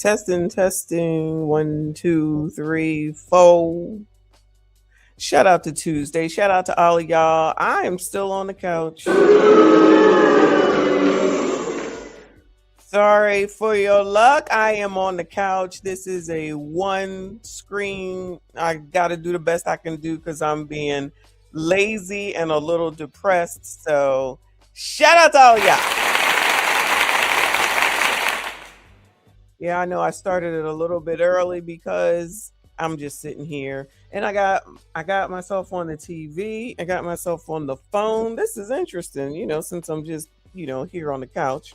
Testing. 1, 2, 3, 4. Shout out to Tuesday. Shout out to all of y'all. I am still on the couch. Sorry for your luck. I am on the couch. This is a one screen. I got to do the best I can do because I'm being lazy and a little depressed. So shout out to all y'all. Yeah, I know I started it a little bit early because I'm just sitting here and I got myself on the TV. I got myself on the phone. This is interesting, since I'm just, here on the couch.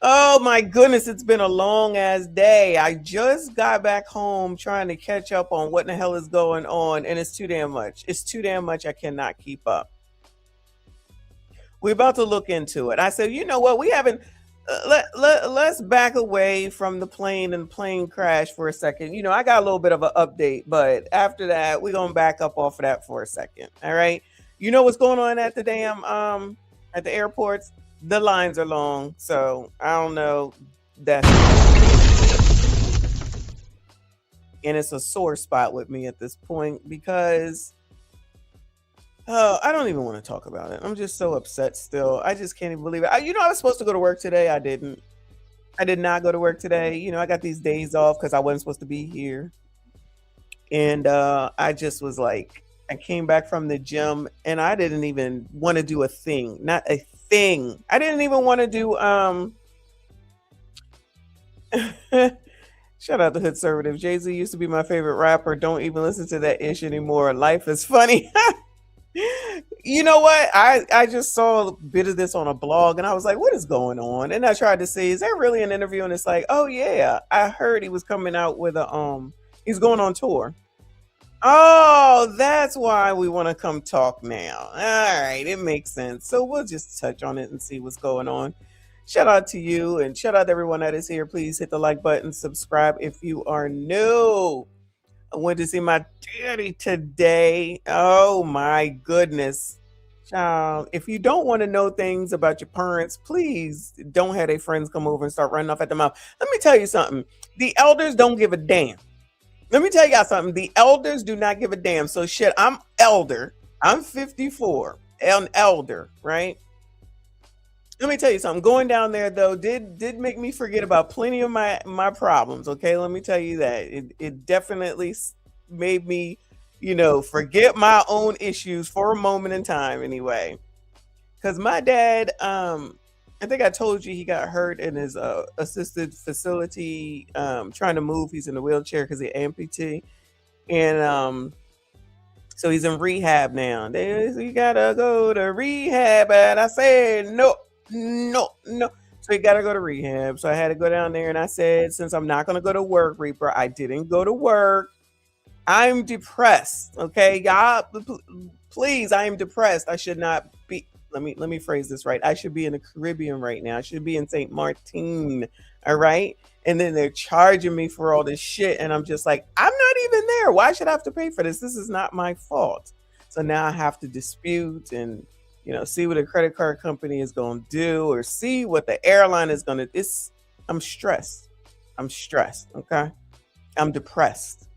Oh my goodness, it's been a long ass day. I just got back home trying to catch up on what in the hell is going on, and it's too damn much. It's too damn much. I cannot keep up. We're about to look into it. I said, you know what? We haven't. Let's back away from the plane and plane crash for a second. I got a little bit of an update, but after that, we're gonna back up off of that for a second. All right. You know what's going on at the damn at the airports? The lines are long, so I don't know. That's and it's a sore spot with me at this point because I don't even want to talk about it. I'm just so upset still. I just can't even believe it. I was supposed to go to work today. I didn't. I did not go to work today. I got these days off because I wasn't supposed to be here. And I just was like, I came back from the gym and I didn't even want to do a thing. Not a thing. I didn't even want to do shout out to Hood Conservative. Jay-Z used to be my favorite rapper. Don't even listen to that ish anymore. Life is funny. You know what? I just saw a bit of this on a blog and I was like, what is going on? And I tried to see, is that really an interview? And it's like, oh yeah, I heard he was coming out with he's going on tour. Oh, that's why we want to come talk now. All right, it makes sense. So we'll just touch on it and see what's going on. Shout out to you and shout out to everyone that is here. Please hit the like button, subscribe if you are new. I went to see my daddy today. Oh my goodness. Child, if you don't want to know things about your parents, please don't have their friends come over and start running off at the mouth. Let me tell you something. The elders don't give a damn. Let me tell y'all something. The elders do not give a damn. So shit, I'm elder. I'm 54. An elder, right? Let me tell you something. Going down there though did make me forget about plenty of my problems. Okay, let me tell you that it definitely made me, forget my own issues for a moment in time. Anyway, because my dad, I think I told you he got hurt in his assisted facility, trying to move. He's in a wheelchair because he's amputee, and so he's in rehab now. You gotta go to rehab, and I said no. So he got to go to rehab. So I had to go down there and I said, since I'm not going to go to work, Reaper, I didn't go to work. I'm depressed. Okay, y'all, please, I am depressed. I should not be. Let me phrase this right. I should be in the Caribbean right now. I should be in St. Martin. All right. And then they're charging me for all this shit. And I'm just like, I'm not even there. Why should I have to pay for this? This is not my fault. So now I have to dispute and see what a credit card company is going to do or see what the airline is going to. I'm stressed. Okay. I'm depressed.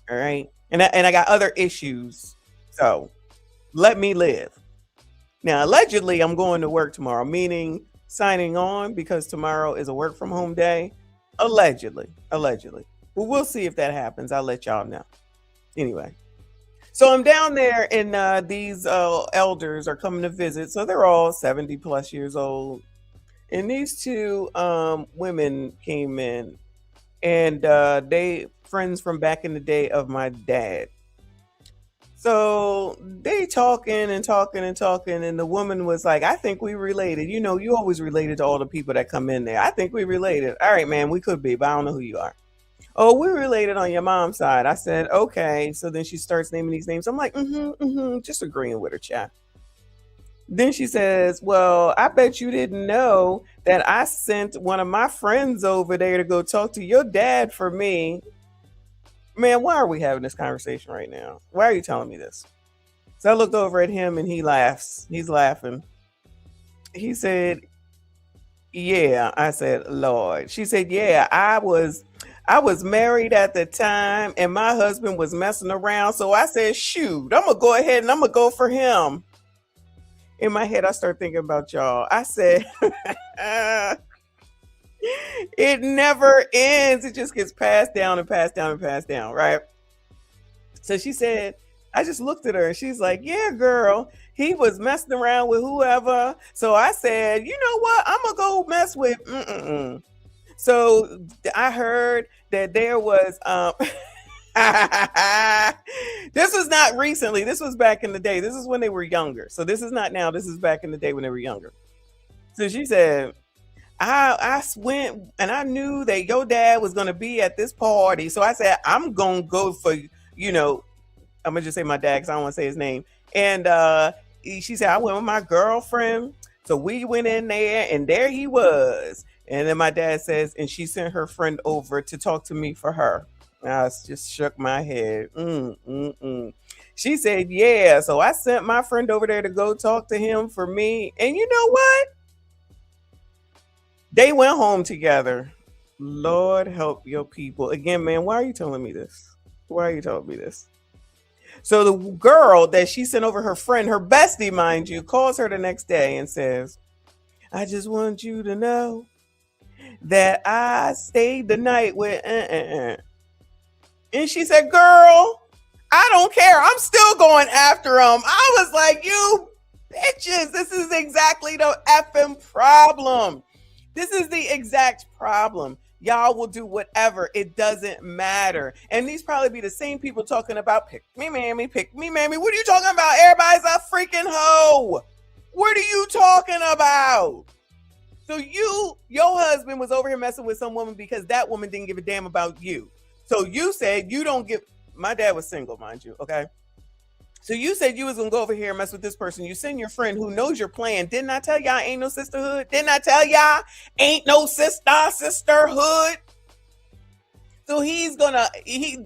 All right. And I got other issues. So let me live. Now, allegedly, I'm going to work tomorrow, meaning signing on because tomorrow is a work from home day. Allegedly. Well, we'll see if that happens. I'll let y'all know. Anyway. So I'm down there and these elders are coming to visit. So they're all 70 plus years old. And these two women came in and they friends from back in the day of my dad. So they talking. And the woman was like, I think we related. You always related to all the people that come in there. I think we related. All right, man, we could be, but I don't know who you are. Oh, we're related on your mom's side. I said, okay. So then she starts naming these names. I'm like, just agreeing with her, chat. Then she says, well, I bet you didn't know that I sent one of my friends over there to go talk to your dad for me. Man, why are we having this conversation right now? Why are you telling me this? So I looked over at him and he laughs. He's laughing. He said, Yeah, I said, Lord. She said, yeah, I was married at the time and my husband was messing around. So I said, shoot, I'm gonna go ahead and I'm gonna go for him. In my head, I start thinking about y'all. I said, it never ends. It just gets passed down and passed down and passed down, right? So she said, I just looked at her and she's like, yeah, girl, he was messing around with whoever. So I said, you know what? I'm going to go mess with. Mm-mm-mm. So I heard that there was, this was not recently. This was back in the day. This is when they were younger. So this is not now. This is back in the day when they were younger. So she said, I went and I knew that your dad was going to be at this party. So I said, I'm going to go for, I'm going to just say my dad because I don't want to say his name. And she said, I went with my girlfriend. So we went in there and there he was. And then my dad says, and she sent her friend over to talk to me for her. I just shook my head. She said, yeah. So I sent my friend over there to go talk to him for me. And you know what? They went home together. Lord help your people. Again, man, why are you telling me this? Why are you telling me this? So the girl that she sent over, her friend, her bestie, mind you, calls her the next day and says, I just want you to know that I stayed the night with And she said, girl, I don't care. I'm still going after him. I was like, you bitches, this is exactly the effing problem. This is the exact problem. Y'all will do whatever. It doesn't matter. And these probably be the same people talking about pick me, mammy, pick me, mammy. What are you talking about? Everybody's a freaking hoe. What are you talking about? So your husband was over here messing with some woman because that woman didn't give a damn about you. So you said you don't give, my dad was single, mind you, okay? So you said you was gonna go over here and mess with this person. You send your friend who knows your plan. Didn't I tell y'all ain't no sisterhood? Didn't I tell y'all ain't no sisterhood? So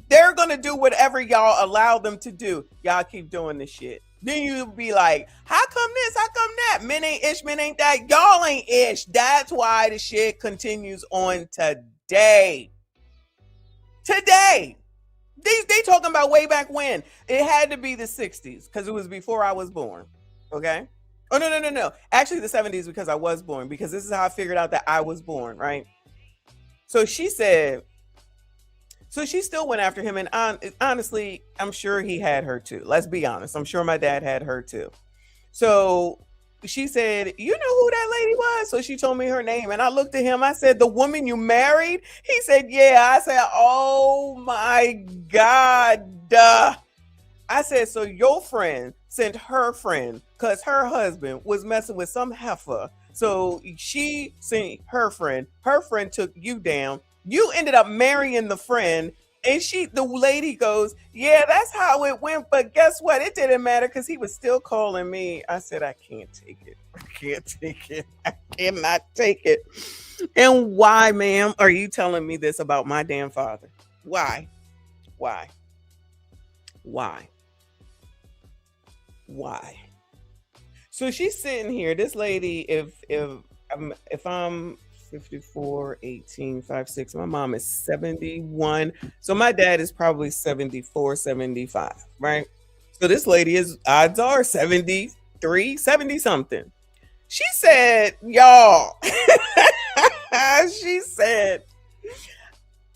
they're gonna do whatever y'all allow them to do. Y'all keep doing this shit. Then you'll be like, how come this? How come that? Men ain't ish, men ain't that. Y'all ain't ish. That's why the shit continues on today. Today. They talking about way back when. It had to be the 60s because it was before I was born. Okay? Oh, no. Actually, the 70s because I was born, because this is how I figured out that I was born, right? So she said, so she still went after him. And honestly, I'm sure he had her too. Let's be honest. I'm sure my dad had her too. So she said, you know who that lady was? So she told me her name. And I looked at him. I said, the woman you married? He said, yeah. I said, oh my God. I said, so your friend sent her friend because her husband was messing with some heifer. So she sent her friend. Her friend took you down. You ended up marrying the friend. And the lady goes, yeah, that's how it went. But guess what? It didn't matter because he was still calling me. I said, I can't take it. I can't take it. I cannot take it. And why, ma'am, are you telling me this about my damn father? Why? Why? Why? Why? So she's sitting here. This lady, if I'm 54, 18, 5, 6. My mom is 71. So my dad is probably 74, 75, right? So this lady is, odds are 73, 70 something. She said, y'all, she said,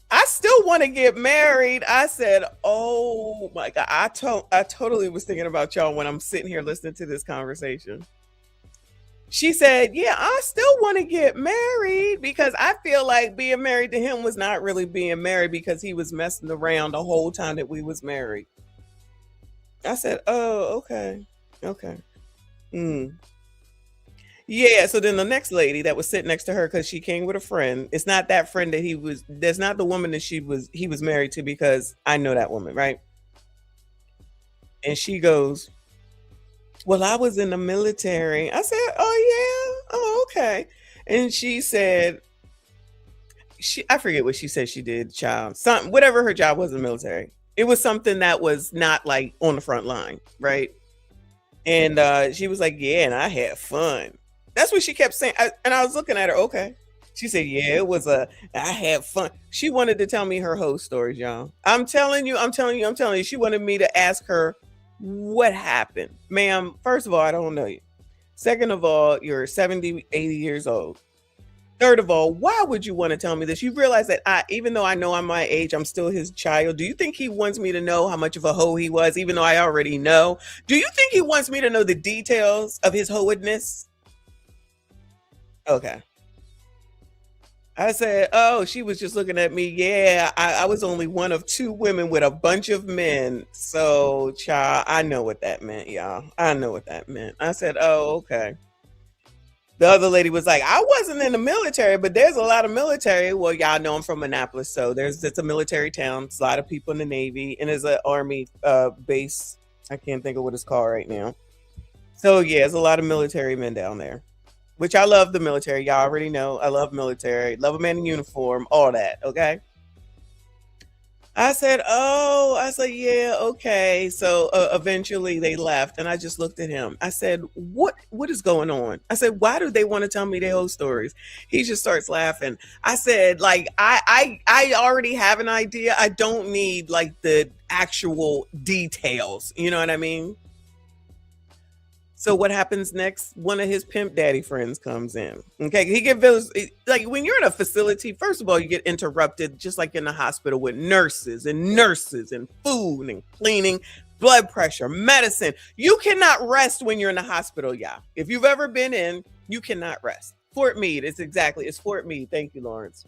I still want to get married. I said, oh my God. I totally was thinking about y'all when I'm sitting here listening to this conversation. She said, yeah, I still want to get married because I feel like being married to him was not really being married because he was messing around the whole time that we was married. I said, oh, okay. Okay. Yeah, so then the next lady that was sitting next to her, because she came with a friend, it's not that friend that's not the woman that he was married to, because I know that woman, right? And she goes, well, I was in the military. I said, oh yeah? Oh, okay. And she said, I forget what she said she did, child. Something, whatever her job was in the military. It was something that was not like on the front line, right? And she was like, yeah, and I had fun. That's what she kept saying. And I was looking at her, okay. She said, yeah, I had fun. She wanted to tell me her whole stories, y'all. I'm telling you, I'm telling you, I'm telling you. She wanted me to ask her what happened. Ma'am, first of all, I don't know you. Second of all, you're 70, 80 years old. Third of all, why would you want to tell me this? You realize that even though I know I'm my age, I'm still his child. Do you think he wants me to know how much of a hoe he was, even though I already know? Do you think he wants me to know the details of his hoedness? Okay. I said, oh, she was just looking at me. Yeah, I was only one of two women with a bunch of men. So, child, I know what that meant, y'all. I know what that meant. I said, oh, okay. The other lady was like, I wasn't in the military, but there's a lot of military. Well, y'all know I'm from Annapolis, so it's a military town. There's a lot of people in the Navy, and there's an Army base. I can't think of what it's called right now. So yeah, there's a lot of military men down there, which I love the military. Y'all already know I love military, love a man in uniform, all that. Okay. I said, yeah, okay. So eventually they left, and I just looked at him. I said, what is going on? I said, why do they want to tell me their whole stories? He just starts laughing. I said, like, I already have an idea. I don't need like the actual details. You know what I mean? So what happens next? One of his pimp daddy friends comes in. Okay, he gives like when you're in a facility. First of all, you get interrupted just like in the hospital with nurses and food and cleaning, blood pressure, medicine. You cannot rest when you're in the hospital, yeah. If you've ever been in, you cannot rest. Fort Meade, it's Fort Meade. Thank you, Lawrence.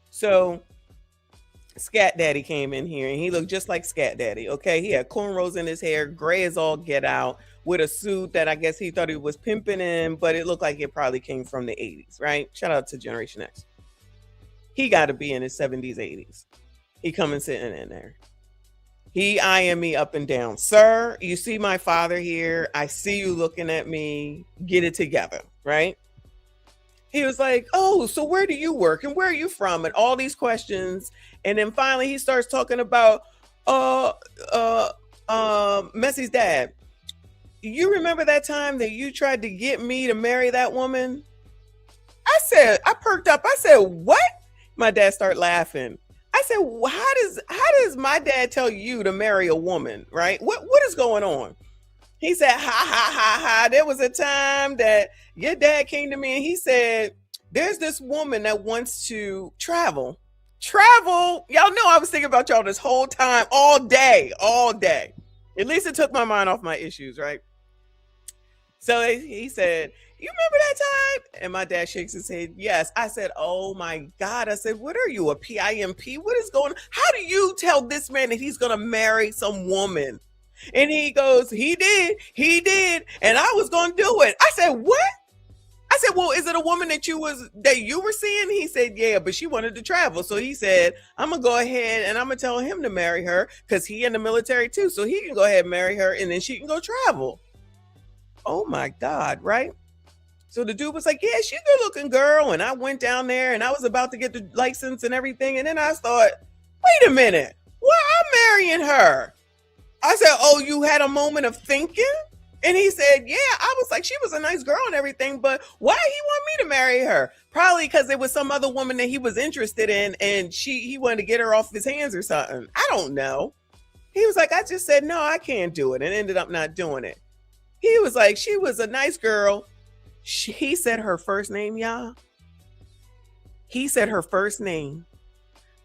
So Scat Daddy came in here and he looked just like Scat Daddy. Okay, he had cornrows in his hair, gray as all get out, with a suit that I guess he thought he was pimping in, but it looked like it probably came from the 80s, right? Shout out to Generation X. He got to be in his 70s, 80s. He coming sitting in there. He eyeing me up and down. Sir, you see my father here. I see you looking at me. Get it together, right? He was like, oh, so where do you work? And where are you from? And all these questions. And then finally he starts talking about Messy's dad. You remember that time that you tried to get me to marry that woman? I perked up. I said, what? My dad started laughing. I said, well, how does my dad tell you to marry a woman, right? What is going on? He said, ha, ha, ha, ha. There was a time that your dad came to me and he said, there's this woman that wants to travel. Travel? Y'all know I was thinking about y'all this whole time, all day. At least it took my mind off my issues, right? So he said, you remember that time? And my dad shakes his head. Yes. I said, oh my God. I said, what are you, a PIMP? What is going on? How do you tell this man that he's going to marry some woman? And he goes, he did. And I was going to do it. I said, what? I said, well, is it a woman that you were seeing? He said, yeah, but she wanted to travel. So he said, I'm going to go ahead and I'm going to tell him to marry her because he in the military too. So he can go ahead and marry her and then she can go travel. Oh my God, right? So the dude was like, yeah, she's a good looking girl. And I went down there and I was about to get the license and everything. And then I thought, wait a minute, why I'm marrying her? I said, oh, you had a moment of thinking? And he said, yeah, I was like, she was a nice girl and everything, but why he want me to marry her? Probably because there was some other woman that he was interested in and he wanted to get her off his hands or something. I don't know. He was like, I just said, no, I can't do it and ended up not doing it. He was like, she was a nice girl. He said her first name, y'all. He said her first name.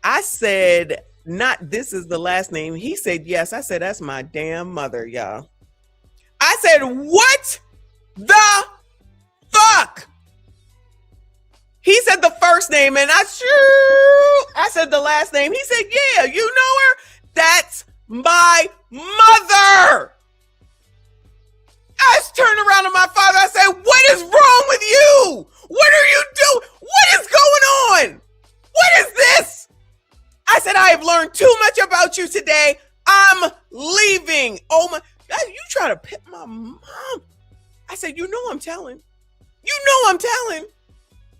I said, not this is the last name. He said, yes. I said, that's my damn mother, y'all. I said, what the fuck? He said the first name and I said the last name. He said, yeah, you know her? That's my mother. I turned around to my father. I said, what is wrong with you? What are you doing? What is going on? What is this? I said, I have learned too much about you today. I'm leaving. Oh my, you try to pit my mom. I said, you know I'm telling.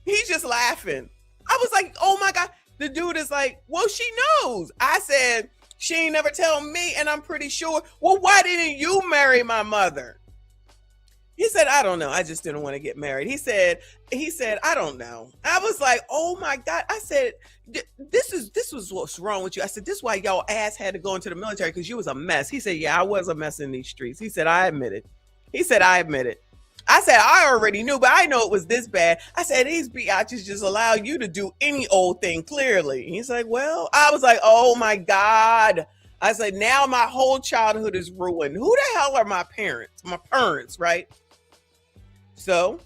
He's just laughing. I was like, oh my God. The dude is like, well, she knows. I said, she ain't never tell me and I'm pretty sure. Well, why didn't you marry my mother? He said, I don't know. I just didn't want to get married. He said, I don't know. I was like, oh my God. I said, this was what's wrong with you. I said, this is why y'all ass had to go into the military because you was a mess. He said, yeah, I was a mess in these streets. He said, I admit it. He said, I admit it. I said, I already knew, but I know it was this bad. I said, these biatches just allow you to do any old thing, clearly. He's like, well, I was like, oh my God. I said, now my whole childhood is ruined. Who the hell are my parents? My parents, right? So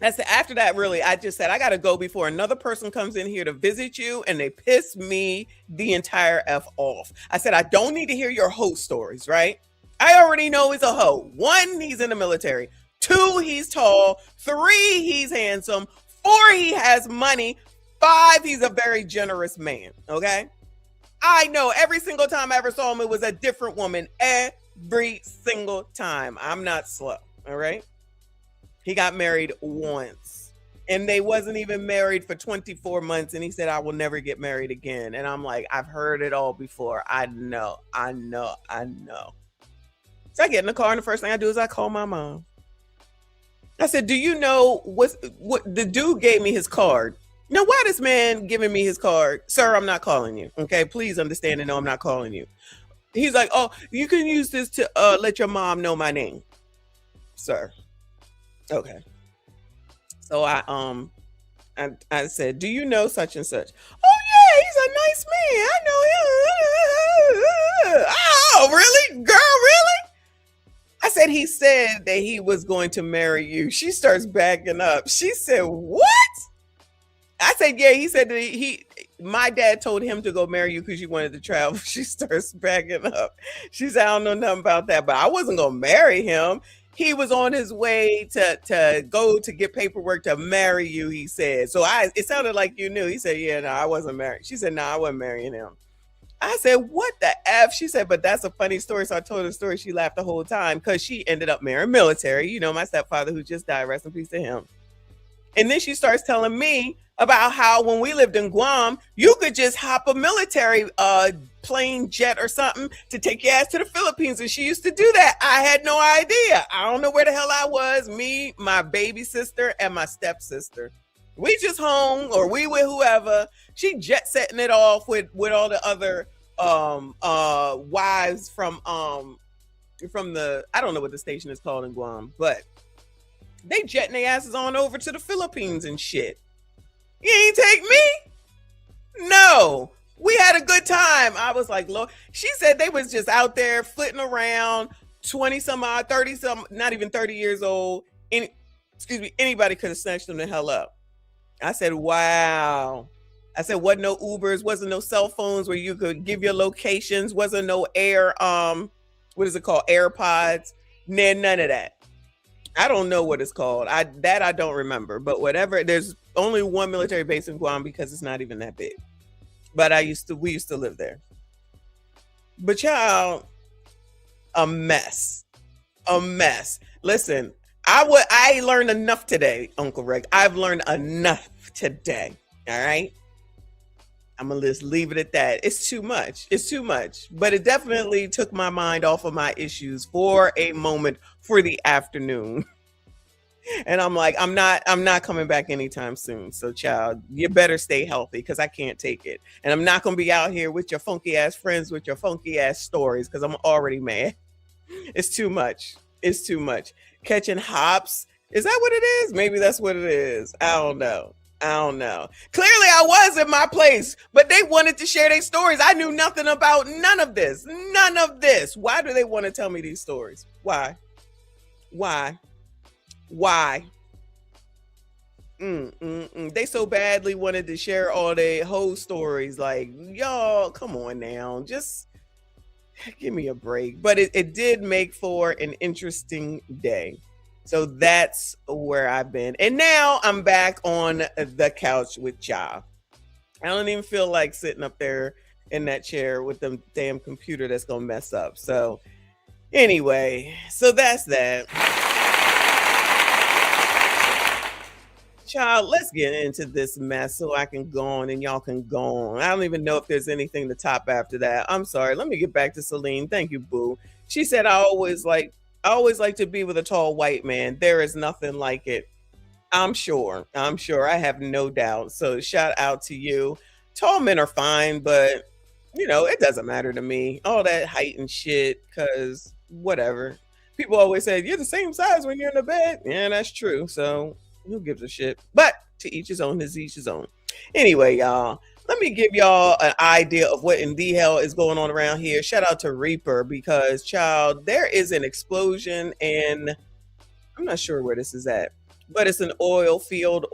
I said, after that, really, I just said, I got to go before another person comes in here to visit you and they piss me the entire F off. I said, I don't need to hear your hoe stories, right? I already know he's a hoe. 1, he's in the military. 2, he's tall. 3, he's handsome. 4, he has money. 5, he's a very generous man, okay? I know every single time I ever saw him, it was a different woman every single time. I'm not slow, all right? He got married once and they wasn't even married for 24 months. And he said, I will never get married again. And I'm like, I've heard it all before. I know. So I get in the car and the first thing I do is I call my mom. I said, do you know what the dude gave me his card? Now, why this man giving me his card? Sir, I'm not calling you. Okay, please understand and know I'm not calling you. He's like, oh, you can use this to let your mom know my name. Sir. Okay. So I said, do you know such and such? Oh yeah, he's a nice man. I know him. Oh, really? Girl, really? I said, he said that he was going to marry you. She starts backing up. She said, what? I said, yeah, he said that my dad told him to go marry you because you wanted to travel. She starts backing up. She said, I don't know nothing about that, but I wasn't going to marry him. He was on his way to go to get paperwork to marry you, he said. So it sounded like you knew. He said, yeah, no, I wasn't married. She said, no, I wasn't marrying him. I said, what the F? She said, but that's a funny story. So I told her the story. She laughed the whole time because she ended up marrying military. You know, my stepfather who just died, rest in peace to him. And then she starts telling me about how when we lived in Guam, you could just hop a military plane, jet or something to take your ass to the Philippines. And she used to do that. I had no idea. I don't know where the hell I was. Me, my baby sister, and my stepsister. We just home or we with whoever. She jet setting it off with all the other wives from the, I don't know what the station is called in Guam, but they jetting their asses on over to the Philippines and shit. You ain't take me? No. We had a good time. I was like, Lord. She said they was just out there flitting around, 20 some odd, 30 some, not even 30 years old. Anybody could have snatched them the hell up. I said, wow. I said, wasn't no Ubers, wasn't no cell phones where you could give your locations, wasn't no air, what is it called? AirPods. None of that. I don't know what it's called. I don't remember, but whatever. There's only one military base in Guam because it's not even that big. But we used to live there. But y'all, a mess. Listen, I learned enough today, Uncle Rick. I've learned enough today. All right. I'm gonna just leave it at that. It's too much. But it definitely took my mind off of my issues for a moment for the afternoon. And I'm like, I'm not coming back anytime soon. So child, you better stay healthy because I can't take it. And I'm not gonna be out here with your funky ass friends with your funky ass stories because I'm already mad. It's too much. Catching hops. Is that what it is? Maybe that's what it is. I don't know. Clearly I was in my place, but they wanted to share their stories. I knew nothing about none of this. Why do they want to tell me these stories? Why? They so badly wanted to share all their whole stories. Like, y'all, come on now. Just give me a break. But it did make for an interesting day. So that's where I've been. And now I'm back on the couch with y'all. I don't even feel like sitting up there in that chair with the damn computer that's going to mess up. So anyway, so that's that. Child, let's get into this mess so I can go on and y'all can go on. I don't even know if there's anything to top after that. I'm sorry. Let me get back to Celine. Thank you, boo. She said, I always like I always like to be with a tall white man. There is nothing like it. I'm sure. I have no doubt. So shout out to you. Tall men are fine, but it doesn't matter to me. All that height and shit, because whatever. People always say you're the same size when you're in the bed. Yeah, that's true. So who gives a shit? But to each his own, is each his own. Anyway, y'all, let me give y'all an idea of what in the hell is going on around here. Shout out to Reaper, because, child, there is an explosion, and I'm not sure where this is at, but it's an oil field,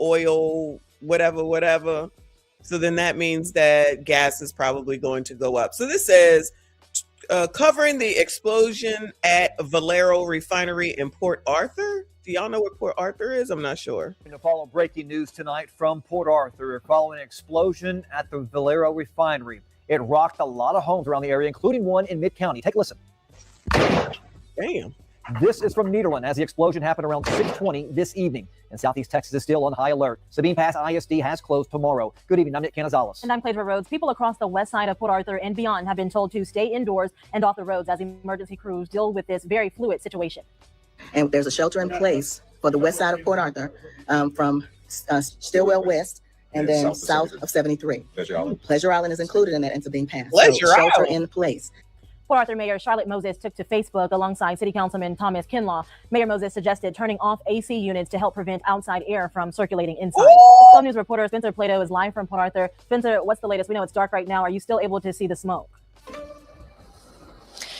whatever. So then that means that gas is probably going to go up. So this says, covering the explosion at Valero Refinery in Port Arthur. Do y'all know where Port Arthur is? I'm not sure. To follow breaking news tonight from Port Arthur following an explosion at the Valero Refinery. It rocked a lot of homes around the area, including one in Mid-County. Take a listen. Damn. This is from Nederland as the explosion happened around 6:20 this evening. And Southeast Texas is still on high alert. Sabine Pass ISD has closed tomorrow. Good evening. I'm Nick Canizales. And I'm Clayton Rhodes. People across the west side of Port Arthur and beyond have been told to stay indoors and off the roads as emergency crews deal with this very fluid situation. And there's a shelter in place for the west side of Port Arthur from Stillwell West and then south of 73. Pleasure Island is included in that and Sabine Pass. Shelter in place. Port Arthur Mayor Charlotte Moses took to Facebook alongside City Councilman Thomas Kinlaw. Mayor Moses suggested turning off AC units to help prevent outside air from circulating inside. Some News reporter Spencer Plato is live from Port Arthur. Spencer, what's the latest? We know it's dark right now. Are you still able to see the smoke?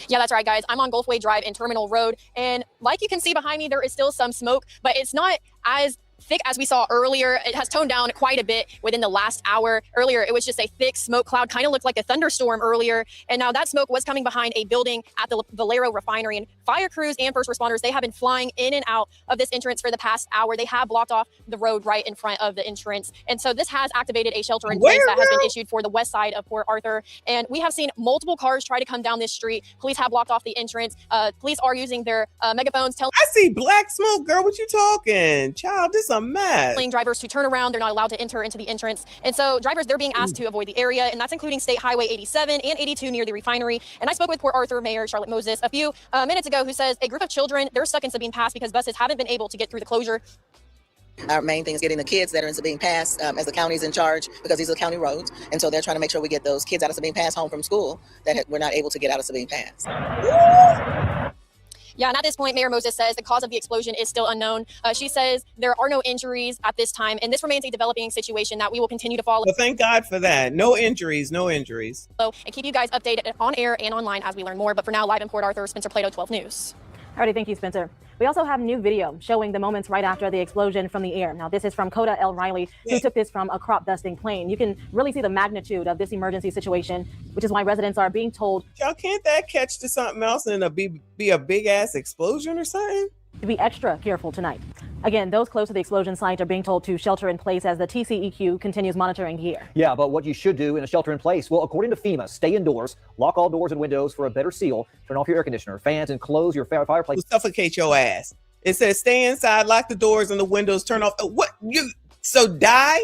Yeah, that's right, guys. I'm on Gulfway Drive and Terminal Road. And like you can see behind me, there is still some smoke, but it's not as thick as we saw earlier. It has toned down quite a bit within the last hour. Earlier, it was just a thick smoke cloud, kind of looked like a thunderstorm earlier. And now that smoke was coming behind a building at the Valero Refinery. And fire crews and first responders, they have been flying in and out of this entrance for the past hour. They have blocked off the road right in front of the entrance. And so this has activated a shelter in place that has been issued for the west side of Port Arthur. And we have seen multiple cars try to come down this street. Police have blocked off the entrance. Police are using their megaphones. I see black smoke, girl. What you talking? Child, this a mess. Drivers to turn around. They're not allowed to enter into the entrance. And so drivers, they're being asked to avoid the area, and that's including State Highway 87 and 82 near the refinery. And I spoke with Port Arthur Mayor Charlotte Moses a few minutes ago, who says a group of children, they're stuck in Sabine Pass because buses haven't been able to get through the closure. Our main thing is getting the kids that are in Sabine Pass, as the county's in charge, because these are county roads. And so they're trying to make sure we get those kids out of Sabine Pass home from school that we're not able to get out of Sabine Pass. Yeah, and at this point, Mayor Moses says the cause of the explosion is still unknown. She says there are no injuries at this time, and this remains a developing situation that we will continue to follow. Well, thank God for that. No injuries. And keep you guys updated on air and online as we learn more. But for now, live in Port Arthur, Spencer Plato, 12 News. Alrighty, thank you, Spencer. We also have new video showing the moments right after the explosion from the air. Now, this is from Coda L. Riley, who took this from a crop dusting plane. You can really see the magnitude of this emergency situation, which is why residents are being told, y'all, can't that catch to something else and be a big ass explosion or something? To be extra careful tonight. Again, those close to the explosion site are being told to shelter in place as the TCEQ continues monitoring here. Yeah, but what you should do in a shelter in place, well, according to FEMA, stay indoors, lock all doors and windows for a better seal, turn off your air conditioner, fans, and close your fireplace. Suffocate your ass. It says stay inside, lock the doors and the windows, turn off. So die?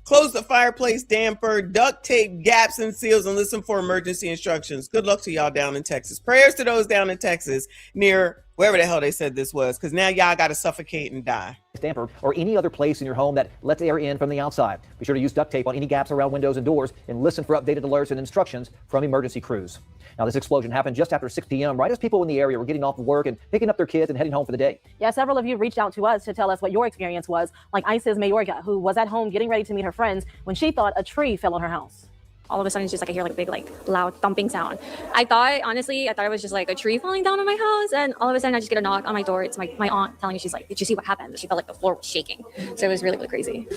Close the fireplace damper, duct tape gaps and seals, and listen for emergency instructions. Good luck to y'all down in Texas. Prayers to those down in Texas near wherever the hell they said this was, because now y'all got to suffocate and die. Damper or any other place in your home that lets air in from the outside. Be sure to use duct tape on any gaps around windows and doors, and listen for updated alerts and instructions from emergency crews. Now, this explosion happened just after 6 p.m., right as people in the area were getting off of work and picking up their kids and heading home for the day. Yeah, several of you reached out to us to tell us what your experience was, like Isis Mayorga, who was at home getting ready to meet her friends when she thought a tree fell on her house. All of a sudden, it's just like I hear like a big, like loud thumping sound. Honestly, I thought it was just like a tree falling down on my house. And all of a sudden, I just get a knock on my door. It's my aunt telling me, she's like, did you see what happened? She felt like the floor was shaking. So it was really, really crazy.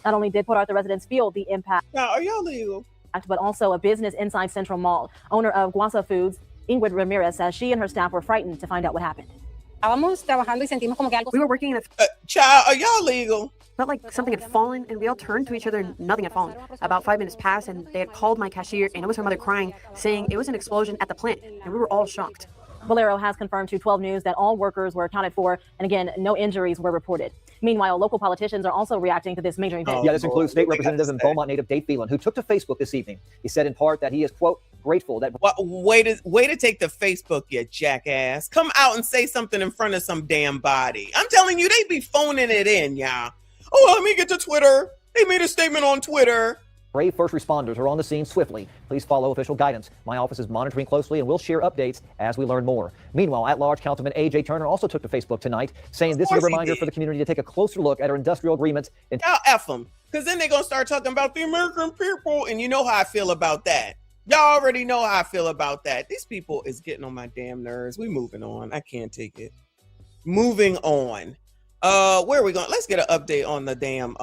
Not only did Port Arthur residents feel the impact, now, are y'all legal? But also a business inside Central Mall. Owner of Guasa Foods, Ingrid Ramirez, says she and her staff were frightened to find out what happened. We were working in a child, are y'all legal? felt like something had fallen, and we all turned to each other and nothing had fallen. About 5 minutes passed, and they had called my cashier, and it was her mother crying, saying it was an explosion at the plant, and we were all shocked. Valero has confirmed to 12 News that all workers were accounted for, and again, no injuries were reported. Meanwhile, local politicians are also reacting to this major event. Yeah, this includes State Representative and Beaumont native Dave Phelan, who took to Facebook this evening. He said in part that he is, quote, grateful that... Way to take the Facebook, you jackass. Come out and say something in front of some damn body. I'm telling you, they be phoning it in, y'all. Oh, let me get to Twitter. They made a statement on Twitter. Brave first responders are on the scene swiftly. Please follow official guidance. My office is monitoring closely and we'll share updates as we learn more. Meanwhile, at-large Councilman A.J. Turner also took to Facebook tonight, saying this is a reminder for the community to take a closer look at our industrial agreements. Y'all F them, because then they're going to start talking about the American people, and you know how I feel about that. Y'all already know how I feel about that. These people is getting on my damn nerves. We moving on. I can't take it. Moving on. Where are we going? Let's get an update on the damn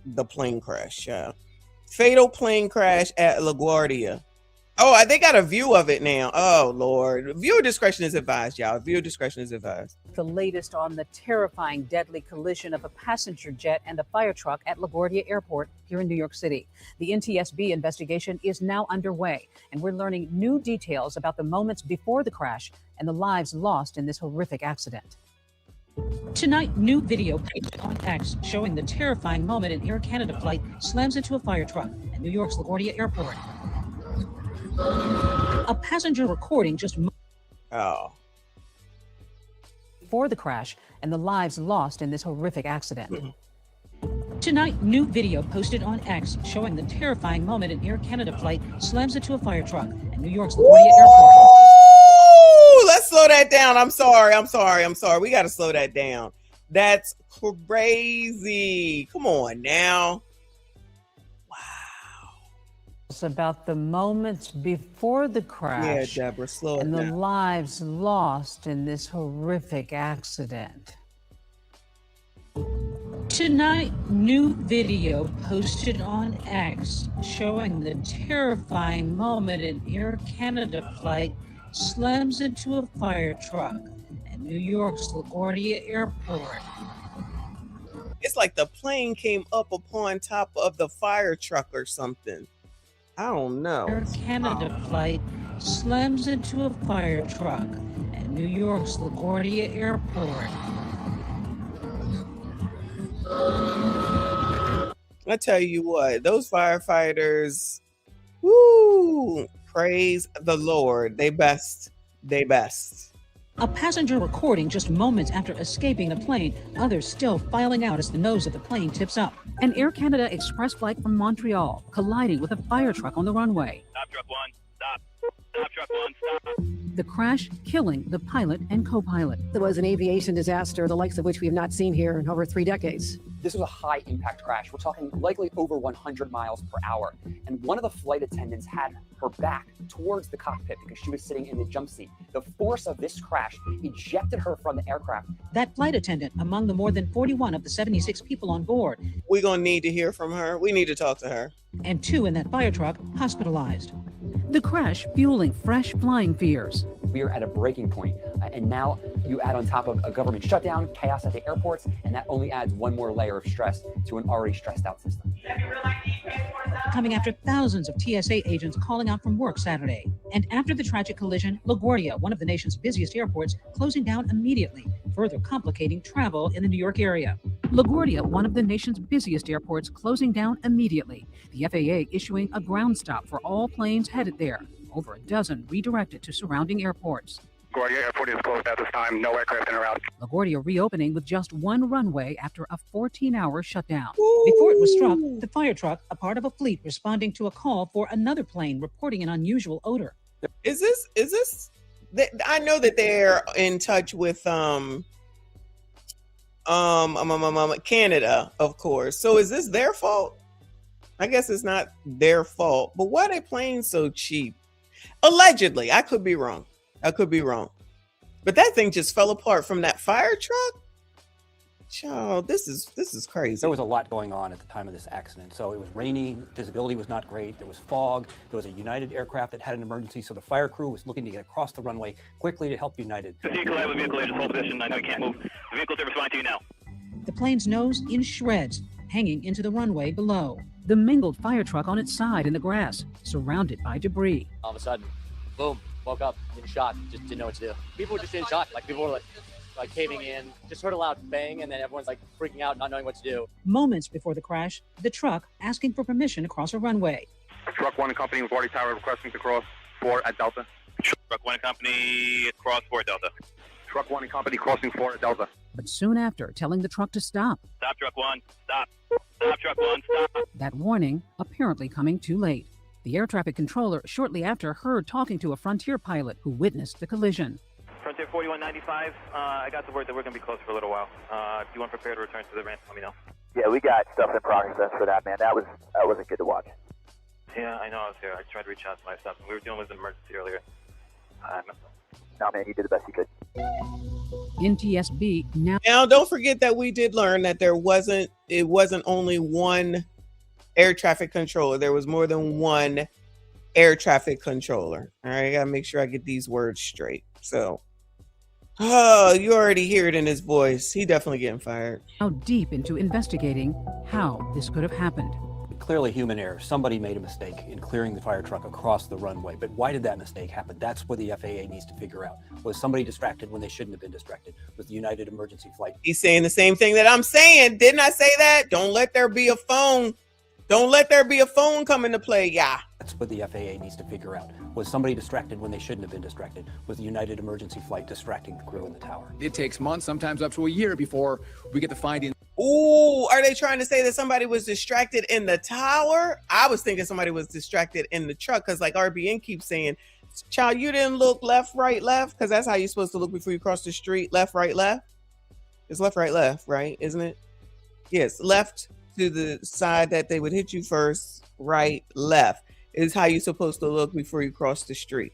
the plane crash. Fatal plane crash at LaGuardia. Oh, they got a view of it now. Oh, Lord. Viewer discretion is advised, y'all. Viewer discretion is advised. The latest on the terrifying deadly collision of a passenger jet and a fire truck at LaGuardia Airport here in New York City. The NTSB investigation is now underway, and we're learning new details about the moments before the crash and the lives lost in this horrific accident. Tonight, new video posted on X showing the terrifying moment an Air Canada flight slams into a fire truck at New York's LaGuardia Airport. A passenger recording just before the crash and the lives lost in this horrific accident. Tonight, new video posted on X showing the terrifying moment an Air Canada flight slams into a fire truck at New York's LaGuardia Airport. Let's slow that down. I'm sorry. We got to slow that down. That's crazy. Come on now. Wow. It's about the moments before the crash. Yeah, Deborah, slow and it the down. lives lost in this horrific accident. Tonight, new video posted on X showing the terrifying moment an Air Canada flight slams into a fire truck at New York's LaGuardia Airport. It's like the plane came up upon top of the fire truck or something. I don't know. Air Canada flight slams into a fire truck at New York's LaGuardia Airport. I tell you what, those firefighters, woo, praise the Lord. They best. A passenger recording just moments after escaping the plane, others still filing out as the nose of the plane tips up. An Air Canada Express flight from Montreal colliding with a fire truck on the runway. Stop, truck one, stop. Stop, truck one, stop. The crash killing the pilot and co-pilot. There was an aviation disaster, the likes of which we have not seen here in over 3 decades. This was a high impact crash. We're talking likely over 100 miles per hour. And one of the flight attendants had her back towards the cockpit because she was sitting in the jump seat. The force of this crash ejected her from the aircraft. That flight attendant among the more than 41 of the 76 people on board. We're going to need to hear from her. We need to talk to her. And 2 in that fire truck hospitalized. The crash fueling fresh flying fears. We are at a breaking point, and now you add on top of a government shutdown, chaos at the airports, and that only adds one more layer of stress to an already stressed out system. Coming after thousands of TSA agents calling out from work Saturday. And after the tragic collision, LaGuardia, one of the nation's busiest airports, closing down immediately, further complicating travel in the New York area. LaGuardia, one of the nation's busiest airports, closing down immediately. The FAA issuing a ground stop for all planes headed there. Over a dozen redirected to surrounding airports. LaGuardia Airport is closed at this time. No aircraft in or out. LaGuardia reopening with just one runway after a 14-hour shutdown. Before it was struck, the fire truck, a part of a fleet responding to a call for another plane reporting an unusual odor. Is this? I know that they're in touch with Canada, of course. So is this their fault? I guess it's not their fault. But why are they playing so cheap? Allegedly, I could be wrong. But that thing just fell apart from that fire truck. Child, this is crazy. There was a lot going on at the time of this accident. So it was rainy, visibility was not great, there was fog, there was a United aircraft that had an emergency, so the fire crew was looking to get across the runway quickly to help United. The vehicle, I have a vehicle, just hold position. I know you can't move. The vehicle's responding to you now. The plane's nose in shreds, hanging into the runway below. The mingled fire truck on its side in the grass, surrounded by debris. All of a sudden, boom, woke up in shock, just didn't know what to do. People were just in shock, like people were like caving in, just heard a loud bang, and then everyone's like freaking out, not knowing what to do. Moments before the crash, the truck asking for permission to cross a runway. Truck 1 and Company, LaGuardia Tower requesting to cross 4 at Delta. Truck 1 and Company, cross 4 at Delta. Truck 1 and Company crossing 4 at Delta. But soon after, telling the truck to stop. Stop, Truck 1. Stop. Stop, Truck 1. Stop. That warning apparently coming too late. The air traffic controller shortly after heard talking to a Frontier pilot who witnessed the collision. Frontier 4195, I got the word that we're going to be closed for a little while. If you want to prepare to return to the ramp, let me know. Yeah, we got stuff in progress for that, man. That wasn't good to watch. Yeah, I know I was here. I tried to reach out to my stuff. We were dealing with an emergency earlier. No, man, you did the best you could. NTSB now. Now, don't forget that we did learn that it wasn't only one air traffic controller. There was more than one air traffic controller. All right, I gotta make sure I get these words straight. So, oh, you already hear it in his voice. He definitely getting fired. Now deep into investigating how this could have happened. Clearly human error. Somebody made a mistake in clearing the fire truck across the runway. But why did that mistake happen? That's what the FAA needs to figure out. Was somebody distracted when they shouldn't have been distracted? Was the United emergency flight? He's saying the same thing that I'm saying. Didn't I say that? Don't let there be a phone. Don't let there be a phone come into play. Yeah. That's what the FAA needs to figure out. Was somebody distracted when they shouldn't have been distracted? Was the United emergency flight distracting the crew in the tower? It takes months, sometimes up to a year before we get the findings. Ooh, are they trying to say that somebody was distracted in the tower? I was thinking somebody was distracted in the truck because like RBN keeps saying, child, you didn't look left, right, left, because that's how you're supposed to look before you cross the street. Left, right, left. It's left, right, isn't it? Yes, left to the side that they would hit you first, right, left is how you're supposed to look before you cross the street.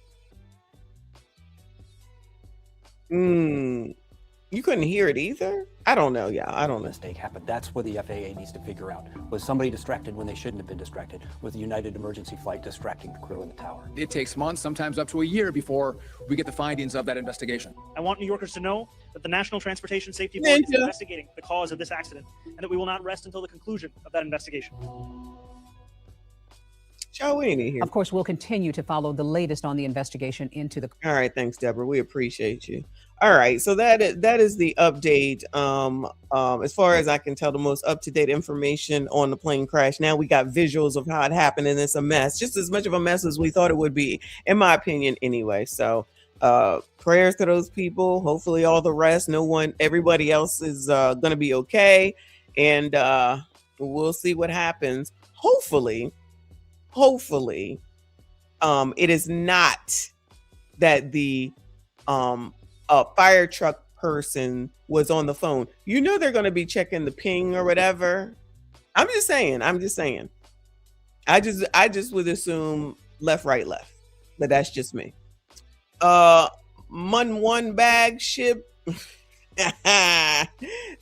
You couldn't hear it either? I don't know, yeah, I don't know. Mistake happened. That's what the FAA needs to figure out. Was somebody distracted when they shouldn't have been distracted? Was the United emergency flight distracting the crew in the tower? It takes months, sometimes up to a year before we get the findings of that investigation. I want New Yorkers to know that the National Transportation Safety Board is investigating the cause of this accident and that we will not rest until the conclusion of that investigation. Of course, we'll continue to follow the latest on the investigation into the. All right, thanks, Deborah. We appreciate you. All right, so that is the update. As far as I can tell, the most up-to-date information on the plane crash. Now we got visuals of how it happened, and it's a mess, just as much of a mess as we thought it would be, in my opinion, anyway. So, prayers to those people. Hopefully, all the rest, everybody else is gonna be okay, and we'll see what happens. Hopefully, it is not that the fire truck person was on the phone. You know they're going to be checking the ping or whatever. I'm just saying. I just would assume left, right, left, but that's just me. One bag ship.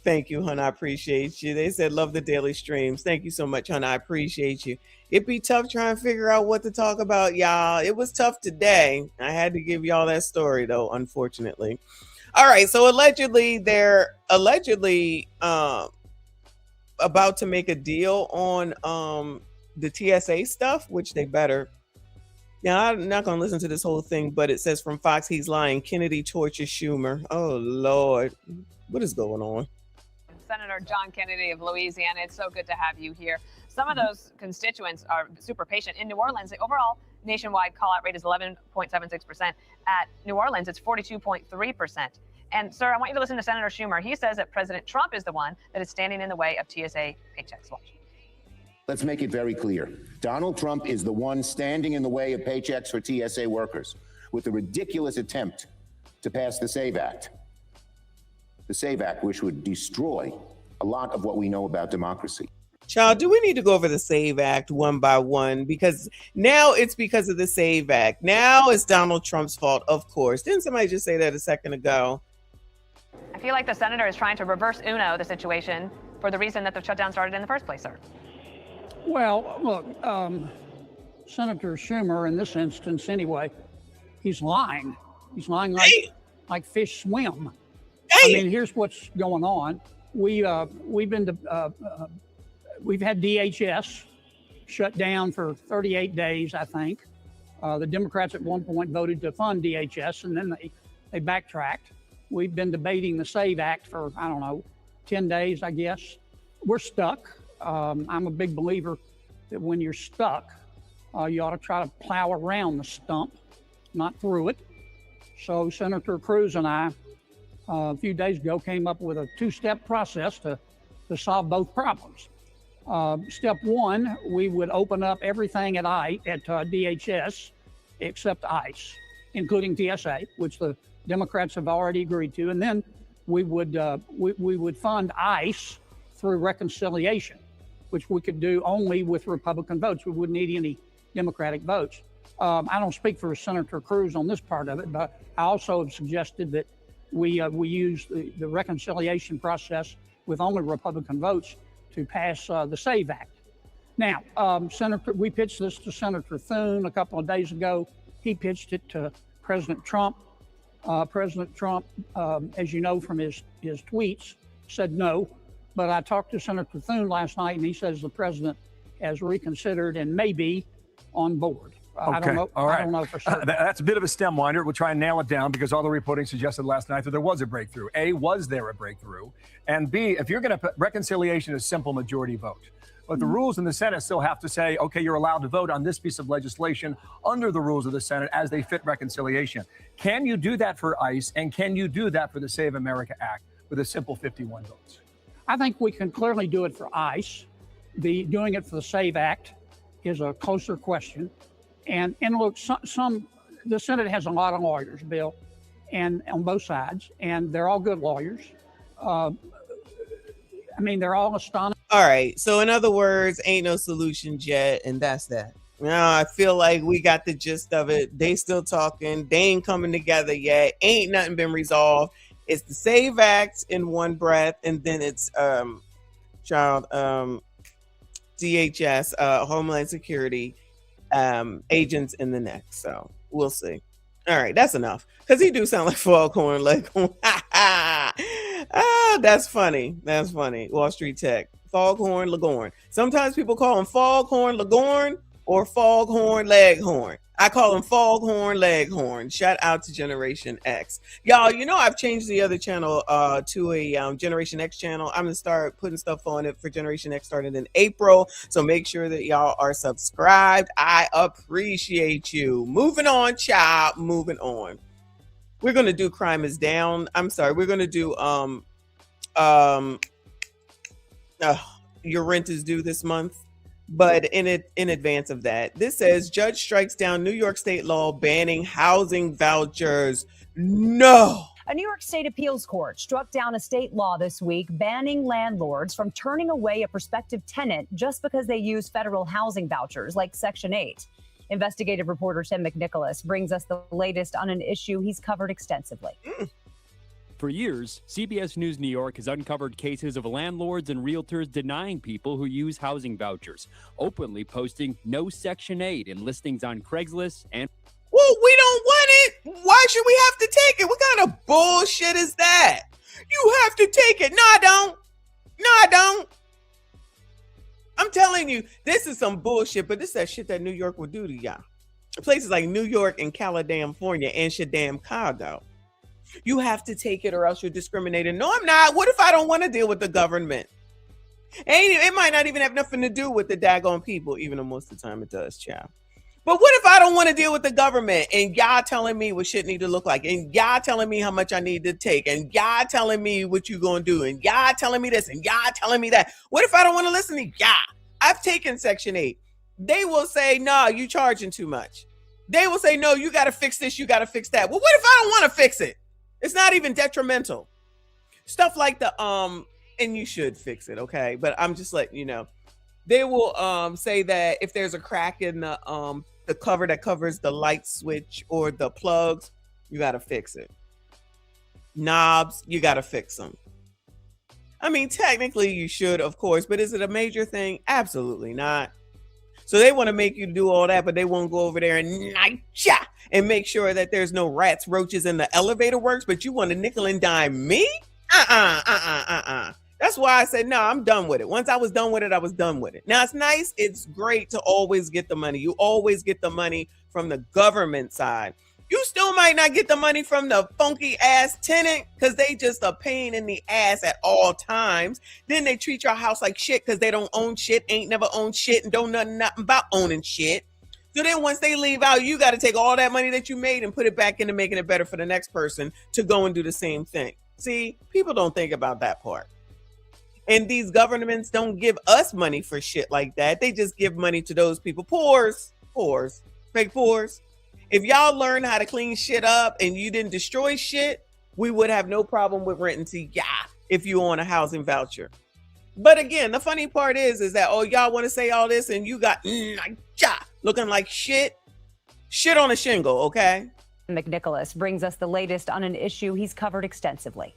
Thank you, hon. I appreciate you. They said love the daily streams. Thank you so much, hon. I appreciate you. It'd be tough trying to figure out what to talk about, y'all. It was tough today. I had to give y'all that story though, unfortunately. All right, so they're allegedly about to make a deal on the TSA stuff, which they better. Now, I'm not going to listen to this whole thing, but it says from Fox, he's lying. Kennedy tortures Schumer. Oh, Lord. What is going on? Senator John Kennedy of Louisiana, it's so good to have you here. Some of those constituents are super patient. In New Orleans, the overall nationwide call-out rate is 11.76%. At New Orleans, it's 42.3%. And, sir, I want you to listen to Senator Schumer. He says that President Trump is the one that is standing in the way of TSA paychecks. Watch. Let's make it very clear. Donald Trump is the one standing in the way of paychecks for TSA workers with the ridiculous attempt to pass the SAVE Act. The SAVE Act, which would destroy a lot of what we know about democracy. Child, do we need to go over the SAVE Act one by one? Because now it's because of the SAVE Act. Now it's Donald Trump's fault, of course. Didn't somebody just say that a second ago? I feel like the senator is trying to reverse Uno the situation for the reason that the shutdown started in the first place, sir. Well, look, Senator Schumer, in this instance anyway, he's lying. He's lying like fish swim. I mean, here's what's going on. We've had DHS shut down for 38 days, I think. The Democrats at one point voted to fund DHS, and then they backtracked. We've been debating the SAVE Act for, 10 days, I guess. We're stuck. I'm a big believer that when you're stuck, You ought to try to plow around the stump, not through it. So Senator Cruz and I, a few days ago, came up with a two-step process to solve both problems. Step one, we would open up everything at DHS except ICE, including TSA, which the Democrats have already agreed to, and then we would fund ICE through reconciliation, which we could do only with Republican votes. We wouldn't need any Democratic votes. I don't speak for Senator Cruz on this part of it, but I also have suggested that we use the reconciliation process with only Republican votes to pass the SAVE Act. Now, we pitched this to Senator Thune a couple of days ago. He pitched it to President Trump. President Trump, as you know from his tweets, said no. But I talked to Senator Thune last night, and he says the president has reconsidered and may be on board. I don't know. All right. I don't know for sure. That's a bit of a stem winder. We'll try and nail it down because all the reporting suggested last night that there was a breakthrough. A, was there a breakthrough? And B, if you're going to put reconciliation as simple majority vote, but the rules in the Senate still have to say, okay, you're allowed to vote on this piece of legislation under the rules of the Senate as they fit reconciliation. Can you do that for ICE? And can you do that for the Save America Act with a simple 51 votes? I think we can clearly do it for ICE. Doing it for the SAVE Act is a closer question. And look, the Senate has a lot of lawyers, Bill, and on both sides, and they're all good lawyers. They're all astonished. All right. So in other words, ain't no solutions yet, and that's that. Now I feel like we got the gist of it. They still talking. They ain't coming together yet. Ain't nothing been resolved. It's the SAVE Act in one breath, and then it's DHS, Homeland Security agents in the next. So we'll see. All right, that's enough. Because he do sound like Foghorn Leghorn. That's funny. That's funny. Wall Street Tech. Foghorn Leghorn. Sometimes people call him Foghorn Leghorn or Foghorn Leghorn. I call him Foghorn Leghorn. Shout out to Generation X. Y'all, you know I've changed the other channel to a Generation X channel. I'm going to start putting stuff on it for Generation X starting in April. So make sure that y'all are subscribed. I appreciate you. Moving on, child. Moving on. We're going to do Crime is Down. I'm sorry. We're going to do Your Rent is Due this month. But in advance of that, this says judge strikes down New York state law banning housing vouchers. No. A New York State appeals court struck down a state law this week banning landlords from turning away a prospective tenant just because they use federal housing vouchers like Section 8. Investigative reporter Tim McNicholas brings us the latest on an issue he's covered extensively. For years, CBS News New York has uncovered cases of landlords and realtors denying people who use housing vouchers, openly posting no Section 8 in listings on Craigslist and... Well, we don't want it. Why should we have to take it? What kind of bullshit is that? You have to take it. No, I don't. No, I don't. I'm telling you, this is some bullshit, but this is that shit that New York will do to y'all. Places like New York and California and Chicago. You have to take it or else you're discriminated. No, I'm not. What if I don't want to deal with the government? It might not even have nothing to do with the daggone people, even though most of the time it does, child. But what if I don't want to deal with the government and y'all telling me what shit need to look like and y'all telling me how much I need to take and y'all telling me what you gonna do and y'all telling me this and y'all telling me that? What if I don't want to listen to y'all? I've taken Section 8. They will say, no, you charging too much. They will say, no, you got to fix this, you got to fix that. Well, what if I don't want to fix it? It's not even detrimental. Stuff like the, and you should fix it, okay? But I'm just letting you know. They will say that if there's a crack in the cover that covers the light switch or the plugs, you got to fix it. Knobs, you got to fix them. I mean, technically you should, of course, but is it a major thing? Absolutely not. So they want to make you do all that, but they won't go over there and make sure that there's no rats, roaches in the elevator works, but you want to nickel and dime me? That's why I said, no, I'm done with it. Once I was done with it, I was done with it. Now, it's nice. It's great to always get the money. You always get the money from the government side. You still might not get the money from the funky ass tenant because they just a pain in the ass at all times. Then they treat your house like shit because they don't own shit, ain't never owned shit, and don't know nothing about owning shit. So then once they leave out, you got to take all that money that you made and put it back into making it better for the next person to go and do the same thing. See, people don't think about that part. And these governments don't give us money for shit like that. They just give money to those people. Poors, fake poors. If y'all learn how to clean shit up and you didn't destroy shit, we would have no problem with renting to ya if you on a housing voucher. But again, the funny part is that, oh, y'all want to say all this and you got looking like shit on a shingle, okay? McNicholas brings us the latest on an issue he's covered extensively.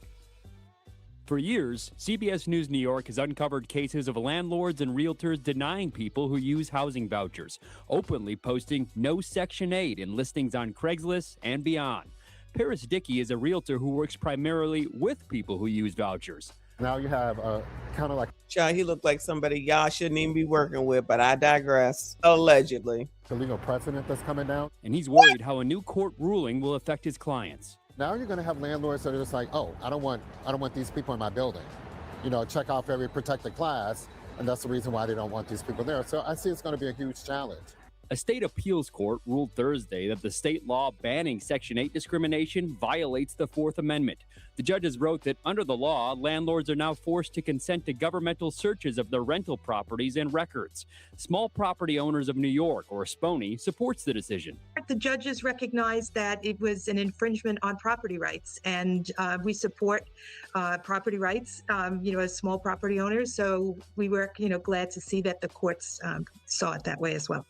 For years, CBS News New York has uncovered cases of landlords and realtors denying people who use housing vouchers, openly posting no Section 8 in listings on Craigslist and beyond. Paris Dickey is a realtor who works primarily with people who use vouchers. Now you have kind of like... Child, he looked like somebody y'all shouldn't even be working with, but I digress. Allegedly. The legal precedent that's coming down. And he's worried how a new court ruling will affect his clients. Now you're going to have landlords that are just like, oh, I don't want these people in my building. You know, check off every protected class, and that's the reason why they don't want these people there. So I see it's going to be a huge challenge. A state appeals court ruled Thursday that the state law banning Section 8 discrimination violates the Fourth Amendment. The judges wrote that under the law, landlords are now forced to consent to governmental searches of their rental properties and records. Small Property Owners of New York, or SPONY, supports the decision. The judges recognized that it was an infringement on property rights, and we support property rights, as small property owners. So we were, glad to see that the courts saw it that way as well.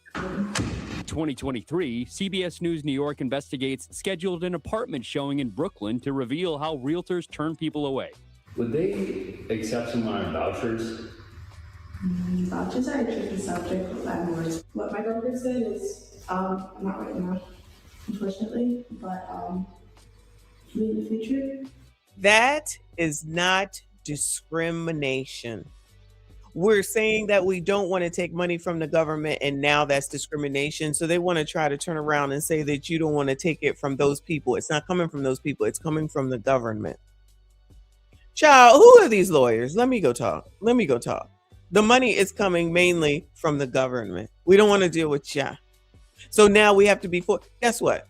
2023, CBS News New York Investigates scheduled an apartment showing in Brooklyn to reveal how realtors turn people away. Would they accept some of our vouchers? Vouchers are a tricky subject with landlords. What my broker said is, not right now, unfortunately, but maybe in the future. That is not discrimination. We're saying that we don't want to take money from the government, and now that's discrimination. So they want to try to turn around and say that you don't want to take it from those people. It's not coming from those people. It's coming from the government. Child, who are these lawyers? Let me go talk. The money is coming mainly from the government. We don't want to deal with ya. So now we have to be Guess what?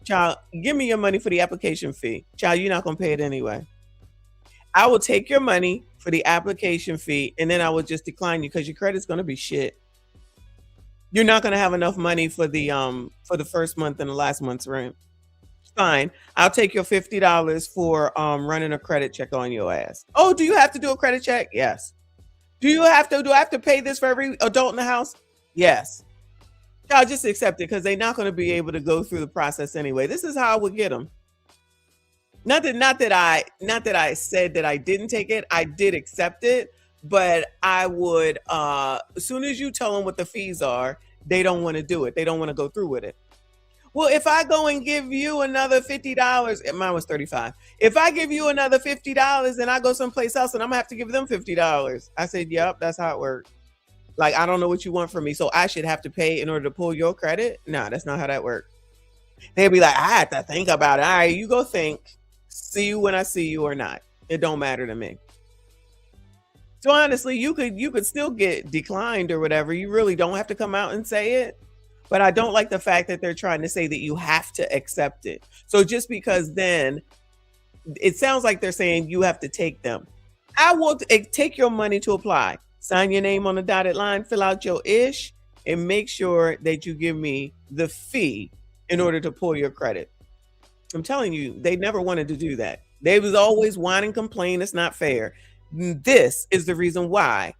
Child, give me your money for the application fee. Child, you're not going to pay it anyway. I will take your money for the application fee, and then I will just decline you because your credit's going to be shit. You're not going to have enough money for the first month and the last month's rent. Fine. I'll take your $50 for running a credit check on your ass. Oh, do you have to do a credit check? Yes. Do I have to pay this for every adult in the house? Yes. I'll just accept it because they're not going to be able to go through the process anyway. This is how I would get them. Not that I said that I didn't take it. I did accept it, but I would, as soon as you tell them what the fees are, they don't want to do it. They don't want to go through with it. Well, if I go and give you another $50, mine was $35. If I give you another $50 and I go someplace else and I'm gonna have to give them $50. I said, yep, that's how it works. Like, I don't know what you want from me, so I should have to pay in order to pull your credit? No, that's not how that works. They'd be like, I have to think about it. All right, you go think. See you when I see you or not. It don't matter to me. So honestly, you could still get declined or whatever. You really don't have to come out and say it. But I don't like the fact that they're trying to say that you have to accept it. So just because then it sounds like they're saying you have to take them. I will take your money to apply. Sign your name on the dotted line, fill out your ish, and make sure that you give me the fee in order to pull your credit. I'm telling you, they never wanted to do that. They was always whine and complain. It's not fair. This is the reason why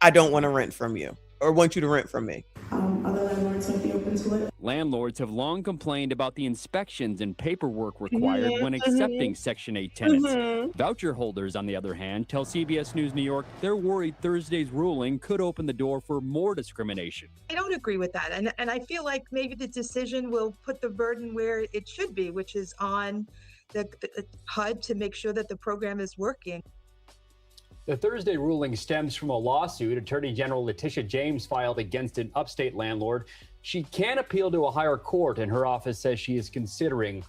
I don't want to rent from you or want you to rent from me. Other landlords might be open to it. Landlords have long complained about the inspections and paperwork required when accepting Section 8 tenants. Voucher holders, on the other hand, tell CBS News New York they're worried Thursday's ruling could open the door for more discrimination. I don't agree with that. And I feel like maybe the decision will put the burden where it should be, which is on the HUD to make sure that the program is working. The Thursday ruling stems from a lawsuit Attorney General Letitia James filed against an upstate landlord. She can appeal to a higher court, and her office says she is considering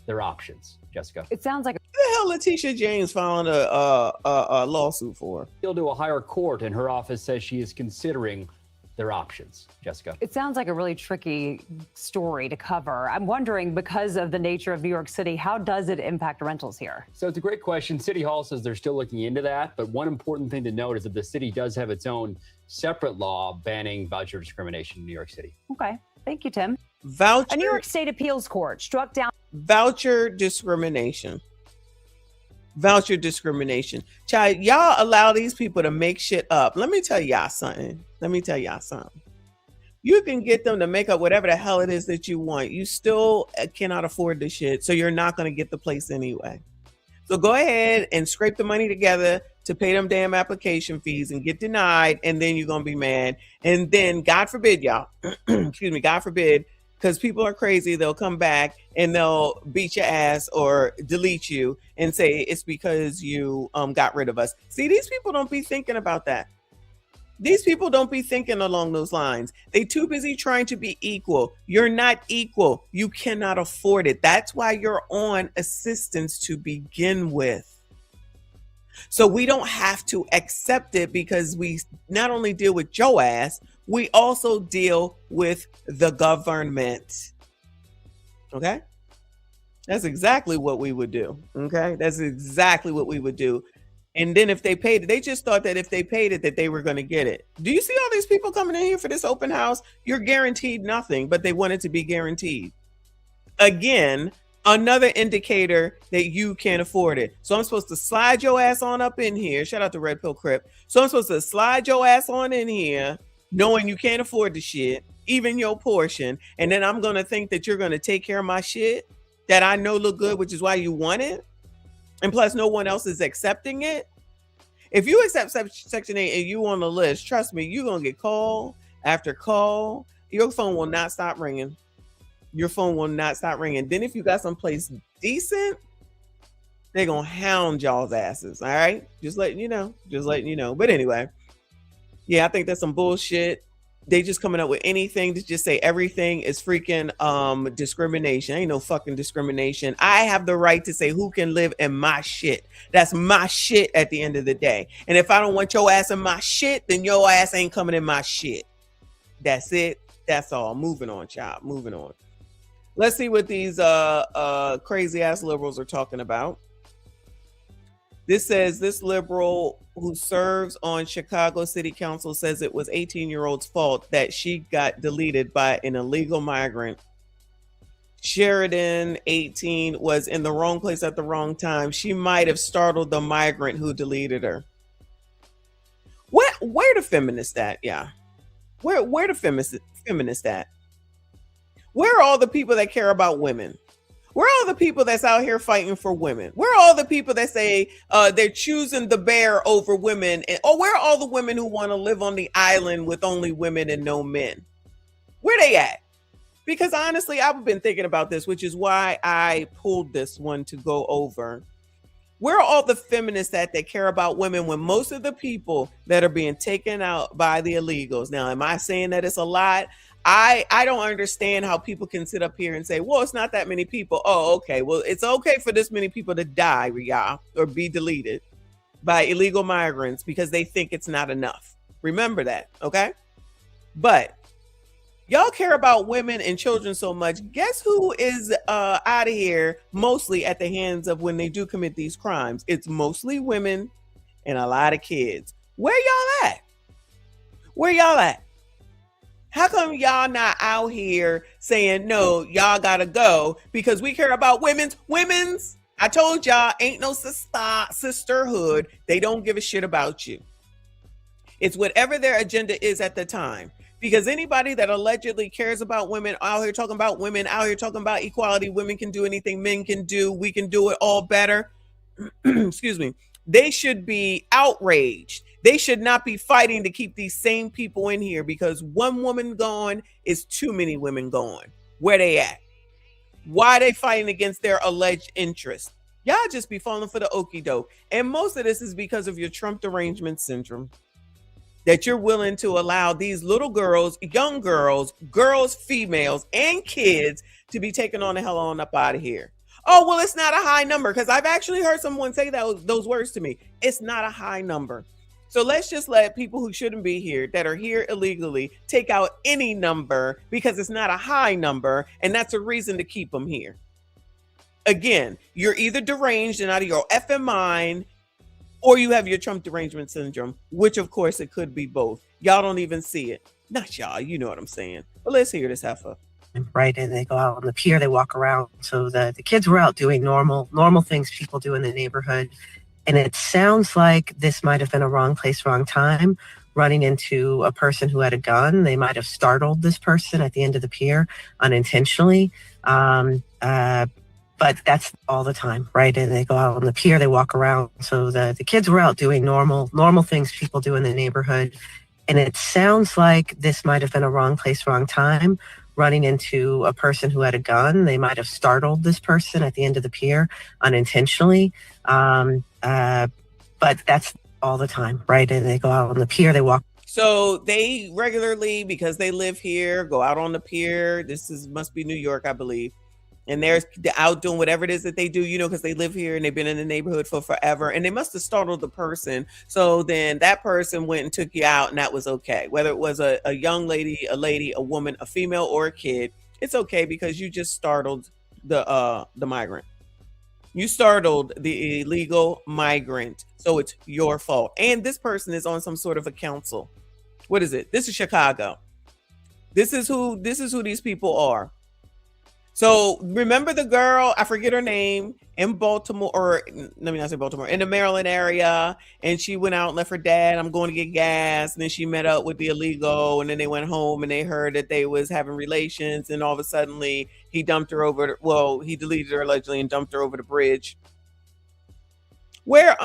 their options. Jessica. It sounds like What the hell Letitia James filing a lawsuit for? Appeal to a higher court, and her office says she is considering their options. Jessica. It sounds like a really tricky story to cover. I'm wondering, because of the nature of New York City, how does it impact rentals here? So it's a great question. City Hall says they're still looking into that. But one important thing to note is that the city does have its own separate law banning voucher discrimination in New York City. Okay. Thank you, Tim. Voucher. A New York State appeals court struck down voucher discrimination. Voucher discrimination. Child, y'all allow these people to make shit up. Let me tell y'all something. You can get them to make up whatever the hell it is that you want. You still cannot afford the shit, so you're not going to get the place anyway. So go ahead and scrape the money together to pay them damn application fees and get denied, and then you're going to be mad. And then, God forbid, y'all, excuse me, God forbid, because people are crazy, they'll come back and they'll beat your ass or delete you and say it's because you got rid of us. See, these people don't be thinking about that. These people don't be thinking along those lines. They too busy trying to be equal. You're not equal. You cannot afford it. That's why you're on assistance to begin with. So we don't have to accept it, because we not only deal with your ass, we also deal with the government. Okay? That's exactly what we would do. Okay? That's exactly what we would do. And then if they paid it, they just thought that if they paid it, that they were going to get it. Do you see all these people coming in here for this open house? You're guaranteed nothing, but they want it to be guaranteed. Again, another indicator that you can't afford it. So I'm supposed to slide your ass on up in here. Shout out to Red Pill Crip. So I'm supposed to slide your ass on in here, knowing you can't afford the shit, even your portion. And then I'm going to think that you're going to take care of my shit that I know look good, which is why you want it. And plus, no one else is accepting it. If you accept Section 8 and you on the list, trust me, you're going to get call after call. Your phone will not stop ringing. Your phone will not stop ringing. Then if you got someplace decent, they're going to hound y'all's asses. All right? Just letting you know. Just letting you know. But anyway, yeah, I think that's some bullshit. They just coming up with anything to just say everything is freaking discrimination. Ain't no fucking discrimination. I have the right to say who can live in my shit. That's my shit at the end of the day. And if I don't want your ass in my shit, then your ass ain't coming in my shit. That's it. That's all. Moving on, child. Moving on. Let's see what these crazy ass liberals are talking about. This says this liberal who serves on Chicago City Council says it was 18-year-old's fault that she got deleted by an illegal migrant. Sheridan, 18, was in the wrong place at the wrong time. She might have startled the migrant who deleted her. Where the feminists at? Yeah. Where the feminists at? Where are all the people that care about women? Where are all the people that's out here fighting for women? Where are all the people that say they're choosing the bear over women? Where are all the women who want to live on the island with only women and no men? Where they at? Because honestly, I've been thinking about this, which is why I pulled this one to go over. Where are all the feminists that care about women when most of the people that are being taken out by the illegals? Now, am I saying that it's a lot? I don't understand how people can sit up here and say, well, it's not that many people. Oh, okay. Well, it's okay for this many people to die, y'all, or be deleted by illegal migrants because they think it's not enough. Remember that, okay? But y'all care about women and children so much. Guess who is out of here mostly at the hands of when they do commit these crimes? It's mostly women and a lot of kids. Where y'all at? Where y'all at? How come y'all not out here saying, no, y'all gotta go because we care about women's? I told y'all, ain't no sisterhood. They don't give a shit about you. It's whatever their agenda is at the time. Because anybody that allegedly cares about women, out here talking about women, out here talking about equality, women can do anything men can do, we can do it all better. Excuse me. They should be outraged. They should not be fighting to keep these same people in here because one woman gone is too many women gone. Where they at? Why are they fighting against their alleged interest? Y'all just be falling for the okie doke. And most of this is because of your Trump derangement syndrome. That you're willing to allow these little girls, young girls, females, and kids to be taken on the hell on up out of here. Oh, well, it's not a high number because I've actually heard someone say those words to me. It's not a high number. So let's just let people who shouldn't be here, that are here illegally, take out any number because it's not a high number, and that's a reason to keep them here. Again, you're either deranged and out of your effing mind, or you have your Trump derangement syndrome, which of course it could be both. Y'all don't even see it. Not y'all, you know what I'm saying. But let's hear this heifer. Right, and they go out on the pier, they walk around. So the kids were out doing normal things people do in the neighborhood. And it sounds like this might have been a wrong place, wrong time, running into a person who had a gun. They might have startled this person at the end of the pier unintentionally. But that's all the time, right? And they go out on the pier, they walk around. So the kids were out doing normal things people do in the neighborhood. And it sounds like this might have been a wrong place, wrong time, running into a person who had a gun. They might have startled this person at the end of the pier unintentionally. But that's all the time, right? And they go out on the pier, they walk. So they regularly, because they live here, go out on the pier. Must be New York, I believe. And they're out doing whatever it is that they do, because they live here and they've been in the neighborhood for forever. And they must have startled the person. So then that person went and took you out, and that was okay. Whether it was a young lady, a woman, a female, or a kid, it's okay because you just startled the migrant. You startled the illegal migrant. So it's your fault. And this person is on some sort of a council. What is it? This is Chicago. This is who these people are. So remember the girl, I forget her name, in Baltimore, or let me not say Baltimore, in the Maryland area, and she went out and left her dad, I'm going to get gas, and then she met up with the illegal, and then they went home and they heard that they was having relations, and all of a sudden he dumped her over, he deleted her allegedly and dumped her over the bridge. Where,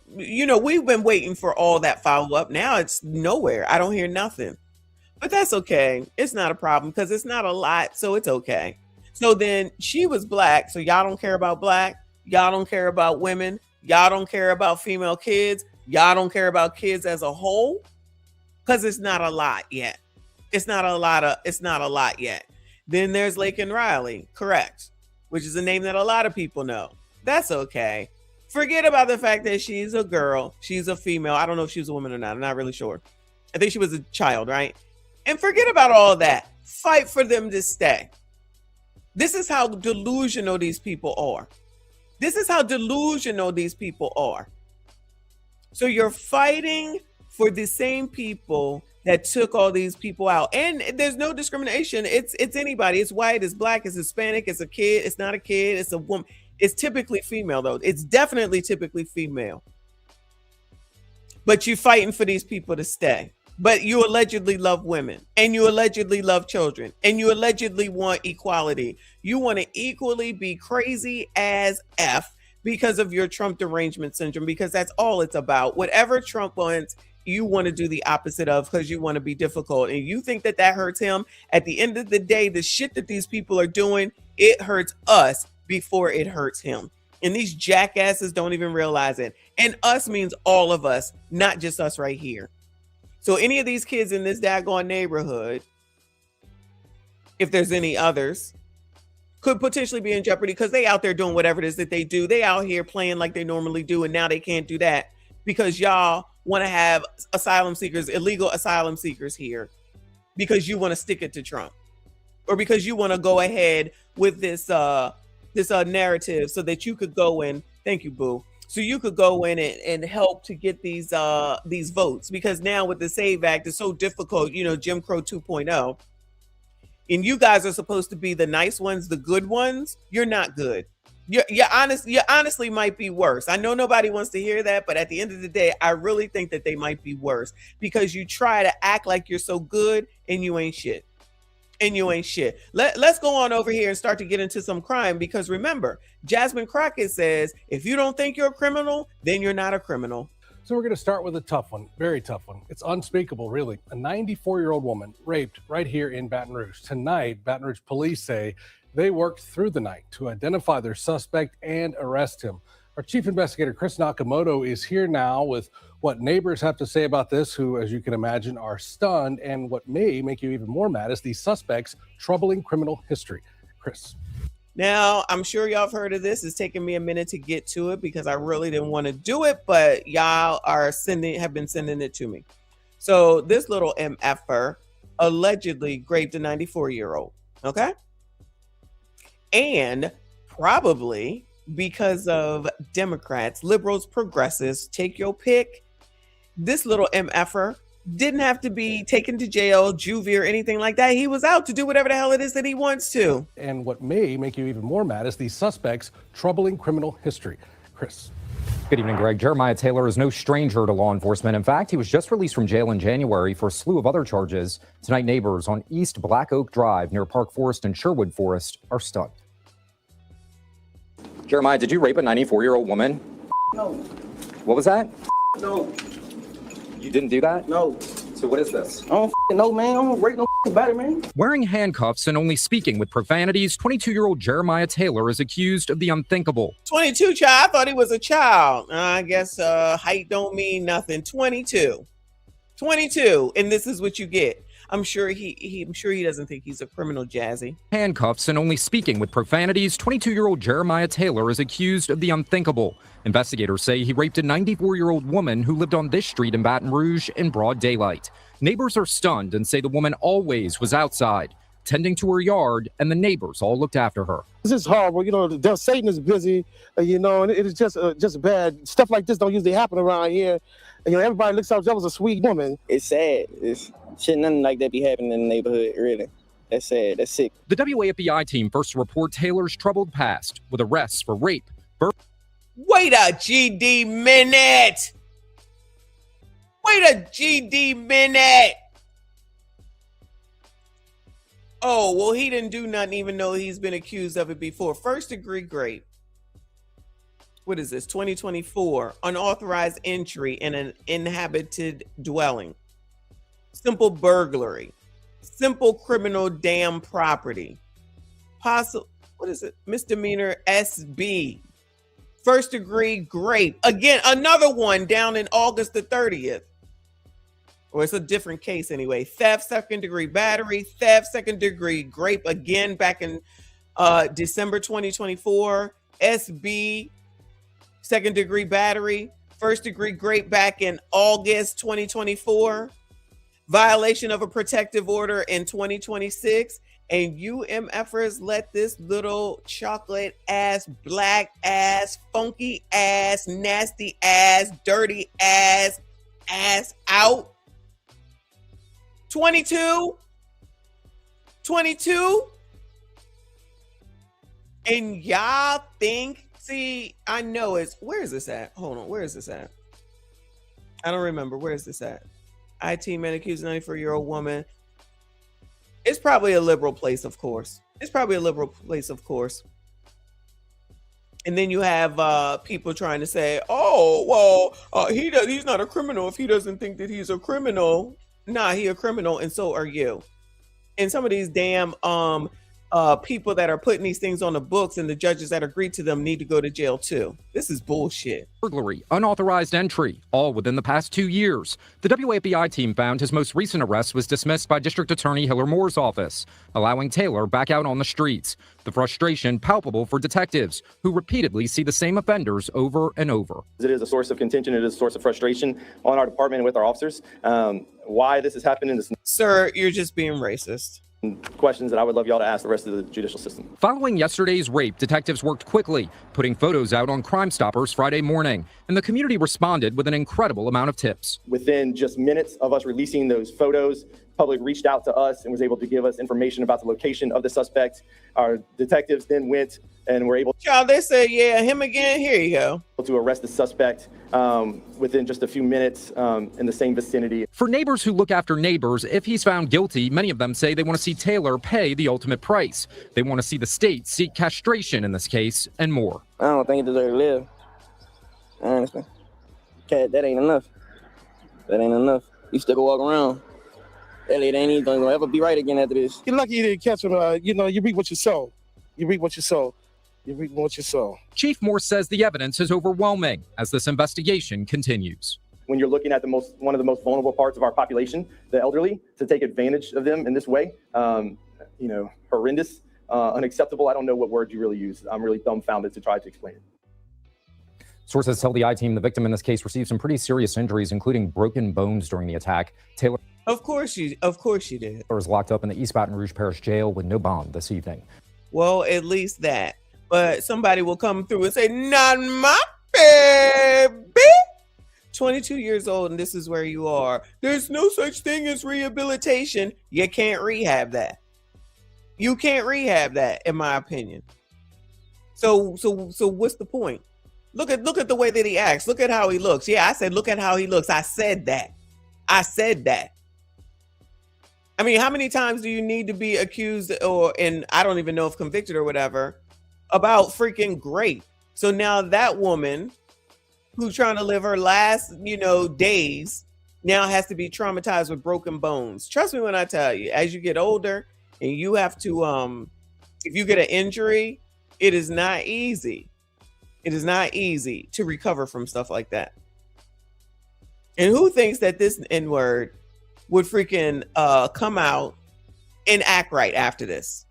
we've been waiting for all that follow-up. Now it's nowhere. I don't hear nothing. But that's okay. It's not a problem because it's not a lot, so it's okay. So then she was black. So y'all don't care about black. Y'all don't care about women. Y'all don't care about female kids. Y'all don't care about kids as a whole because it's not a lot yet. It's not a lot yet. Then there's Laken Riley, correct, which is a name that a lot of people know. That's okay. Forget about the fact that she's a girl. She's a female. I don't know if she was a woman or not. I'm not really sure. I think she was a child, right? And forget about all that. Fight for them to stay. This is how delusional these people are. This is how delusional these people are. So you're fighting for the same people that took all these people out. And there's no discrimination. It's anybody. It's white, it's black, it's Hispanic, it's a kid, it's not a kid, it's a woman. It's typically female, though. It's definitely typically female. But you're fighting for these people to stay. But you allegedly love women, and you allegedly love children, and you allegedly want equality. You want to equally be crazy as F because of your Trump derangement syndrome, because that's all it's about. Whatever Trump wants, you want to do the opposite of because you want to be difficult. And you think that hurts him. At the end of the day, the shit that these people are doing, it hurts us before it hurts him. And these jackasses don't even realize it. And us means all of us, not just us right here. So any of these kids in this daggone neighborhood, if there's any others, could potentially be in jeopardy because they out there doing whatever it is that they do. They out here playing like they normally do, and now they can't do that because y'all want to have asylum seekers, illegal asylum seekers here because you want to stick it to Trump, or because you want to go ahead with this narrative so that you could go in. Thank you, boo. So you could go in and help to get these votes, because now with the SAVE Act, it's so difficult, Jim Crow 2.0. And you guys are supposed to be the nice ones, the good ones. You're not good. You honestly might be worse. I know nobody wants to hear that, but at the end of the day, I really think that they might be worse because you try to act like you're so good and you ain't shit. And you ain't shit. Let's go on over here and start to get into some crime, because remember, Jasmine Crockett says, if you don't think you're a criminal, then you're not a criminal. So we're going to start with a tough one, very tough one. It's unspeakable, really. A 94-year-old woman raped right here in Baton Rouge. Tonight, Baton Rouge police say they worked through the night to identify their suspect and arrest him. Our chief investigator, Chris Nakamoto, is here now with what neighbors have to say about this, who, as you can imagine, are stunned, and what may make you even more mad is the suspect's troubling criminal history. Chris. Now, I'm sure y'all have heard of this. It's taking me a minute to get to it because I really didn't want to do it, but y'all have been sending it to me. So this little MFer allegedly raped a 94-year-old, okay? And probably because of Democrats, liberals, progressives, take your pick, this little MFer didn't have to be taken to jail, juvie, or anything like that. He was out to do whatever the hell it is that he wants to. And what may make you even more mad is the suspect's troubling criminal history. Chris. Good evening, Greg. Jeremiah Taylor is no stranger to law enforcement. In fact, he was just released from jail in January for a slew of other charges. Tonight, neighbors on East Black Oak Drive near Park Forest and Sherwood Forest are stunned. Jeremiah, did you rape a 94-year-old woman? No. What was that? No. You didn't do that? No. So what is this? I don't know, man. I don't rape no body, man. Wearing handcuffs and only speaking with profanities, 22-year-old Jeremiah Taylor is accused of the unthinkable. 22, child. I thought he was a child. I guess height don't mean nothing. 22. 22. And this is what you get. I'm sure he doesn't think he's a criminal, Jazzy. Handcuffs and only speaking with profanities, 22-year-old Jeremiah Taylor is accused of the unthinkable. Investigators say he raped a 94-year-old woman who lived on this street in Baton Rouge in broad daylight. Neighbors are stunned and say the woman always was outside, tending to her yard, and the neighbors all looked after her. This is horrible. You know, Satan is busy, and it is just bad. Stuff like this don't usually happen around here. And, everybody looks out. That was a sweet woman. It's sad. Nothing like that be happening in the neighborhood, really. That's sad. That's sick. The WAFBI team first to report Taylor's troubled past with arrests for rape. Wait a GD minute. Wait a GD minute. Oh, well, he didn't do nothing even though he's been accused of it before. First degree rape. What is this? 2024. Unauthorized entry in an inhabited dwelling. Simple burglary. Simple criminal damn property. What is it? Misdemeanor SB. First degree rape. Again, another one down in August the 30th. Or it's a different case anyway. Theft, second degree battery, theft, second degree rape again back in December 2024. SB, second degree battery, first degree rape back in August 2024. Violation of a protective order in 2026. And you MFers let this little chocolate ass, black ass, funky ass, nasty ass, dirty ass out. 22. And y'all think, see, I know where is this at? Hold on, where is this at? I don't remember. Where is this at? IT man accused a 94-year-old woman. It's probably a liberal place, of course. And then you have people trying to say, oh, well, he's not a criminal if he doesn't think that he's a criminal. Nah, he a criminal, and so are you. And some of these damn people that are putting these things on the books and the judges that agree to them need to go to jail too. This is bullshit. Burglary, unauthorized entry, all within the past 2 years. The WAPI team found his most recent arrest was dismissed by District Attorney Hiller Moore's office, allowing Taylor back out on the streets. The frustration palpable for detectives who repeatedly see the same offenders over and over. It is a source of contention. It is a source of frustration on our department and with our officers. Why this is happening is... Sir, you're just being racist. Questions that I would love y'all to ask the rest of the judicial system. Following yesterday's rape, detectives worked quickly, putting photos out on Crime Stoppers Friday morning, and the community responded with an incredible amount of tips. Within just minutes of us releasing those photos, public reached out to us and was able to give us information about the location of the suspect. Our detectives then went and were able they said, yeah, him again. Here you go. To arrest the suspect within just a few minutes in the same vicinity. For neighbors who look after neighbors, if he's found guilty, many of them say they want to see Taylor pay the ultimate price. They want to see the state seek castration in this case and more. I don't think he deserves to live. Honestly. That ain't enough. You still can walk around. Elliot ain't even gonna ever be right again after this. You're lucky you didn't catch him. You reap what you sow. Chief Moore says the evidence is overwhelming as this investigation continues. When you're looking at one of the most vulnerable parts of our population, the elderly, to take advantage of them in this way, horrendous. unacceptable. I don't know what word you really use. I'm really dumbfounded to try to explain it. Sources tell the I-Team the victim in this case received some pretty serious injuries, including broken bones during the attack. Taylor Of course you did. is locked up in the East Baton Rouge Parish Jail with no bond this evening. Well, at least that. But somebody will come through and say, not my baby. 22 years old, and this is where you are. There's no such thing as rehabilitation. You can't rehab that. You can't rehab that, in my opinion. So what's the point? Look at the way that he acts. Look at how he looks. Yeah, I said, look at how he looks. I said that. I mean, how many times do you need to be accused and I don't even know if convicted or whatever about freaking grape? So now that woman who's trying to live her last, days now has to be traumatized with broken bones. Trust me when I tell you, as you get older and you have to, if you get an injury, it is not easy. It is not easy to recover from stuff like that. And who thinks that this N-word would freaking come out and act right after this?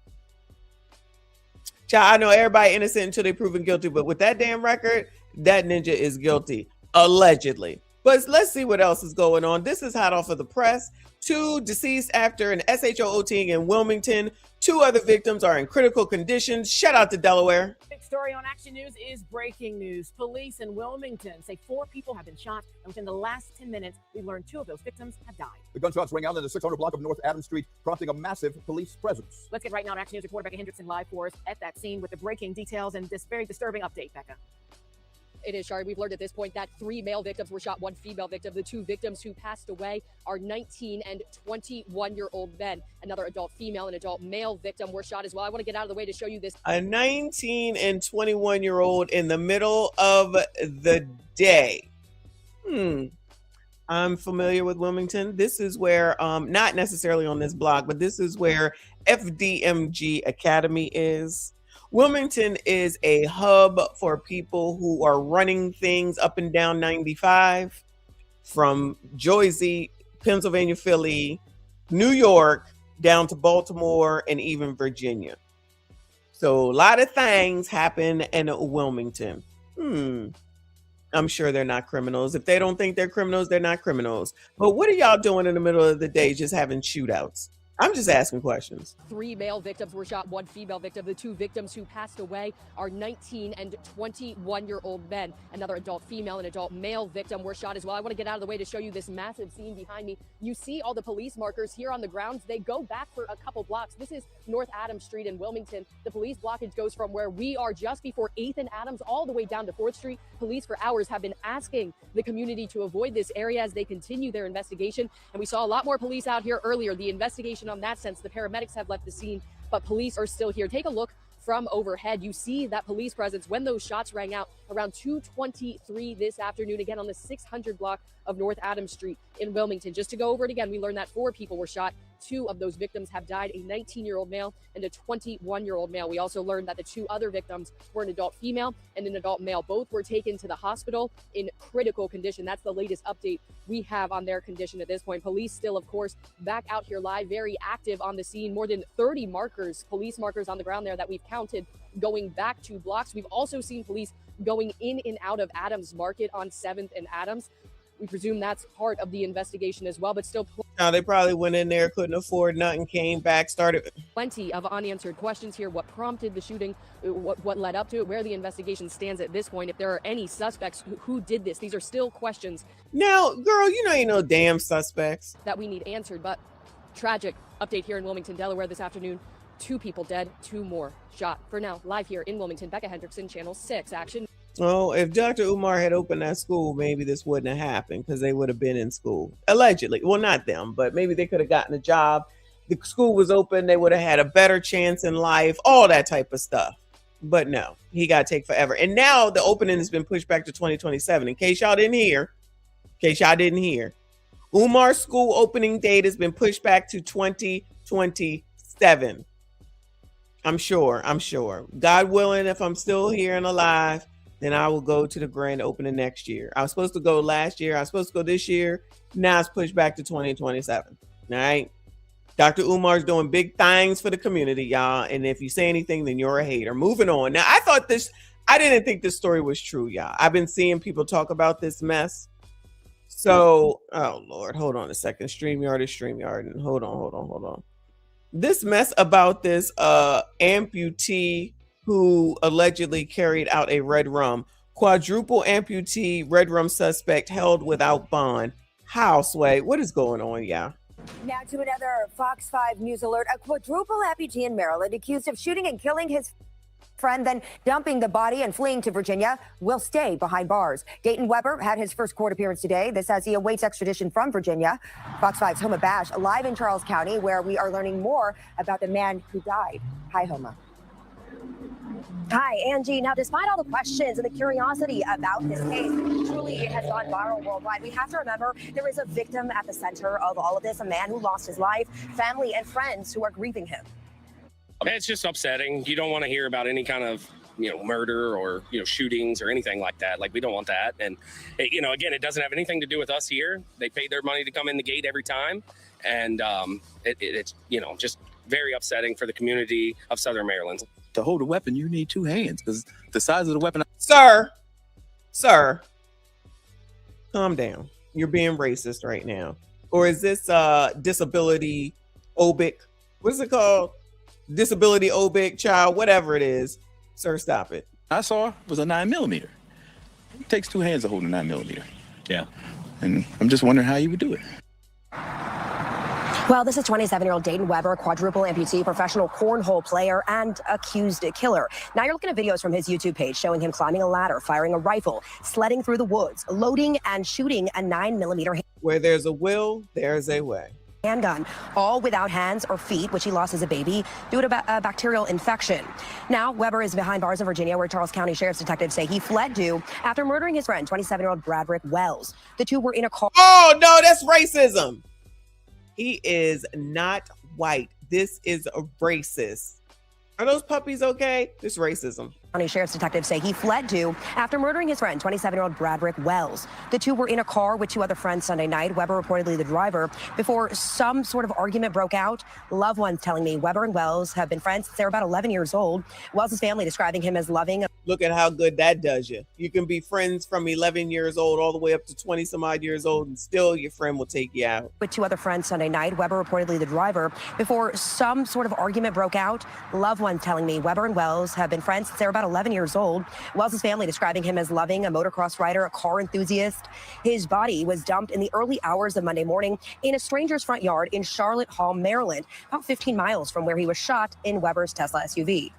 Child, I know everybody innocent until they're proven guilty, but with that damn record, that ninja is guilty, allegedly. But let's see what else is going on. This is hot off of the press. 2 deceased after an SHOOting in Wilmington. 2 other victims are in critical condition. Shout out to Delaware. Big story on Action News is breaking news. Police in Wilmington say 4 people have been shot, and within the last 10 minutes, we learned 2 of those victims have died. The gunshots ring out in the 600 block of North Adams Street, prompting a massive police presence. Let's get right now to Action News reporter Becca Hendrickson live for us at that scene with the breaking details and this very disturbing update, Becca. It is, Shari. We've learned at this point that 3 male victims were shot, 1 female victim. The 2 victims who passed away are 19 and 21-year-old men. Another adult female and adult male victim were shot as well. I want to get out of the way to show you this. A 19 and 21-year-old in the middle of the day. I'm familiar with Wilmington. This is where, not necessarily on this block, but this is where FDMG Academy is. Wilmington is a hub for people who are running things up and down 95 from Jersey, Pennsylvania, Philly, New York, down to Baltimore, and even Virginia. So a lot of things happen in Wilmington. I'm sure they're not criminals. If they don't think they're criminals, they're not criminals. But what are y'all doing in the middle of the day just having shootouts? I'm just asking questions. 3 male victims were shot, 1 female victim. The 2 victims who passed away are 19 and 21-year-old men. Another adult female and adult male victim were shot as well. I want to get out of the way to show you this massive scene behind me. You see all the police markers here on the grounds. They go back for a couple blocks. This is North Adams Street in Wilmington. The police blockage goes from where we are just before 8th and Adams all the way down to 4th Street. Police for hours have been asking the community to avoid this area as they continue their investigation. And we saw a lot more police out here earlier. The investigation on that sense, the paramedics have left the scene, but police are still here. Take a look from overhead. You see that police presence when those shots rang out around 2:23 this afternoon, again on the 600 block of North Adams Street in Wilmington. Just to go over it again, we learned that 4 people were shot. 2 of those victims have died, a 19-year-old male and a 21-year-old male. We also learned that the 2 other victims were an adult female and an adult male. Both were taken to the hospital in critical condition. That's the latest update we have on their condition at this point. Police still, of course, back out here live, very active on the scene. More than 30 markers, police markers on the ground there that we've counted going back 2 blocks. We've also seen police going in and out of Adams Market on 7th and Adams. We presume that's part of the investigation as well, but still Now they probably went in there, couldn't afford nothing, came back, started. Plenty of unanswered questions here. What prompted the shooting? What led up to it? Where the investigation stands at this point? If there are any suspects who did this? These are still questions. Now, girl, you know ain't no damn suspects that we need answered. But tragic update here in Wilmington, Delaware this afternoon. 2 people dead, 2 more shot. For now, live here in Wilmington, Becca Hendrickson, Channel 6 Action. Oh, if Dr. Umar had opened that school, maybe this wouldn't have happened because they would have been in school. Allegedly. Well, not them, but maybe they could have gotten a job. The school was open. They would have had a better chance in life, all that type of stuff. But no, he got to take forever. And now the opening has been pushed back to 2027. In case y'all didn't hear, Umar's school opening date has been pushed back to 2027. I'm sure. God willing, if I'm still here and alive, then I will go to the grand opening next year. I was supposed to go last year. I was supposed to go this year. Now it's pushed back to 2027. All right. Dr. Umar's doing big things for the community, y'all. And if you say anything, then you're a hater. Moving on. Now, I didn't think this story was true, y'all. I've been seeing people talk about this mess. So, oh Lord, hold on a second. StreamYard is StreamYard. And hold on. This mess about this amputee who allegedly carried out a red rum. Quadruple amputee red rum suspect held without bond. How, Sway? What is going on, y'all? Now to another Fox 5 News alert. A quadruple amputee in Maryland accused of shooting and killing his friend, then dumping the body and fleeing to Virginia, will stay behind bars. Dayton Weber had his first court appearance today. This as he awaits extradition from Virginia. Fox 5's Homa Bash live in Charles County, where we are learning more about the man who died. Hi, Homa. Hi, Angie. Now, despite all the questions and the curiosity about this case, truly it has gone viral worldwide. We have to remember there is a victim at the center of all of this, a man who lost his life, family and friends who are grieving him. It's just upsetting. You don't want to hear about any kind of, murder or, shootings or anything like that. Like, we don't want that. And, again, it doesn't have anything to do with us here. They paid their money to come in the gate every time. And it's, just very upsetting for the community of Southern Maryland. To hold a weapon, you need two hands because the size of the weapon. Sir, calm down. You're being racist right now. Or is this disability obic? What's it called? Disability obic child, whatever it is. Sir, stop it. I saw was a 9mm. It takes two hands to hold a 9mm. Yeah. And I'm just wondering how you would do it. Well, this is 27-year-old Dayton Weber, quadruple amputee, professional cornhole player, and accused killer. Now you're looking at videos from his YouTube page showing him climbing a ladder, firing a rifle, sledding through the woods, loading and shooting a 9mm. Where there's a will, there's a way. Handgun, all without hands or feet, which he lost as a baby due to a bacterial infection. Now, Weber is behind bars in Virginia, where Charles County Sheriff's detectives say he fled due after murdering his friend, 27-year-old Bradrick Wells. The two were in a car. Oh, no, that's racism. He is not white. This is a racist. Are those puppies okay? This racism. County Sheriff's detectives say he fled to after murdering his friend, 27-year-old Bradrick Wells. The two were in a car with two other friends Sunday night, Weber reportedly the driver, before some sort of argument broke out. Loved ones telling me Weber and Wells have been friends since they were about 11 years old. Wells' family describing him as loving. Look at how good that does you. You can be friends from 11 years old all the way up to 20 some odd years old, and still your friend will take you out. With two other friends Sunday night, Weber reportedly the driver, before some sort of argument broke out. Loved ones telling me Weber and Wells have been friends since they were about 11 years old. Wells' family describing him as loving, a motocross rider, a car enthusiast. His body was dumped in the early hours of Monday morning in a stranger's front yard in Charlotte Hall, Maryland, about 15 miles from where he was shot in Weber's Tesla SUV. It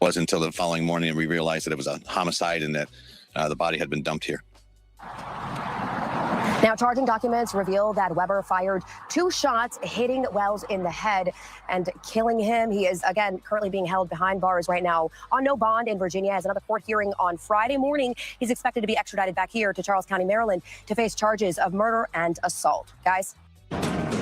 wasn't until the following morning we realized that it was a homicide and that the body had been dumped here. Now, charging documents reveal that Weber fired two shots, hitting Wells in the head and killing him. He is, again, currently being held behind bars right now on no bond in Virginia. Has another court hearing on Friday morning. He's expected to be extradited back here to Charles County, Maryland, to face charges of murder and assault. Guys?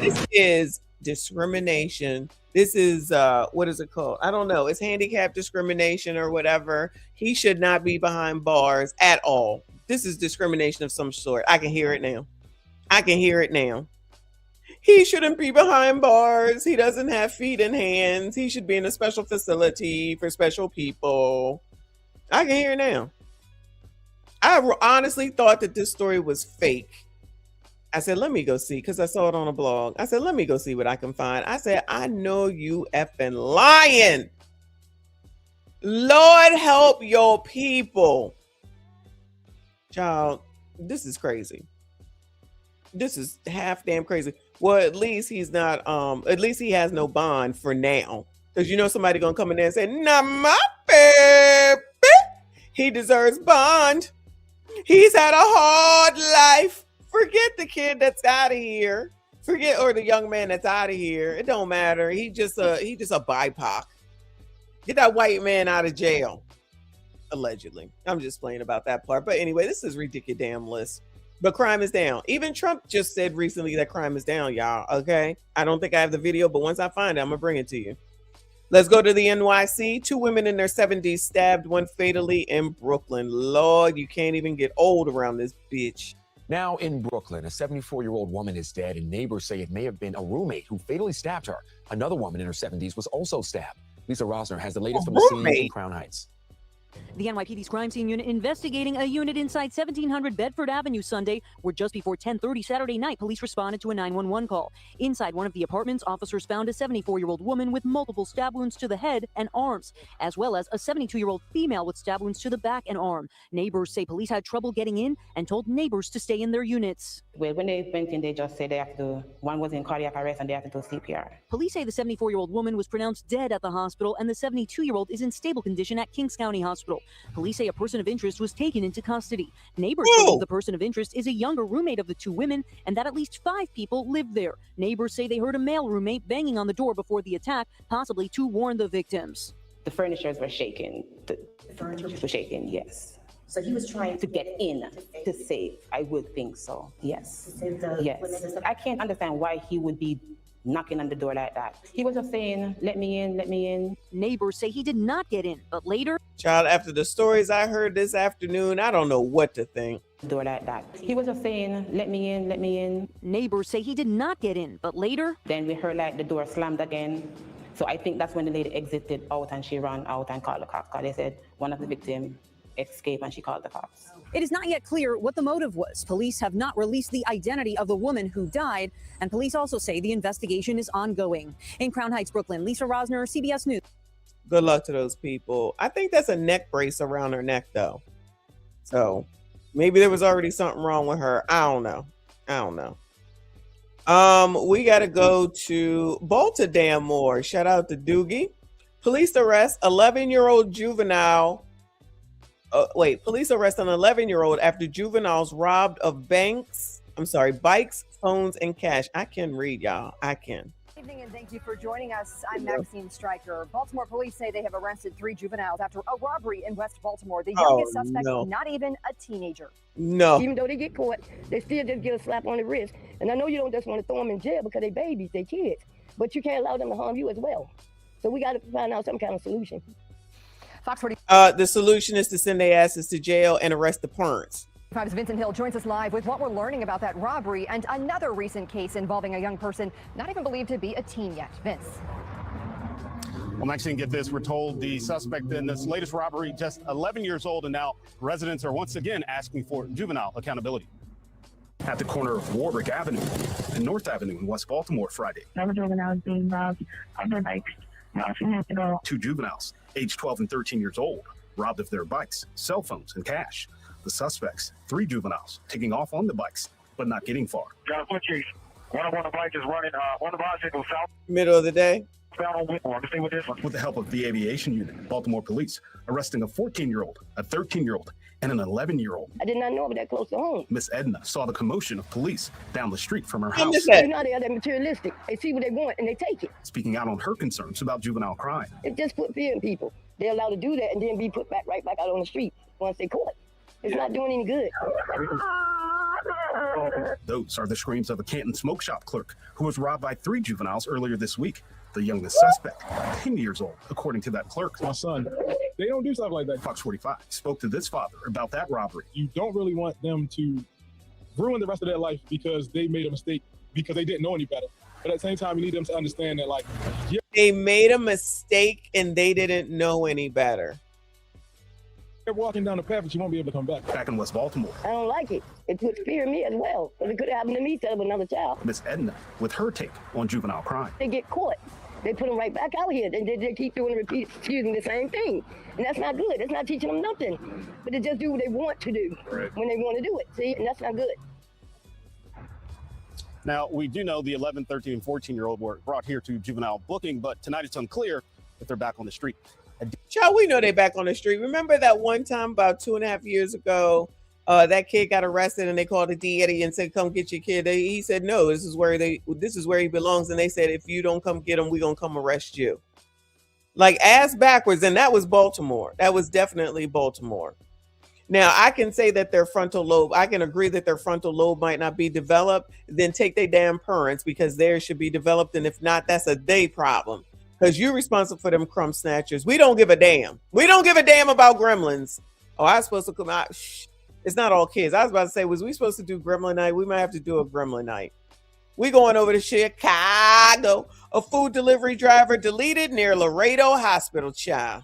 This is discrimination. This is, what is it called? I don't know. It's handicap discrimination or whatever. He should not be behind bars at all. This is discrimination of some sort. I can hear it now. He shouldn't be behind bars. He doesn't have feet and hands. He should be in a special facility for special people. I can hear it now. I honestly thought that this story was fake. I said, let me go see, because I saw it on a blog. I said, let me go see what I can find. I said, I know you effing lying. Lord help your people. Child, this is crazy. This is half damn crazy. Well, at least he's not, at least he has no bond for now. Because somebody gonna come in there and say, nah, my baby, he deserves bond. He's had a hard life. Forget the kid that's out of here. Or the young man that's out of here. It don't matter. He just a BIPOC. Get that white man out of jail. Allegedly. I'm just playing about that part. But anyway, this is ridiculous. But crime is down. Even Trump just said recently that crime is down, y'all. Okay? I don't think I have the video, but once I find it, I'm going to bring it to you. Let's go to the NYC. 2 women in their 70s stabbed, one fatally in Brooklyn. Lord, you can't even get old around this bitch. Now in Brooklyn, a 74-year-old woman is dead, and neighbors say it may have been a roommate who fatally stabbed her. Another woman in her 70s was also stabbed. Lisa Rosner has the latest from the scene in Crown Heights. The NYPD's crime scene unit investigating a unit inside 1700 Bedford Avenue Sunday, where just before 10:30 Saturday night, police responded to a 911 call. Inside one of the apartments, officers found a 74-year-old woman with multiple stab wounds to the head and arms, as well as a 72-year-old female with stab wounds to the back and arm. Neighbors say police had trouble getting in and told neighbors to stay in their units. Well, when they went in, they just said they have to one was in cardiac arrest and they have to do CPR. Police say the 74-year-old woman was pronounced dead at the hospital, and the 72-year-old is in stable condition at Kings County Hospital. Police say a person of interest was taken into custody. Neighbors believe the person of interest is a younger roommate of the two women and that at least 5 people lived there. Neighbors say they heard a male roommate banging on the door before the attack, possibly to warn the victims. The furnitures were shaking. The furniture was shaking, yes. So he was trying to get in to save. I would think so, yes. Yes. I can't understand why he would be knocking on the door like that. He was just saying, let me in, let me in. Neighbors say he did not get in, but later... Child, after the stories I heard this afternoon, I don't know what to think. Door like that. He was just saying, let me in, let me in. Neighbors say he did not get in, but later... Then we heard like the door slammed again. So I think that's when the lady exited out and she ran out and called the cops. Because they said one of the victims escaped and she called the cops. It is not yet clear what the motive was. Police have not released the identity of the woman who died, and police also say the investigation is ongoing. In Crown Heights, Brooklyn, Lisa Rosner, CBS News. Good luck to those people. I think that's a neck brace around her neck, though. So maybe there was already something wrong with her. I don't know. We got to go to Baltimore. Shout out to Doogie. Police arrest 11-year-old juvenile. Police arrest an 11-year-old after juveniles robbed of bikes, phones, and cash. I can read, y'all. I can. Good evening and thank you for joining us. I'm Maxine Stryker. Baltimore police say they have arrested 3 juveniles after a robbery in West Baltimore. The youngest suspect, not even a teenager. No. Even though they get caught, they still just get a slap on the wrist. And I know you don't just want to throw them in jail because they babies, they kids. But you can't allow them to harm you as well. So we got to find out some kind of solution. Fox 40. The solution is to send their asses to jail and arrest the parents. 5's Vincent Hill joins us live with what we're learning about that robbery and another recent case involving a young person not even believed to be a teen yet. Vince. Well, Maxine, get this. We're told the suspect in this latest robbery, just 11 years old, and now residents are once again asking for juvenile accountability. At the corner of Warwick Avenue and North Avenue in West Baltimore Friday. Another juvenile is being robbed of their bikes. Now, a few minutes ago. 2 juveniles, aged 12 and 13 years old, robbed of their bikes, cell phones, and cash. The suspects, 3 juveniles, taking off on the bikes, but not getting far. Got a foot chase. One of the bikes is running, one of the bicycles south. Middle of the day. Down on Whitmore. Let's see what this one. With the help of the aviation unit, Baltimore police arresting a 14-year-old, a 13-year-old, and an 11-year-old. I did not know it that close to home. Miss Edna saw the commotion of police down the street from her house. You know they are that materialistic. They see what they want and they take it. Speaking out on her concerns about juvenile crime. It just put fear in people. They're allowed to do that and then be put right back out on the street once they caught. It's not doing any good. Those are the screams of a Canton smoke shop clerk who was robbed by 3 juveniles earlier this week. The youngest suspect, 10 years old, according to that clerk. My son, they don't do stuff like that. Fox 45 spoke to this father about that robbery. You don't really want them to ruin the rest of their life because they made a mistake, because they didn't know any better. But at the same time, you need them to understand that, like, yeah, they made a mistake and they didn't know any better. They're walking down the path, but you won't be able to come back. Back in West Baltimore. I don't like it. It puts fear in me as well. Because it could have happened to me instead of another child. Miss Edna with her take on juvenile crime. They get caught. They put them right back out here. They keep doing the same thing. And that's not good. It's not teaching them nothing. But they just do what they want to do when they want to do it. See, and that's not good. Now, we do know the 11, 13, and 14-year-old were brought here to juvenile booking, but tonight it's unclear if they're back on the street. Child, we know they're back on the street. Remember that one time about 2.5 years ago, that kid got arrested and they called the DA and said, come get your kid. He said, no, this is where he belongs. And they said, if you don't come get him, we're going to come arrest you. Like ass backwards. And that was Baltimore. That was definitely Baltimore. Now, I can say that their frontal lobe, I can agree that their frontal lobe might not be developed. Then take their damn parents because theirs should be developed. And if not, that's a they problem. Because you're responsible for them crumb snatchers. We don't give a damn. We don't give a damn about gremlins. Oh, I was supposed to come out. Shh. It's not all kids. I was about to say, was we supposed to do Gremlin Night? We might have to do a Gremlin Night. We going over to Chicago. A food delivery driver deleted near Laredo Hospital, child.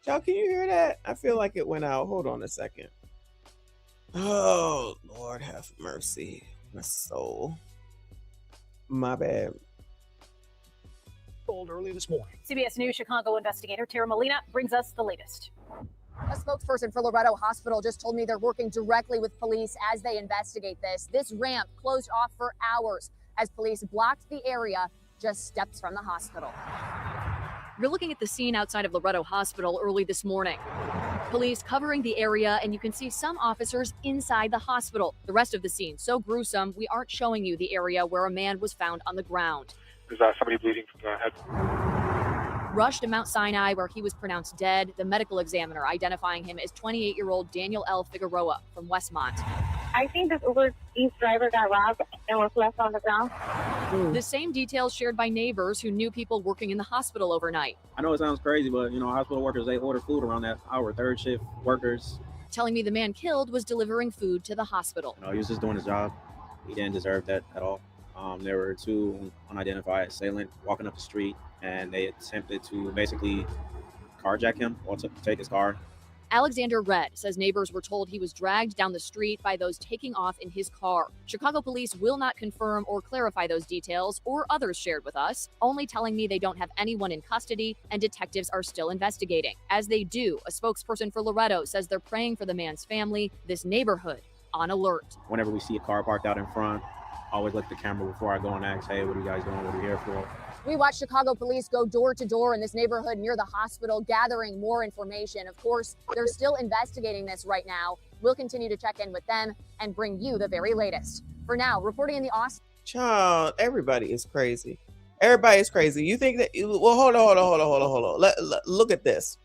Y'all, can you hear that? I feel like it went out. Hold on a second. Oh, Lord have mercy. My soul. My bad. Told early this morning. CBS News Chicago investigator Tara Molina brings us the latest. A spokesperson for Loretto Hospital just told me they're working directly with police as they investigate this. This ramp closed off for hours as police blocked the area just steps from the hospital. You're looking at the scene outside of Loretto Hospital early this morning. Police covering the area, and you can see some officers inside the hospital. The rest of the scene so gruesome, we aren't showing you the area where a man was found on the ground. There's somebody bleeding from the head. Rushed to Mount Sinai, where he was pronounced dead. The medical examiner identifying him as 28-year-old Daniel L. Figueroa from Westmont. I think this Uber Eats driver got robbed and was left on the ground. The same details shared by neighbors who knew people working in the hospital overnight. I know it sounds crazy, but hospital workers, they order food around that hour, third shift workers. Telling me the man killed was delivering food to the hospital. He was just doing his job. He didn't deserve that at all. There were two unidentified assailants walking up the street, and they attempted to basically carjack him or to take his car. Alexander Red says neighbors were told he was dragged down the street by those taking off in his car. Chicago police will not confirm or clarify those details or others shared with us, only telling me they don't have anyone in custody and detectives are still investigating. As they do, a spokesperson for Loretto says they're praying for the man's family, this neighborhood on alert. Whenever we see a car parked out in front, I always look at the camera before I go and ask, hey, what are you guys doing? What are you here for? We watched Chicago police go door to door in this neighborhood near the hospital, gathering more information. Of course, they're still investigating this right now. We'll continue to check in with them and bring you the very latest. For now, reporting in the Austin. Child, everybody is crazy. Everybody is crazy. You think that, well, hold on. Look at this.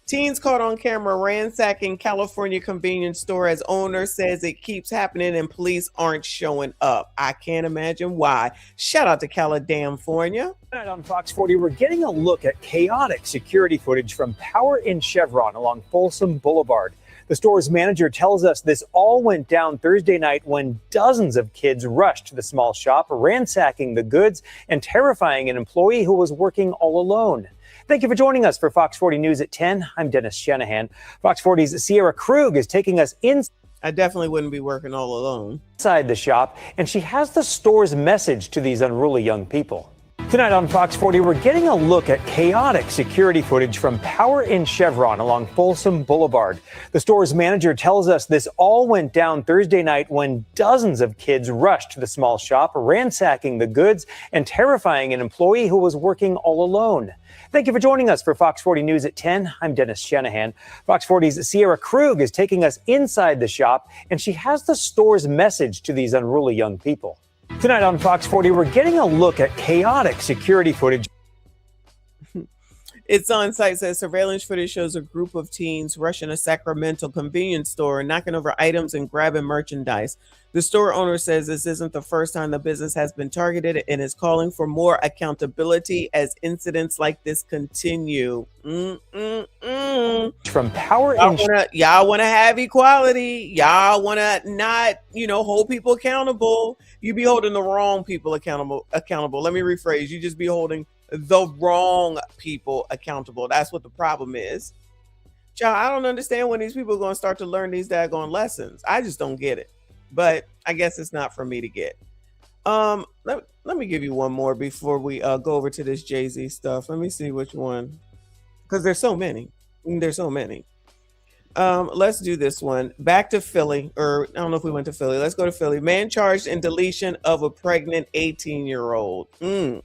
Teens caught on camera ransacking California convenience store as owner says it keeps happening and police aren't showing up. I can't imagine why. Shout out to California. Tonight on Fox 40, we're getting a look at chaotic security footage from Power and Chevron along Folsom Boulevard. The store's manager tells us this all went down Thursday night when dozens of kids rushed to the small shop, ransacking the goods and terrifying an employee who was working all alone. Thank you for joining us for Fox 40 News at 10. I'm Dennis Shanahan. Fox 40's Sierra Krug is taking us inside. I definitely wouldn't be working all alone. Inside the shop, and she has the store's message to these unruly young people. Tonight on Fox 40, we're getting a look at chaotic security footage from Power and Chevron along Folsom Boulevard. The store's manager tells us this all went down Thursday night when dozens of kids rushed to the small shop, ransacking the goods and terrifying an employee who was working all alone. Thank you for joining us for Fox 40 News at 10. I'm Dennis Shanahan. Fox 40's Sierra Krug is taking us inside the shop, and she has the store's message to these unruly young people. Tonight on Fox 40, we're getting a look at chaotic security footage. It's on site says surveillance footage shows a group of teens rushing a Sacramento convenience store, knocking over items and grabbing merchandise. The store owner says this isn't the first time the business has been targeted and is calling for more accountability as incidents like this continue. From Power y'all want to have equality. Y'all want to not, hold people accountable. You be holding the wrong people accountable. Let me rephrase. You just be holding the wrong people accountable. That's what the problem is. Child, I don't understand when these people are going to start to learn these daggone lessons. I just don't get it. But I guess it's not for me to get. Let me give you one more before we go over to this Jay-Z stuff. Let me see which one. Because there's so many. Let's do this one. Back to Philly. Or I don't know if we went to Philly. Let's go to Philly. Man charged in deletion of a pregnant 18-year-old. The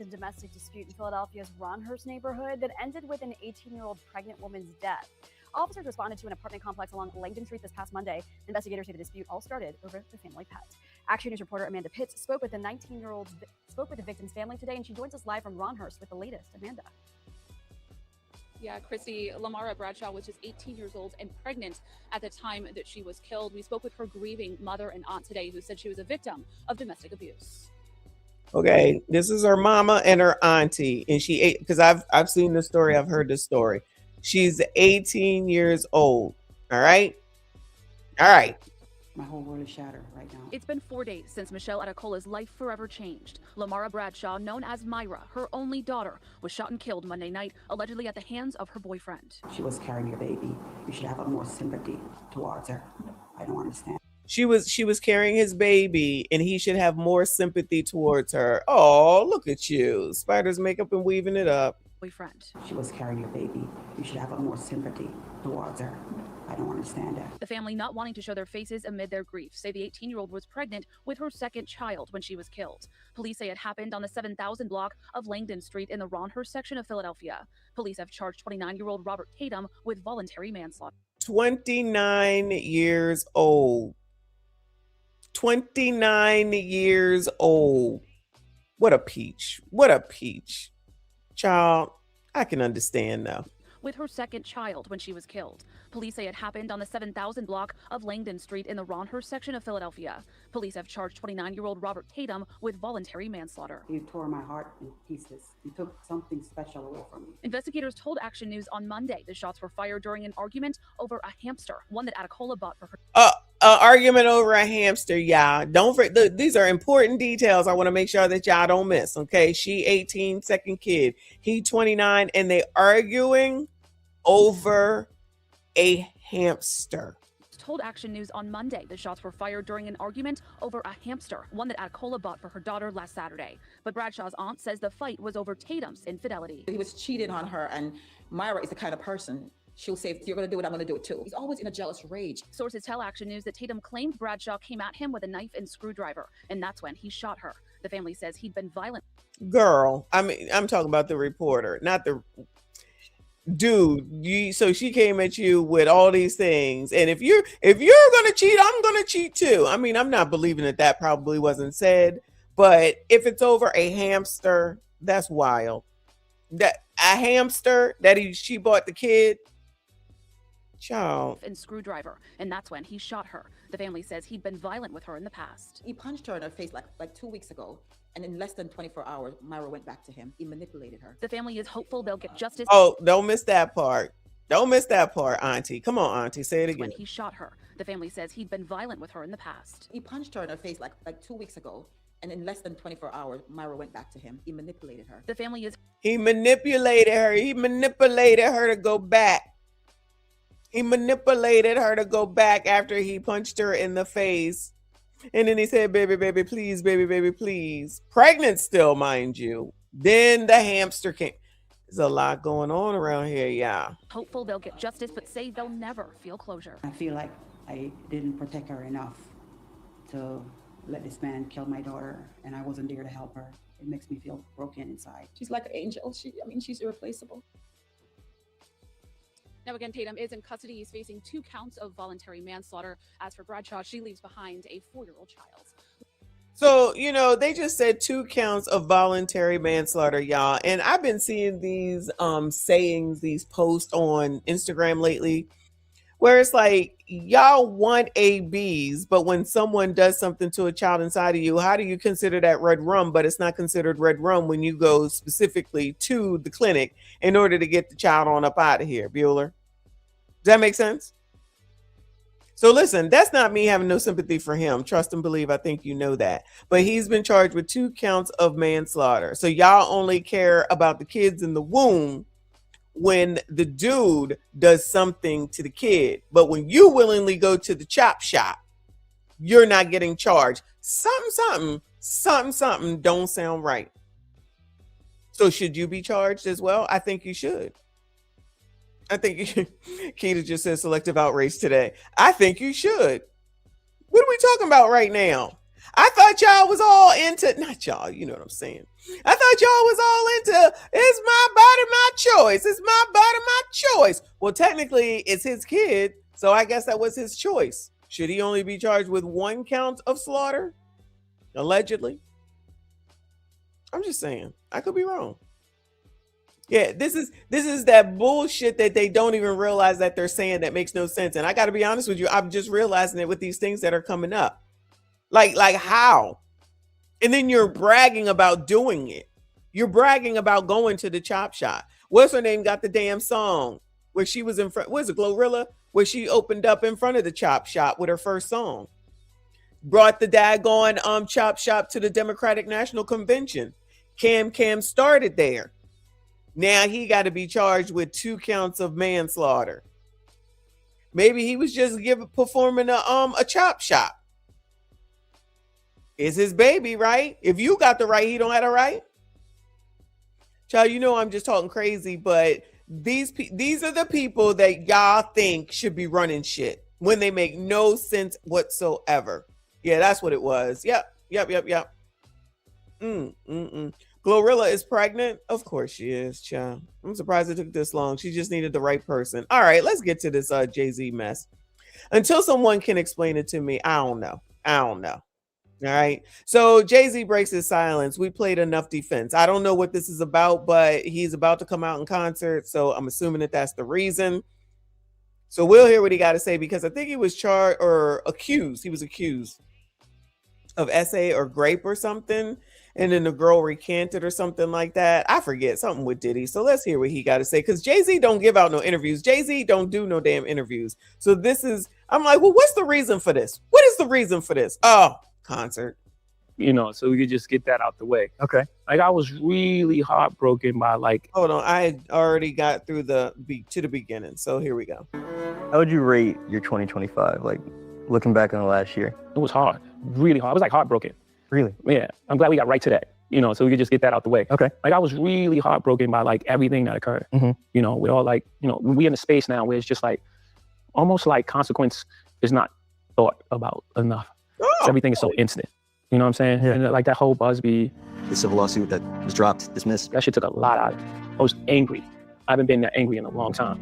domestic dispute in Philadelphia's Ronhurst neighborhood that ended with an 18-year-old pregnant woman's death. Officers responded to an apartment complex along Langdon Street this past Monday. Investigators say the dispute all started over the family pet. Action News reporter Amanda Pitts spoke with the victim's family today, and she joins us live from Ronhurst with the latest. Amanda. Yeah, Chrissy, Lamara Bradshaw was just 18 years old and pregnant at the time that she was killed. We spoke with her grieving mother and aunt today, who said she was a victim of domestic abuse. Okay, this is her mama and her auntie, and she because I've seen the story, I've heard the story. She's 18 years old. All right. My whole world is shattered right now. It's been 4 days since Michelle Adekola's life forever changed. Lamara Bradshaw, known as Myra, her only daughter, was shot and killed Monday night, allegedly at the hands of her boyfriend. She was carrying your baby. You should have more sympathy towards her. I don't understand. She was carrying his baby, and he should have more sympathy towards her. Oh, look at you, Spider's makeup and weaving it up. Boyfriend. She was carrying your baby. You should have more sympathy towards her. I don't understand that. The family, not wanting to show their faces amid their grief, say the 18-year-old was pregnant with her second child when she was killed. Police say it happened on the 7,000 block of Langdon Street in the Ronhurst section of Philadelphia. Police have charged 29-year-old Robert Tatum with voluntary manslaughter. 29 years old. 29 years old. What a peach. What a peach. Child, I can understand now. With her second child when she was killed. Police say it happened on the 7,000 block of Langdon Street in the Ronhurst section of Philadelphia. Police have charged 29-year-old Robert Tatum with voluntary manslaughter. You tore my heart in pieces. You took something special away from me. Investigators told Action News on Monday the shots were fired during an argument over a hamster, one that Adekola bought for her. Argument over a hamster, y'all. Don't forget, these are important details I want to make sure that y'all don't miss, okay? She 18, second kid. He 29, and they arguing over a hamster. Told Action News on Monday the shots were fired during an argument over a hamster, one that Adekola bought for her daughter last Saturday. But Bradshaw's aunt says the fight was over Tatum's infidelity. He was cheating on her, and Myra is the kind of person, she'll say, if you're going to do it, I'm going to do it too. He's always in a jealous rage. Sources tell Action News that Tatum claimed Bradshaw came at him with a knife and screwdriver, and that's when he shot her. The family says he'd been violent. Girl, I mean, I'm talking about the reporter, not the dude. So she came at you with all these things, and if you're gonna cheat, I'm gonna cheat too. I mean, I'm not believing that probably wasn't said, but if it's over a hamster, that's wild. That a hamster that she bought the kid. Child. And screwdriver, and that's when he shot her. The family says he'd been violent with her in the past. He punched her in her face like 2 weeks ago, and in less than 24 hours, Myra went back to him. He manipulated her. The family is hopeful they'll get justice. Oh, don't miss that part. Don't miss that part, Auntie. Come on, Auntie, say it again. When he shot her. The family says he'd been violent with her in the past. He punched her in her face like 2 weeks ago, and in less than 24 hours, Myra went back to him. He manipulated her. The family is... He manipulated her. He manipulated her to go back. He manipulated her to go back after he punched her in the face. And then he said, baby, baby, please, baby, baby, please. Pregnant still, mind you. Then the hamster came. There's a lot going on around here, yeah. Hopeful they'll get justice, but say they'll never feel closure. I feel like I didn't protect her enough to let this man kill my daughter, and I wasn't there to help her. It makes me feel broken inside. She's like an angel. She's irreplaceable. Now, again, Tatum is in custody. He's facing 2 counts of voluntary manslaughter. As for Bradshaw, she leaves behind a 4-year-old child. So, they just said 2 counts of voluntary manslaughter, y'all. And I've been seeing these sayings, these posts on Instagram lately, where it's like, y'all want ABs, but when someone does something to a child inside of you, how do you consider that red rum? But it's not considered red rum when you go specifically to the clinic in order to get the child on up out of here, Bueller. Does that make sense? So listen, that's not me having no sympathy for him. Trust and believe. I think you know that. But he's been charged with 2 counts of manslaughter. So y'all only care about the kids in the womb when the dude does something to the kid. But when you willingly go to the chop shop, you're not getting charged. Something don't sound right. So should you be charged as well? I think you should. I think you should. Keita just said selective outrage today. I think you should. What are we talking about right now? I thought y'all was all into, not y'all, you know what I'm saying. I thought y'all was all into, it's my body, my choice. It's my body, my choice. Well, technically, it's his kid, so I guess that was his choice. Should he only be charged with 1 count of slaughter? Allegedly. I'm just saying. I could be wrong. Yeah, this is that bullshit that they don't even realize that they're saying that makes no sense. And I got to be honest with you, I'm just realizing it with these things that are coming up. Like how? And then you're bragging about doing it. You're bragging about going to the chop shop. What's her name got the damn song where she was in front? Was it Glorilla? Where she opened up in front of the chop shop with her first song. Brought the daggone chop shop to the Democratic National Convention. Cam started there. Now he got to be charged with 2 counts of manslaughter. Maybe he was just performing a chop shop. It's his baby, right? If you got the right, he don't have the right. Child, you know I'm just talking crazy, but these are the people that y'all think should be running shit when they make no sense whatsoever. Yeah, that's what it was. Yep. Glorilla is pregnant? Of course she is, child. I'm surprised it took this long. She just needed the right person. All right, let's get to this Jay-Z mess. Until someone can explain it to me, I don't know. All right. So Jay-Z breaks his silence. We played enough defense. I don't know what this is about, but he's about to come out in concert. So I'm assuming that that's the reason. So we'll hear what he got to say, because I think he was charged or accused. He was accused of essay or grape or something. And then the girl recanted or something like that. I forget, something with Diddy. So let's hear what he got to say, because Jay-Z don't give out no interviews. Jay-Z don't do no damn interviews. So this is, I'm like, well, what's the reason for this? What is the reason for this? Oh, concert. You know, so we could just get that out the way. Okay. Like, I was really heartbroken by, like... Hold on, I already got through to the beginning, so here we go. How would you rate your 2025, like, looking back on the last year? It was hard, really hard. I was, like, heartbroken. Really? Yeah, I'm glad we got right to that, you know, so we could just get that out the way. Okay. Like, I was really heartbroken by, like, everything that occurred. Mm-hmm. You know, with all, like, you know, we in a space now where it's just, like, almost like consequence is not thought about enough. Everything is so instant. You know what I'm saying? Yeah. And like that whole Busby. The civil lawsuit that was dropped, dismissed. That shit took a lot out of it. I was angry. I haven't been that angry in a long time.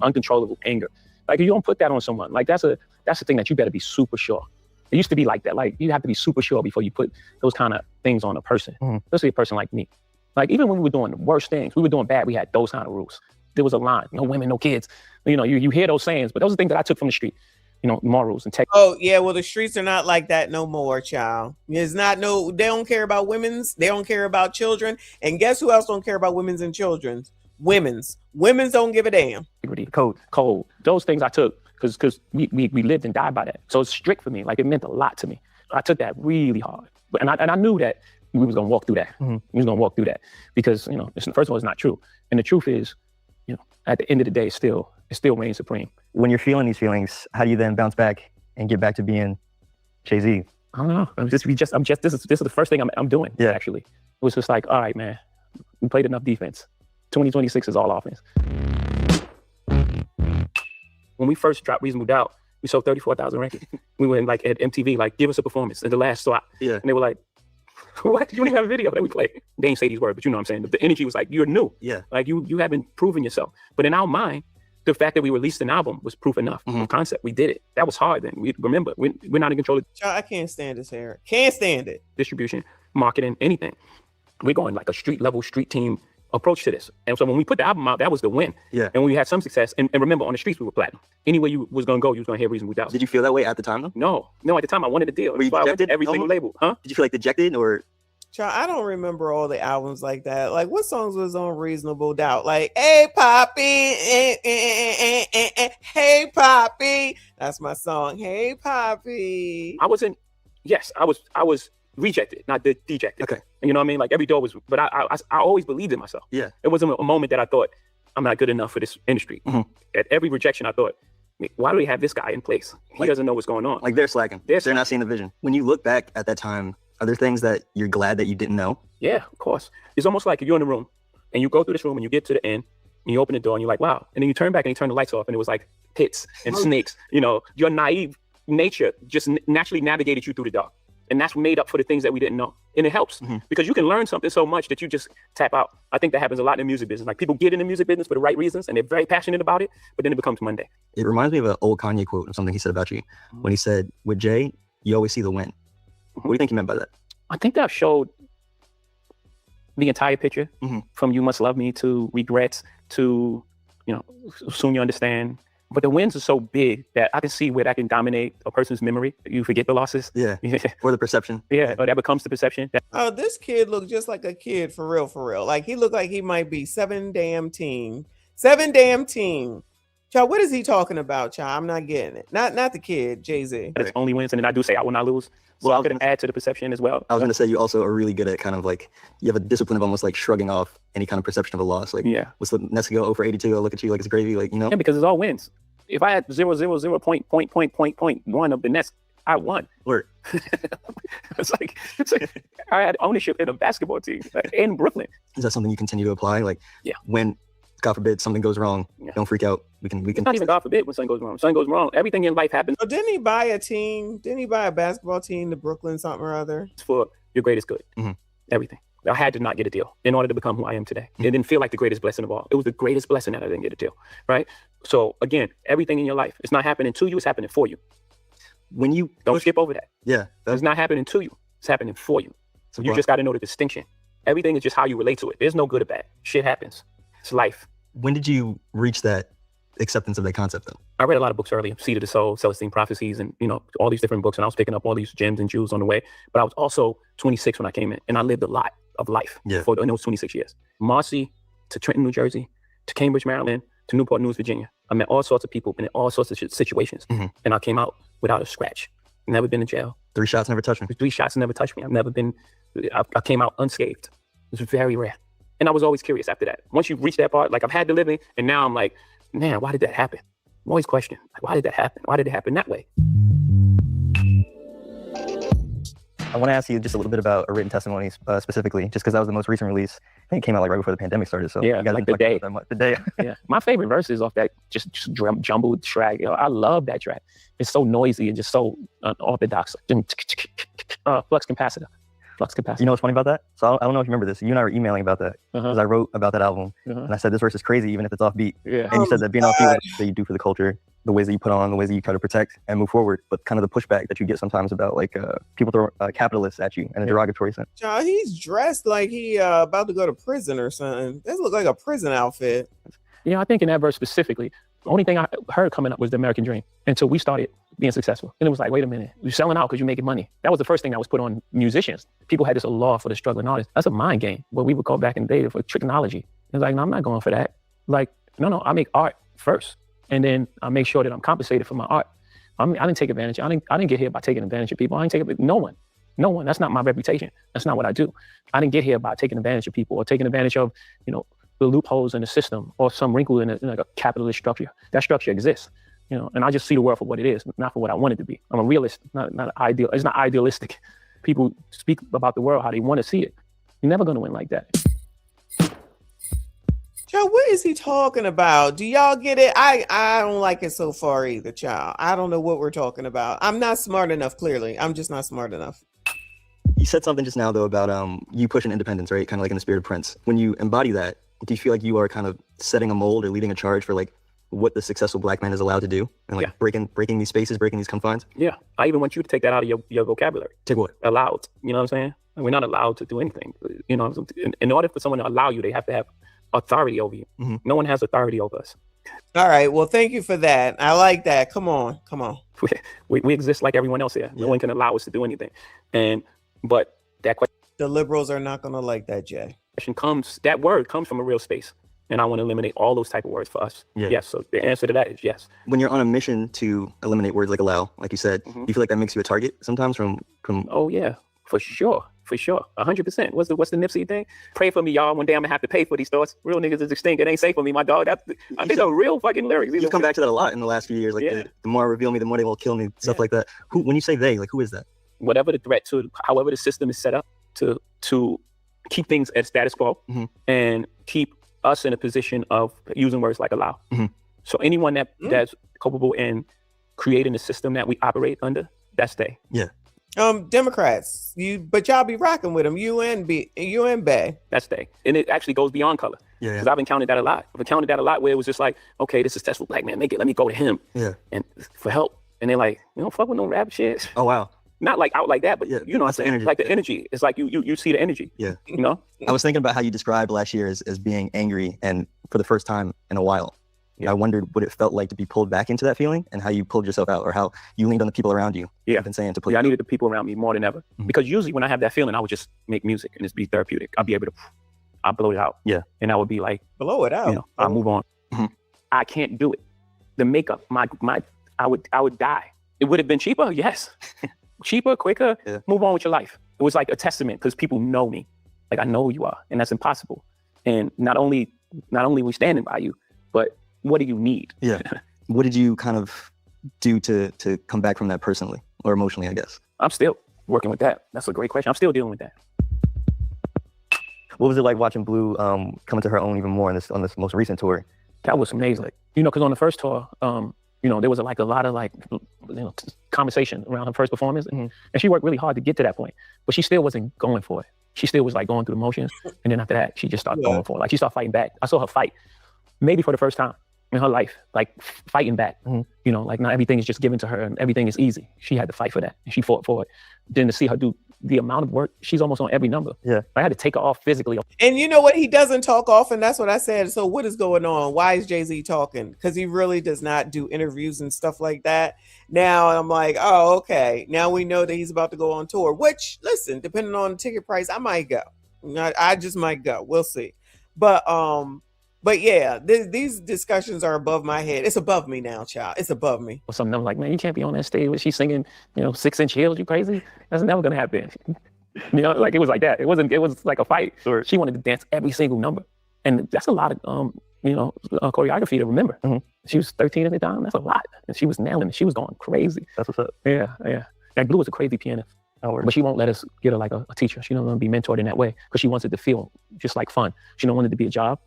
Uncontrollable anger. Like, you don't put that on someone. Like, that's the thing that you better be super sure. It used to be like that. Like, you have to be super sure before you put those kind of things on a person, especially a person like me. Like, even when we were doing the worst things, we were doing bad, we had those kind of rules. There was a line, no women, no kids. You know, you hear those sayings, but those are things that I took from the street. You know, morals and tech. Oh yeah, well the streets are not like that no more, child. It's not they don't care about women's, they don't care about children. And guess who else don't care about women's and children's? Women's don't give a damn. Code. Those things I took because we lived and died by that. So it's strict for me. Like, it meant a lot to me. I took that really hard. And I knew that we was gonna walk through that. We was gonna walk through that because, you know, first of all, it's not true. And the truth is, you know, at the end of the day, it still reigns supreme. When you're feeling these feelings, how do you then bounce back and get back to being Jay-Z? I don't know. This is the first thing I'm doing. Yeah. Actually, it was just like, all right, man, we played enough defense. 2026 is all offense. When we first dropped Reasonable Doubt, we sold 34,000 records. We went like at MTV, like, give us a performance in the last slot. Yeah. And they were like, what? You don't even have a video that we played. They didn't say these words, but you know what I'm saying. The energy was like, you're new. Yeah. Like, you haven't proven yourself. But in our mind, the fact that we released an album was proof enough of concept. We did it. That was hard then. We're not in control of I can't stand this hair. Can't stand it. Distribution, marketing, anything. We're going like a street team approach to this. And so when we put the album out, that was the win. Yeah. And when we had some success, and remember, on the streets, we were platinum. Anywhere you was going to go, you was going to hear Reasonable Doubt. Did you feel that way at the time, though? No, at the time, I wanted a deal. Were you dejected? Every single label, huh? Did you feel like dejected or? Child, I don't remember all the albums like that. Like, what songs was on Reasonable Doubt? Like, hey, Poppy, hey, Poppy. That's my song. Hey, Poppy. I was rejected, not dejected. Okay. You know what I mean? Like, every door was, but I always believed in myself. Yeah. It wasn't a moment that I thought, I'm not good enough for this industry. At every rejection, I thought, why do we have this guy in place? He doesn't know what's going on. Like, they're slacking. They're not seeing the vision. When you look back at that time, are there things that you're glad that you didn't know? Yeah, of course. It's almost like you're in the room and you go through this room and you get to the end and you open the door and you're like, wow. And then you turn back and you turn the lights off and it was like pits and snakes. You know, your naive nature just naturally navigated you through the dark. And that's made up for the things that we didn't know. And it helps because you can learn something so much that you just tap out. I think that happens a lot in the music business. Like, people get in the music business for the right reasons and they're very passionate about it, but then it becomes Monday. It reminds me of an old Kanye quote of something he said about you when he said, with Jay, you always see the win. What do you think he meant by that? I think that showed the entire picture, from you must love me to regrets to, you know, soon you understand. But the wins are so big that I can see where that can dominate a person's memory. You forget the losses. Yeah. Or the perception. Yeah. Or that becomes the perception. Oh, this kid looked just like a kid for real, for real. Like he looked like he might be 7 damn teen. Child, what is he talking about, child? I'm not getting it. Not the kid, Jay-Z. It's only wins, and then I do say I will not lose. So I could add to the perception as well. I was going to say you also are really good at kind of like, you have a discipline of almost like shrugging off any kind of perception of a loss. Like, what's the next to go 0 for 82? I'll look at you like it's gravy, like, you know? Yeah, because it's all wins. If I had 0.1 of the nets, I won. Word. it's like I had ownership in a basketball team in Brooklyn. Is that something you continue to apply? Like, when, God forbid, something goes wrong, don't freak out. We can. It's not even God forbid when something goes wrong. Something goes wrong. Everything in life happens. So didn't he buy a team? Didn't he buy a basketball team to Brooklyn something or other? It's for your greatest good. Everything. I had to not get a deal in order to become who I am today. It didn't feel like the greatest blessing of all. It was the greatest blessing that I didn't get a deal, right? So again, everything in your life, it's not happening to you, it's happening for you. When you don't skip over that. Yeah. It's not happening to you, it's happening for you. So you just got to know the distinction. Everything is just how you relate to it. There's no good or bad. Shit happens. It's life. When did you reach that acceptance of that concept though? I read a lot of books earlier, Seed of the Soul, Celestine Prophecies, and, you know, all these different books. And I was picking up all these gems and jewels on the way. But I was also 26 when I came in, and I lived a lot of life for those 26 years. Marcy to Trenton, New Jersey, to Cambridge, Maryland, to Newport News, Virginia. I met all sorts of people in all sorts of situations. And I came out without a scratch. Never been in jail. 3 shots never touched me. 3 shots never touched me. I came out unscathed. It was very rare. And I was always curious after that. Once you reach that part, like I've had the living, and now I'm like, man, why did that happen? I'm always questioning, like, why did that happen? Why did it happen that way? I want to ask you just a little bit about a written testimony specifically, just because that was the most recent release. I think it came out like right before the pandemic started. So yeah, like the day. The day. Yeah, my favorite verse is off that just jumbled track. You know, I love that track. It's so noisy and just so unorthodox. Flux capacitor. You know what's funny about that? So I don't know if you remember this. You and I were emailing about that because I wrote about that album, and I said this verse is crazy even if it's offbeat. Yeah. And you said that being offbeat is that you do for the culture, the ways that you put on, the ways that you try to protect and move forward, but kind of the pushback that you get sometimes about like people throw capitalists at you in a derogatory sense. Child, he's dressed like he about to go to prison or something. This look like a prison outfit. You know, I think in that verse specifically, the only thing I heard coming up was the American dream until we started being successful. And it was like, wait a minute, you're selling out because you're making money. That was the first thing that was put on musicians. People had this law for the struggling artist. That's a mind game. What we would call back in the day for tricknology. It's like, no, I'm not going for that. Like, no, I make art first. And then I make sure that I'm compensated for my art. I didn't take advantage. I didn't get here by taking advantage of people. I didn't take it, no one. That's not my reputation. That's not what I do. I didn't get here by taking advantage of people or taking advantage of, you know, the loopholes in the system or some wrinkle in like a capitalist structure. That structure exists, you know, and I just see the world for what it is, not for what I want it to be. I'm a realist, not ideal. It's not idealistic. People speak about the world how they want to see it. You're never going to win like that. Child, what is he talking about? Do y'all get it? I don't like it so far either, child. I don't know what we're talking about. I'm not smart enough, clearly. I'm just not smart enough. You said something just now, though, about you pushing independence, right? Kind of like in the spirit of Prince. When you embody that, do you feel like you are kind of setting a mold or leading a charge for like what the successful Black man is allowed to do and like breaking these spaces, breaking these confines? Yeah. I even want you to take that out of your vocabulary. Take what? Allowed. You know what I'm saying? We're not allowed to do anything. You know, in order for someone to allow you, they have to have authority over you. No one has authority over us. All right. Well, thank you for that. I like that. Come on. We exist like everyone else here. No one can allow us to do anything. But that question. The liberals are not going to like that, Jay. That word comes from a real space. And I want to eliminate all those type of words for us. Yeah. Yes. So the answer to that is yes. When you're on a mission to eliminate words like allow, like you said, do you feel like that makes you a target sometimes from? Oh yeah, for sure. 100%. What's the Nipsey thing? Pray for me, y'all. One day I'm gonna have to pay for these thoughts. Real niggas is extinct. It ain't safe for me, my dog. These are real fucking lyrics. You've come back to that a lot in the last few years. Like the more reveal me, the more they will kill me. Stuff like that. When you say they, like who is that? Whatever the threat to, however the system is set up to keep things at status quo and keep us in a position of using words like allow. So anyone that's culpable in creating a system that we operate under, that's they. Yeah. Democrats, but y'all be rocking with them. You and Bay. That's they. And it actually goes beyond color. Yeah. Because I've encountered that a lot. Where it was just like, okay, this successful Black man, make it. Let me go to him. Yeah. And for help. And they're like, you don't fuck with no rap shit. Oh wow. not like out like that, but Yeah, you know, that's the energy. like the energy. It's like you see the energy. Yeah. You know. I was thinking about how you described last year as being angry and for the first time in a while. I wondered what it felt like to be pulled back into that feeling and how you pulled yourself out or how you leaned on the people around you. Yeah. I've been saying to pull I needed the people around me more than ever. Because usually when I have that feeling, I would just make music and it's be therapeutic. I'll be able to, I'll blow it out. Yeah. And I would be like, blow it out. You know, I'll move on. I can't do it. The makeup, I would die. It would have been cheaper, yes. Cheaper, quicker, move on with your life. It was like a testament because people know me. Like I know who you are, and that's impossible. And not only we standing by you, but what do you need? Yeah. What did you kind of do to come back from that personally or emotionally, I guess? I'm still working with that. That's a great question. I'm still dealing with that. What was it like watching Blue come into her own even more on this most recent tour? That was amazing. You know, because on the first tour, you know, there was like a lot of like, you know, conversation around her first performance, and she worked really hard to get to that point, but she still wasn't going for it. She still was like going through the motions, and then after that, she just started going for it. Like she started fighting back. I saw her fight, maybe for the first time in her life, like fighting back. You know, like not everything is just given to her and everything is easy. She had to fight for that, and she fought for it. Then to see her do the amount of work, she's almost on every number. Yeah, I had to take her off physically. And you know what? He doesn't talk often. That's what I said. So what is going on? Why is Jay-Z talking? Because he really does not do interviews and stuff like that. Now I'm like, oh, okay. Now we know that he's about to go on tour, which, listen, depending on the ticket price, I might go. I just might go. We'll see. But yeah, these discussions are above my head. It's above me now, child. It's above me. Or something. I'm like, man, you can't be on that stage where she's singing, you know, 6-inch heels. You crazy? That's never gonna happen. You know, like it was like that. It was like a fight. Sure. She wanted to dance every single number, and that's a lot of you know, choreography to remember. She was 13 at the time. That's a lot, and she was nailing it. She was going crazy. That's what's up. Yeah. Like Blue was a crazy pianist. But she won't let us get her like a teacher. She don't want to be mentored in that way because she wants it to feel just like fun. She don't want it to be a job.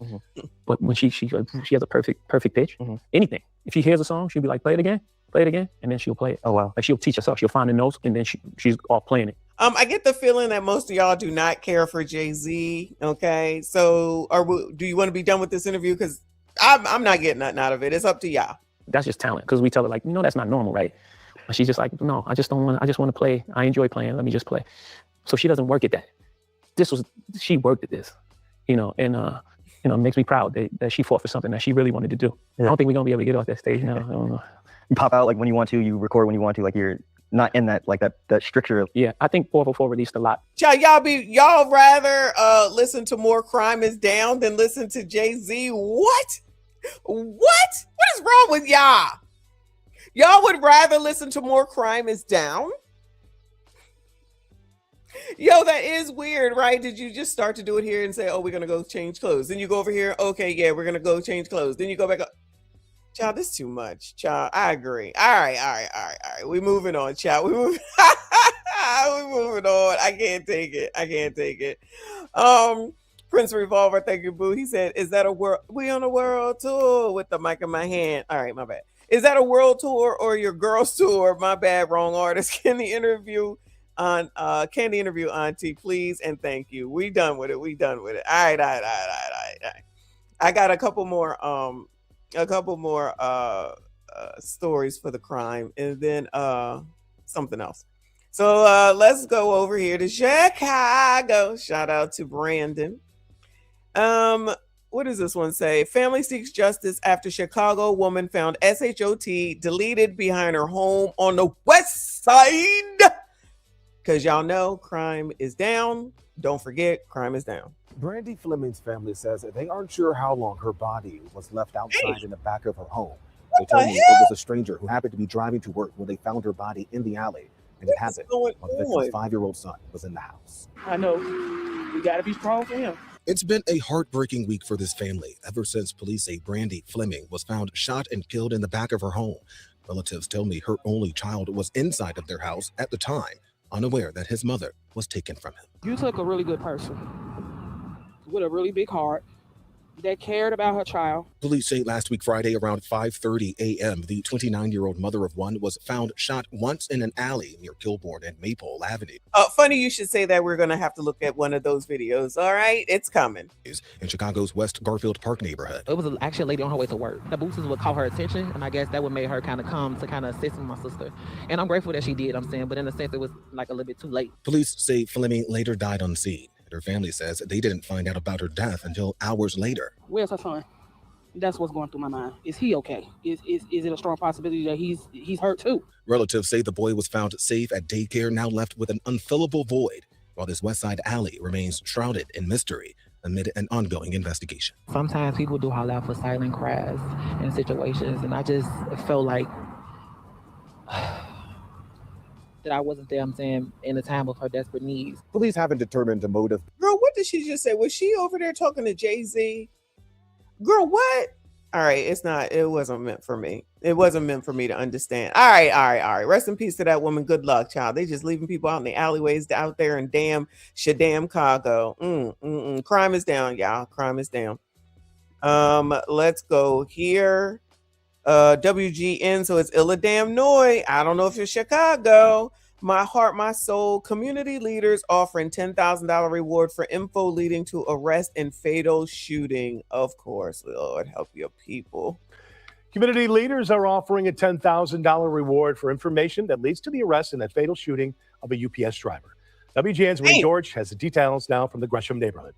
But when she has a perfect pitch, anything. If she hears a song, she'll be like, play it again, and then she'll play it. Oh wow! Like she'll teach herself. She'll find the notes, and then she's off playing it. I get the feeling that most of y'all do not care for Jay-Z. Okay, so do you want to be done with this interview? Because I'm not getting nothing out of it. It's up to y'all. That's just talent. Because we tell her like, you know, that's not normal, right? And she's just like, no, I just want to play. I enjoy playing. Let me just play. So she doesn't work at that. She worked at this, you know, and you know, it makes me proud that she fought for something that she really wanted to do. Yeah. I don't think we're gonna be able to get off that stage now. I don't know. You pop out like when you want to, you record when you want to, like you're not in that like that stricture of. Yeah, I think 444 released a lot. Y'all rather listen to More Crime Is Down than listen to Jay-Z? What is wrong with y'all? Y'all would rather listen to More Crime Is Down? Yo, that is weird, right? Did you just start to do it here and say, oh, we're going to go change clothes? Then you go over here. Okay, yeah, we're going to go change clothes. Then you go back up. Child, this is too much. Child, I agree. All right. We moving on, child. We moving on. I can't take it. Prince Revolver, thank you, boo. He said, is that a world? We on a world tour with the mic in my hand. All right, my bad. Is that a world tour or your girls tour? My bad, wrong artist. Can the interview Auntie, please and thank you. We done with it. All right. I got a couple more stories for the crime and then something else. So let's go over here to Chicago. Shout out to Brandon. What does this one say? Family seeks justice after Chicago woman found SHOT deleted behind her home on the west side. Because y'all know crime is down. Don't forget, crime is down. Brandy Fleming's family says that they aren't sure how long her body was left outside in the back of her home. They told me it was a stranger who happened to be driving to work when they found her body in the alley. And it happened while the victim's 5-year-old son was in the house. I know. We got to be strong for him. It's been a heartbreaking week for this family ever since police say Brandy Fleming was found shot and killed in the back of her home. Relatives tell me her only child was inside of their house at the time, unaware that his mother was taken from him. You took a really good person with a really big heart. that cared about her child. Police say last week Friday around 5:30 a.m., the 29-year-old mother of one was found shot once in an alley near Kilbourne and Maple Avenue. Funny you should say that. We're going to have to look at one of those videos. All right, it's coming. In Chicago's West Garfield Park neighborhood. It was actually a lady on her way to work. The boosters would call her attention, and I guess that would make her kind of come to kind of assist with my sister. And I'm grateful that she did, I'm saying, but in a sense, it was like a little bit too late. Police say Fleming later died on scene. Her family says they didn't find out about her death until hours later. Where's her son? That's what's going through my mind. Is he okay? Is it a strong possibility that he's hurt too? Relatives say the boy was found safe at daycare, now left with an unfillable void, while this West Side alley remains shrouded in mystery amid an ongoing investigation. Sometimes people do holler out for silent cries in situations, and I just felt like that I wasn't there, I'm saying, in the time of her desperate needs. Police haven't determined the motive. Girl, what did she just say? Was she over there talking to Jay-Z? Girl, what? All right, it wasn't meant for me. It wasn't meant for me to understand. All right. Rest in peace to that woman. Good luck, child. They just leaving people out in the alleyways out there in damn Chicago. Crime is down, y'all. Crime is down. Let's go here. WGN, so it's Illinois. I don't know if it's Chicago. My heart, my soul. Community leaders offering $10,000 reward for info leading to arrest and fatal shooting. Of course, Lord, help your people. Community leaders are offering a $10,000 reward for information that leads to the arrest and that fatal shooting of a UPS driver. WGN's Ray George has the details now from the Gresham neighborhood.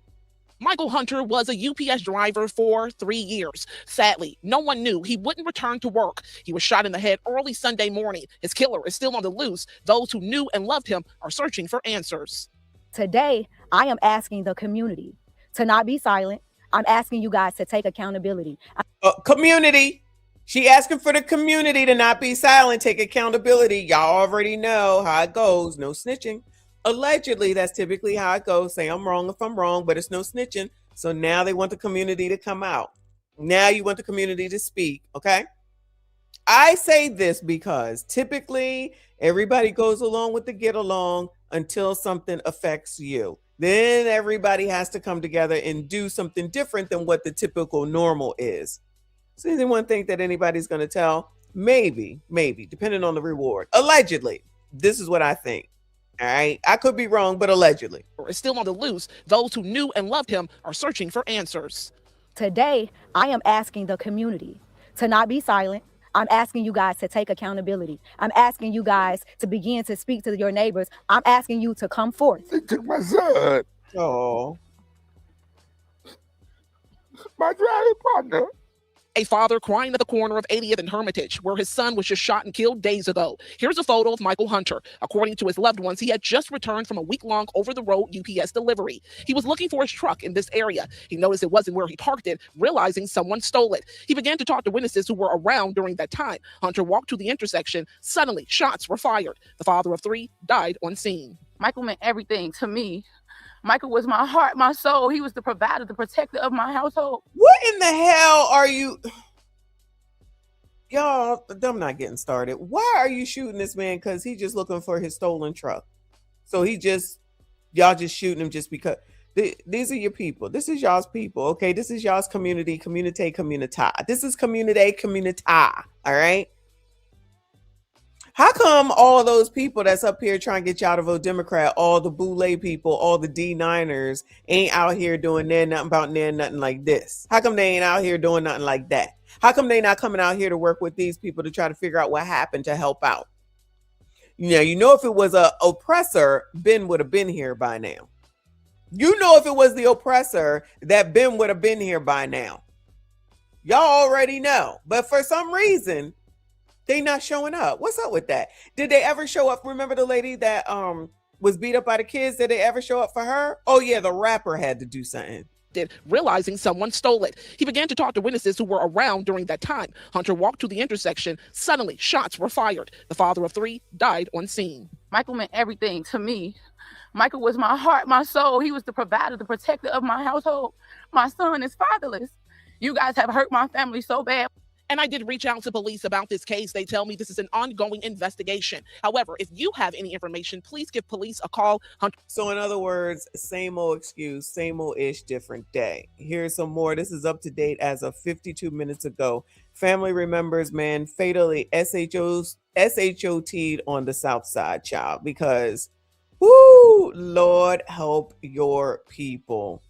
Michael Hunter was a UPS driver for 3 years. Sadly, no one knew he wouldn't return to work. He was shot in the head early Sunday morning. His killer is still on the loose. Those who knew and loved him are searching for answers. Today, I am asking the community to not be silent. I'm asking you guys to take accountability. Community. She asking for the community to not be silent, take accountability. Y'all already know how it goes. No snitching. Allegedly, that's typically how it goes. Say I'm wrong if I'm wrong, but it's no snitching. So now they want the community to come out. Now you want the community to speak, okay? I say this because typically everybody goes along with the get along until something affects you. Then everybody has to come together and do something different than what the typical normal is. So anyone think that anybody's going to tell? Maybe, depending on the reward. Allegedly, this is what I think. All right, I could be wrong, but allegedly. Is still on the loose. Those who knew and loved him are searching for answers. Today, I am asking the community to not be silent. I'm asking you guys to take accountability. I'm asking you guys to begin to speak to your neighbors. I'm asking you to come forth. They took my son. Oh. My driving partner. A father crying at the corner of 80th and Hermitage, where his son was just shot and killed days ago. Here's a photo of Michael Hunter. According to his loved ones, he had just returned from a week-long over-the-road UPS delivery. He was looking for his truck in this area. He noticed it wasn't where he parked it, realizing someone stole it. He began to talk to witnesses who were around during that time. Hunter walked to the intersection. Suddenly, shots were fired. The father of 3 died on scene. Michael meant everything to me. Michael was my heart, my soul. He was the provider, the protector of my household. What in the hell are you? Y'all, I'm not getting started. Why are you shooting this man? Because he's just looking for his stolen truck. So y'all just shooting him just because. These are your people. This is y'all's people. Okay, this is y'all's community. Communita. This is communita. All right. How come all those people that's up here trying to get y'all to vote Democrat, all the Boule people, all the D9ers ain't out here doing nothing like this? How come they ain't out here doing nothing like that? How come they not coming out here to work with these people to try to figure out what happened to help out? You know, if it was a oppressor, Ben would have been here by now. You know, if it was the oppressor, that Ben would have been here by now. Y'all already know. But for some reason, they not showing up. What's up with that? Did they ever show up? Remember the lady that was beat up by the kids? Did they ever show up for her? Oh yeah, the rapper had to do something. Realizing someone stole it. He began to talk to witnesses who were around during that time. Hunter walked to the intersection. Suddenly, shots were fired. The father of 3 died on scene. Michael meant everything to me. Michael was my heart, my soul. He was the provider, the protector of my household. My son is fatherless. You guys have hurt my family so bad. And I did reach out to police about this case. They tell me this is an ongoing investigation. However, if you have any information, please give police a call. So in other words, same old excuse, same old ish, different day. Here's some more. This is up to date as of 52 minutes ago. Family remembers man fatally SHOT'd on the South Side, child, because whoo, Lord help your people.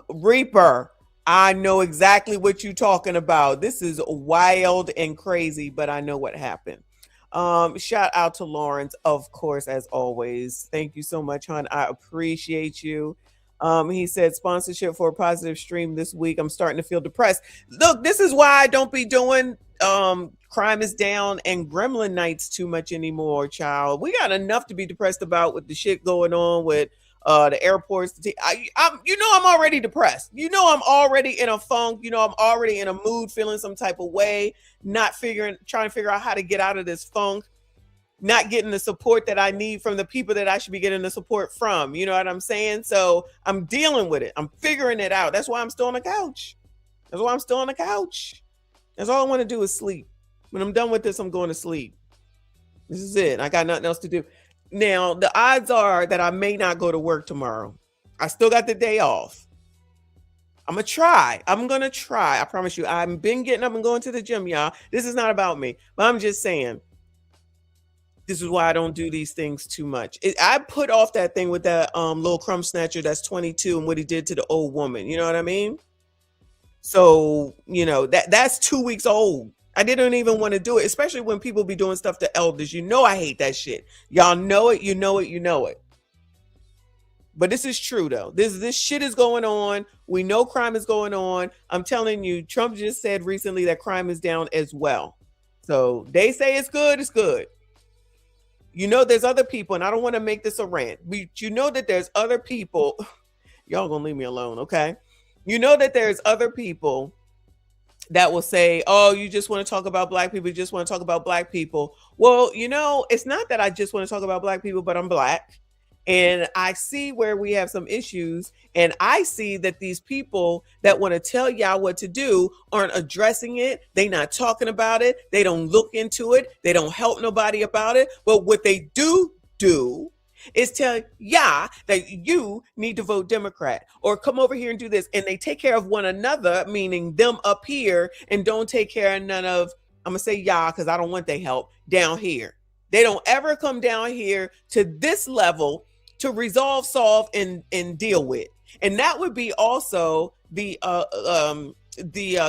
Reaper, I know exactly what you're talking about. This is wild and crazy, but I know what happened. Shout out to Lawrence, of course, as always. Thank you so much, hon. I appreciate you. He said sponsorship for a positive stream this week. I'm starting to feel depressed. Look, this is why I don't be doing Crime is Down and Gremlin Nights too much anymore, child. We got enough to be depressed about with the shit going on with the airports. I'm already depressed. I'm already in a funk. I'm already in a mood, feeling some type of way, trying to figure out how to get out of this funk, not getting the support that I need from the people that I should be getting the support from. You know what I'm saying? So I'm dealing with it. I'm figuring it out. That's why I'm still on the couch. That's all I want to do is sleep. When I'm done with this, I'm going to sleep. This is it. I got nothing else to do. Now, the odds are that I may not go to work tomorrow. I still got the day off. I'm going to try. I promise you. I've been getting up and going to the gym, y'all. This is not about me. But I'm just saying, this is why I don't do these things too much. I put off that thing with that little crumb snatcher that's 22 and what he did to the old woman. You know what I mean? So, that's 2 weeks old. I didn't even want to do it, especially when people be doing stuff to elders. I hate that shit. Y'all know it. You know it. But this is true, though. This shit is going on. We know crime is going on. I'm telling you, Trump just said recently that crime is down as well. So they say it's good. It's good. There's other people, and I don't want to make this a rant, but that there's other people. Y'all gonna leave me alone, okay? That there's other people that will say, oh, you just want to talk about black people. You just want to talk about black people. Well, it's not that I just want to talk about black people, but I'm black. And I see where we have some issues. And I see that these people that want to tell y'all what to do aren't addressing it. They not talking about it. They don't look into it. They don't help nobody about it. But what they do is tell y'all that you need to vote Democrat or come over here and do this. And they take care of one another, meaning them up here, and don't take care of none of, I'm going to say y'all because I don't want their help, down here. They don't ever come down here to this level to resolve, solve, and deal with. And that would be also the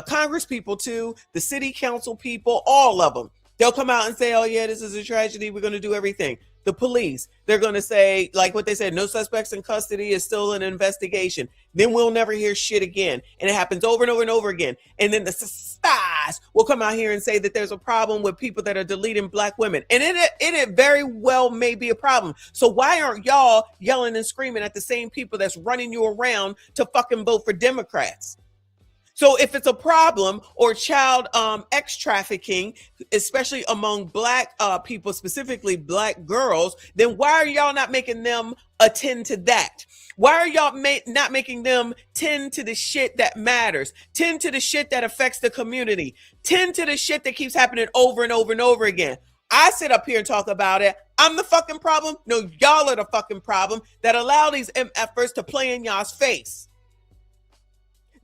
Congress people too, the city council people, all of them. They'll come out and say, oh yeah, this is a tragedy. We're going to do everything. The police, they're going to say, like what they said, no suspects in custody, is still an investigation. Then we'll never hear shit again. And it happens over and over and over again. And then the spies will come out here and say that there's a problem with people that are deleting black women. And it very well may be a problem. So why aren't y'all yelling and screaming at the same people that's running you around to fucking vote for Democrats? So if it's a problem or child X trafficking, especially among black people, specifically black girls, then why are y'all not making them attend to that? Why are y'all not making them tend to the shit that matters, tend to the shit that affects the community, tend to the shit that keeps happening over and over and over again? I sit up here and talk about it. I'm the fucking problem. No, y'all are the fucking problem that allow these MFers to play in y'all's face.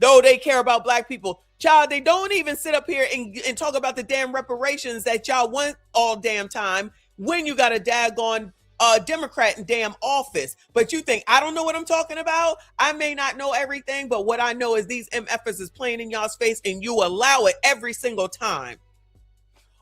Though they care about black people. Child, they don't even sit up here and talk about the damn reparations that y'all want all damn time when you got a daggone Democrat in damn office. But you think I don't know what I'm talking about? I may not know everything, but what I know is these MFers is playing in y'all's face and you allow it every single time.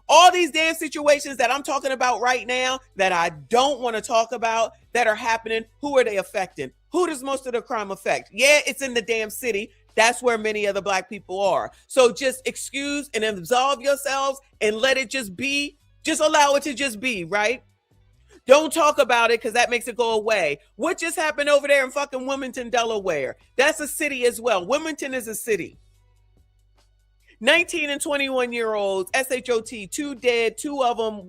All these damn situations that I'm talking about right now that I don't want to talk about that are happening, who are they affecting? Who does most of the crime affect? Yeah, it's in the damn city. That's where many of the black people are. So just excuse and absolve yourselves and let it just be. Just allow it to just be, right? Don't talk about it because that makes it go away. What just happened over there in fucking Wilmington, Delaware? That's a city as well. Wilmington is a city. 19 and 21-year-olds, SHOT, 2 dead, 2 of them,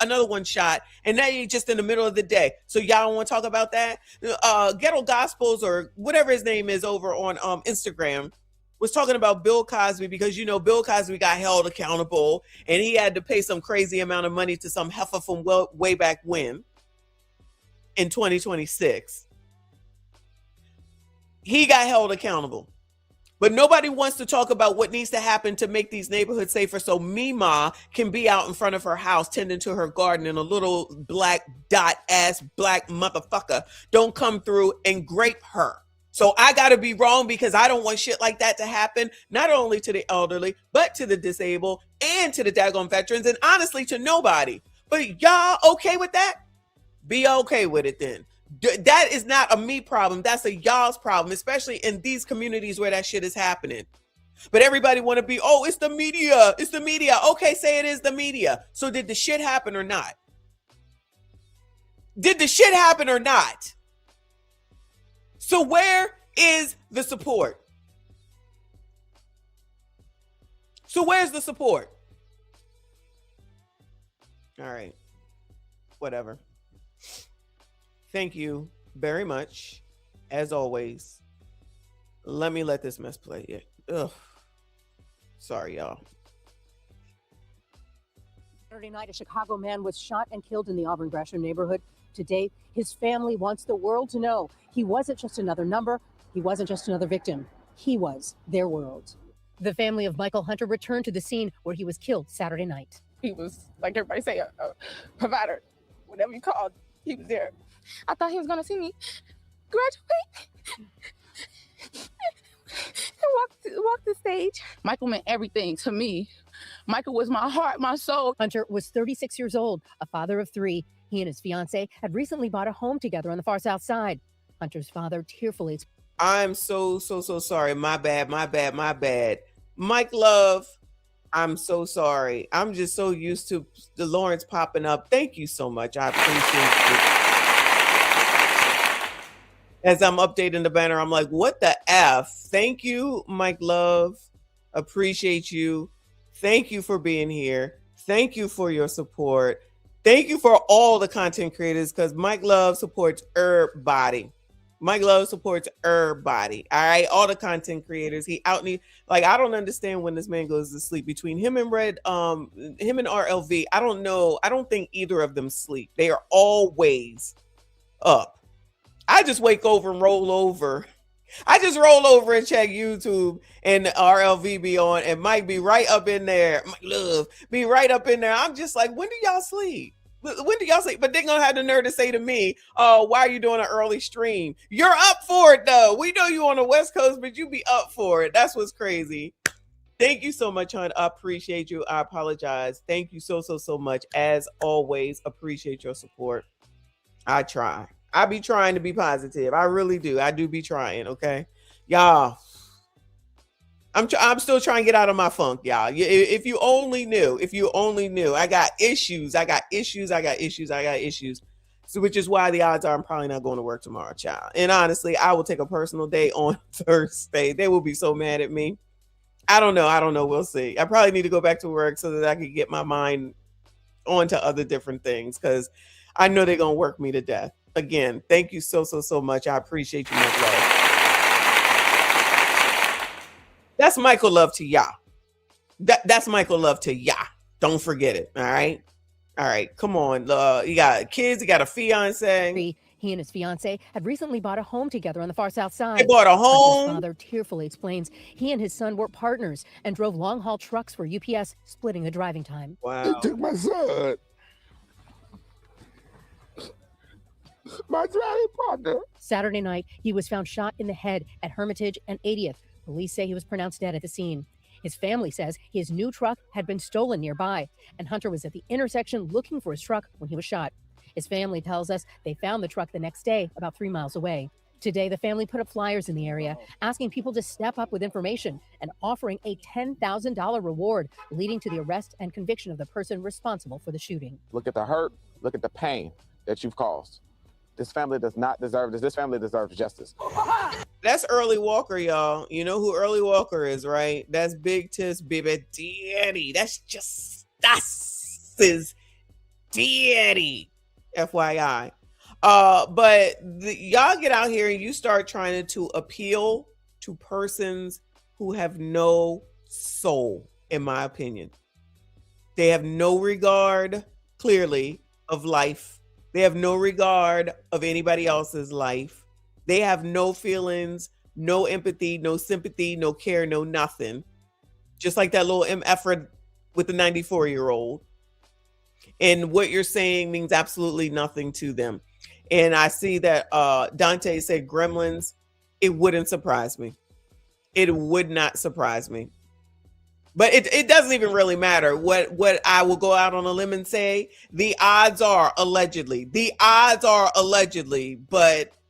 another one shot, and they just in the middle of the day. So y'all don't want to talk about that? Ghetto Gospels or whatever his name is over on Instagram was talking about Bill Cosby because, you know, Bill Cosby got held accountable and he had to pay some crazy amount of money to some heifer from way back when in 2026. He got held accountable. But nobody wants to talk about what needs to happen to make these neighborhoods safer so Mima can be out in front of her house tending to her garden and a little black dot ass black motherfucker don't come through and grape her. So I got to be wrong because I don't want shit like that to happen, not only to the elderly, but to the disabled and to the daggone veterans and honestly to nobody. But y'all okay with that? Be okay with it then. That is not a me problem. That's a y'all's problem, especially in these communities where that shit is happening. But everybody want to be, oh, it's the media. It's the media. Okay, say it is the media. So did the shit happen or not? Did the shit happen or not? So where is the support? So where's the support? All right. Whatever. Thank you very much. As always, let me let this mess play it. Ugh. Sorry, y'all. Saturday night, a Chicago man was shot and killed in the Auburn Gresham neighborhood. Today, his family wants the world to know he wasn't just another number. He wasn't just another victim. He was their world. The family of Michael Hunter returned to the scene where he was killed Saturday night. He was, like everybody say, a provider. Whatever you called, he was there. I thought he was going to see me graduate and walk the stage. Michael meant everything to me. Michael was my heart, my soul. Hunter was 36 years old, a father of three. He and his fiance had recently bought a home together on the far south side. Hunter's father tearfully. I'm so sorry. My bad. Mike Love, I'm so sorry. I'm just so used to the Lawrence popping up. Thank you so much. I appreciate it. As I'm updating the banner, I'm like, what the F? Thank you, Mike Love. Appreciate you. Thank you for being here. Thank you for your support. Thank you for all the content creators because Mike Love supports everybody. Mike Love supports everybody. All right. All the content creators. He out need like I don't understand when this man goes to sleep. Between him and him and RLV, I don't know. I don't think either of them sleep. They are always up. I just wake over and roll over. I just roll over and check YouTube and RLV be on and Mike be right up in there. Mike Love be right up in there. I'm just like, when do y'all sleep? When do y'all sleep? But they're going to have the nerve to say to me, oh, why are you doing an early stream? You're up for it, though. We know you on the West Coast, but you be up for it. That's what's crazy. Thank you so much, hon. I appreciate you. I apologize. Thank you so much. As always, appreciate your support. I try. I be trying to be positive. I really do. I do be trying, okay? Y'all, I'm still trying to get out of my funk, y'all. If you only knew, I got issues. So, which is why the odds are I'm probably not going to work tomorrow, child. And honestly, I will take a personal day on Thursday. They will be so mad at me. I don't know. We'll see. I probably need to go back to work so that I can get my mind onto other different things because I know they're going to work me to death. Again, thank you so much. I appreciate you, Mike Love. That's Michael Love to ya. That's Michael Love to ya. Don't forget it. All right. Come on. You got kids. You got a fiance. He and his fiance had recently bought a home together on the far south side. They bought a home. His father tearfully explains he and his son were partners and drove long haul trucks for UPS, splitting the driving time. Wow. They took my son. My driving partner. Saturday night, he was found shot in the head at Hermitage and 80th. Police say he was pronounced dead at the scene. His family says his new truck had been stolen nearby, and Hunter was at the intersection looking for his truck when he was shot. His family tells us they found the truck the next day, about 3 miles away. Today, the family put up flyers in the area, asking people to step up with information and offering a $10,000 reward, leading to the arrest and conviction of the person responsible for the shooting. Look at the hurt, look at the pain that you've caused. This family does not deserve this. This family deserves justice. That's Early Walker, y'all. You know who Early Walker is, right? That's Big Tiss Baby Daddy. That's his daddy. FYI. But y'all get out here and you start trying to appeal to persons who have no soul, in my opinion. They have no regard, clearly, of life. They have no regard of anybody else's life. They have no feelings, no empathy, no sympathy, no care, no nothing. Just like that little MFer with the 94-year-old. And what you're saying means absolutely nothing to them. And I see that Dante said gremlins. It wouldn't surprise me. It would not surprise me. But it doesn't even really matter. What I will go out on a limb and say, the odds are allegedly, but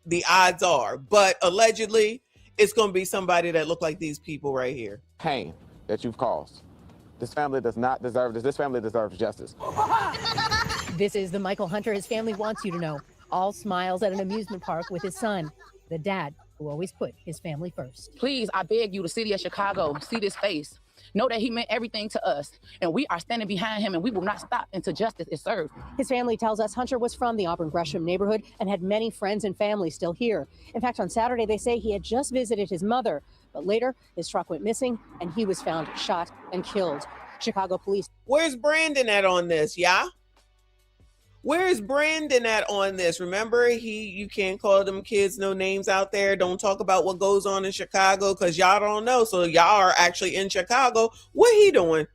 the odds are, but allegedly, it's going to be somebody that look like these people right here. Pain that you've caused. This family does not deserve this. This family deserves justice. This is the Michael Hunter his family wants you to know. All smiles at an amusement park with his son, the dad who always put his family first. Please, I beg you, the city of Chicago, see this face. Know that he meant everything to us, and we are standing behind him, and we will not stop until justice is served. His family tells us Hunter was from the Auburn Gresham neighborhood and had many friends and family still here. In fact, on Saturday, they say he had just visited his mother, but later his truck went missing and he was found shot and killed. Chicago police. Where's Brandon at on this, yeah? Where's Brandon at on this? Remember, you can't call them kids no names out there. Don't talk about what goes on in Chicago because y'all don't know. So y'all are actually in Chicago. What he doing?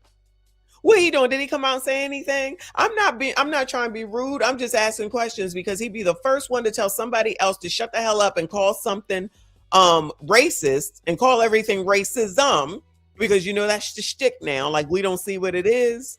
What he doing? Did he come out and say anything? I'm not trying to be rude. I'm just asking questions because he'd be the first one to tell somebody else to shut the hell up and call something racist and call everything racism because you know that's the shtick now. Like we don't see what it is.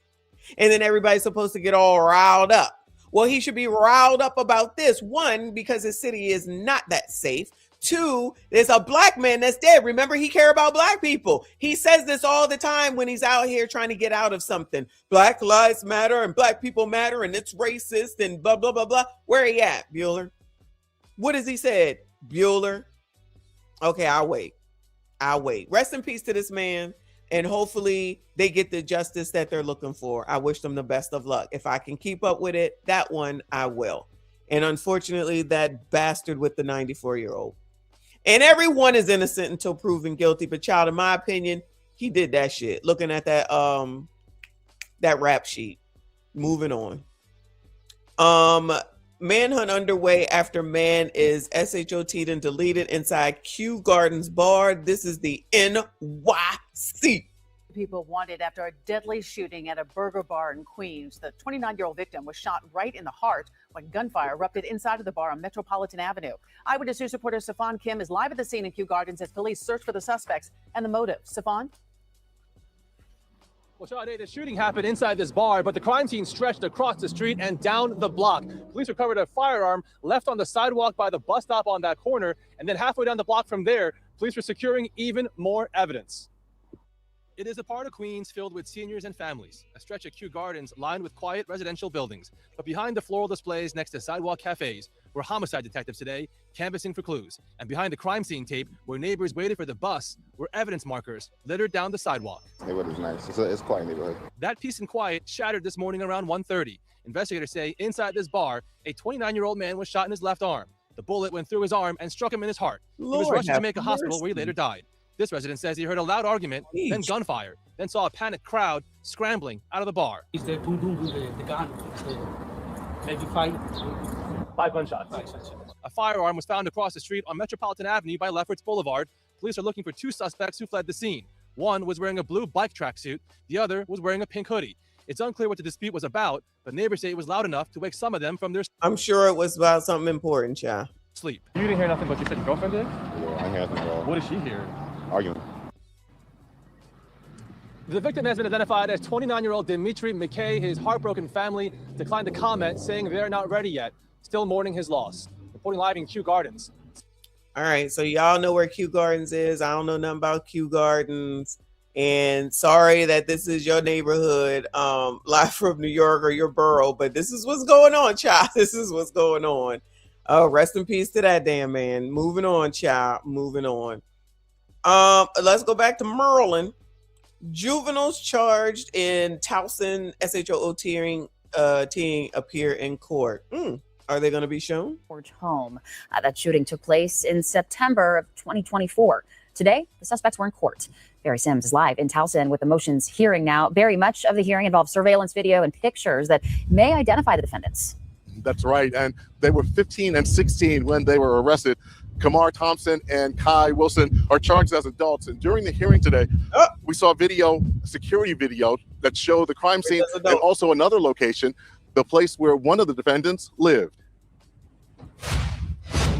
And then everybody's supposed to get all riled up. Well, he should be riled up about this. One, because his city is not that safe. Two, there's a black man that's dead. Remember, he cares about black people. He says this all the time when he's out here trying to get out of something. Black lives matter and black people matter and it's racist and blah, blah, blah, blah. Where he at, Bueller? What has he said, Bueller? Okay, I'll wait. Rest in peace to this man. And hopefully they get the justice that they're looking for. I wish them the best of luck. If I can keep up with it, that one I will. And unfortunately, that bastard with the 94-year-old. And everyone is innocent until proven guilty. But child, in my opinion, he did that shit. Looking at that rap sheet. Moving on. Manhunt underway after man is SHOT'd and deleted inside Kew Gardens bar. This is the NYC. People wanted after a deadly shooting at a burger bar in Queens. The 29-year-old victim was shot right in the heart when gunfire erupted inside of the bar on Metropolitan Avenue. Eyewitness News reporter Stefan Kim is live at the scene in Kew Gardens as police search for the suspects and the motive. Stefan? Well, Sade, the shooting happened inside this bar, but the crime scene stretched across the street and down the block. Police recovered a firearm left on the sidewalk by the bus stop on that corner, and then halfway down the block from there, police were securing even more evidence. It is a part of Queens filled with seniors and families, a stretch of Kew Gardens lined with quiet residential buildings. But behind the floral displays next to sidewalk cafes were homicide detectives today canvassing for clues. And behind the crime scene tape, where neighbors waited for the bus, were evidence markers littered down the sidewalk. Neighborhood is nice. It's a quiet neighborhood. That peace and quiet shattered this morning around 1:30. Investigators say inside this bar, a 29-year-old man was shot in his left arm. The bullet went through his arm and struck him in his heart. He was rushed to Jamaica Hospital where he later died. This resident says he heard a loud argument, then gunfire, then saw a panicked crowd scrambling out of the bar. He said, boom, boom, boom, the gun. Maybe 5 gunshots. A firearm was found across the street on Metropolitan Avenue by Lefferts Boulevard. Police are looking for 2 suspects who fled the scene. One was wearing a blue bike tracksuit. The other was wearing a pink hoodie. It's unclear what the dispute was about, but neighbors say it was loud enough to wake some of them from their I'm sure it was about something important, child. Sleep. You didn't hear nothing, but you said your girlfriend did? Yeah, I hear nothing at all. What did she hear? Arguing. The victim has been identified as 29-year-old Dimitri McKay. His heartbroken family declined to comment, saying they're not ready yet, still mourning his loss. Reporting live in Kew Gardens. All right, so y'all know where Kew Gardens is. I don't know nothing about Kew Gardens. And sorry that this is your neighborhood, live from New York or your borough, but this is what's going on, child. This is what's going on. Oh, rest in peace to that damn man. Moving on, child. Moving on. Let's go back to Maryland. Juveniles charged in Towson SHOTing appear in court. Are they going to be shown? Home. That shooting took place in September of 2024. Today, the suspects were in court. Barry Sims is live in Towson with the motions hearing now. Barry, much of the hearing involves surveillance video and pictures that may identify the defendants. That's right. And they were 15 and 16 when they were arrested. Kamar Thompson and Kai Wilson are charged as adults. And during the hearing today, we saw security video that showed the crime scene and also another location, the place where one of the defendants lived.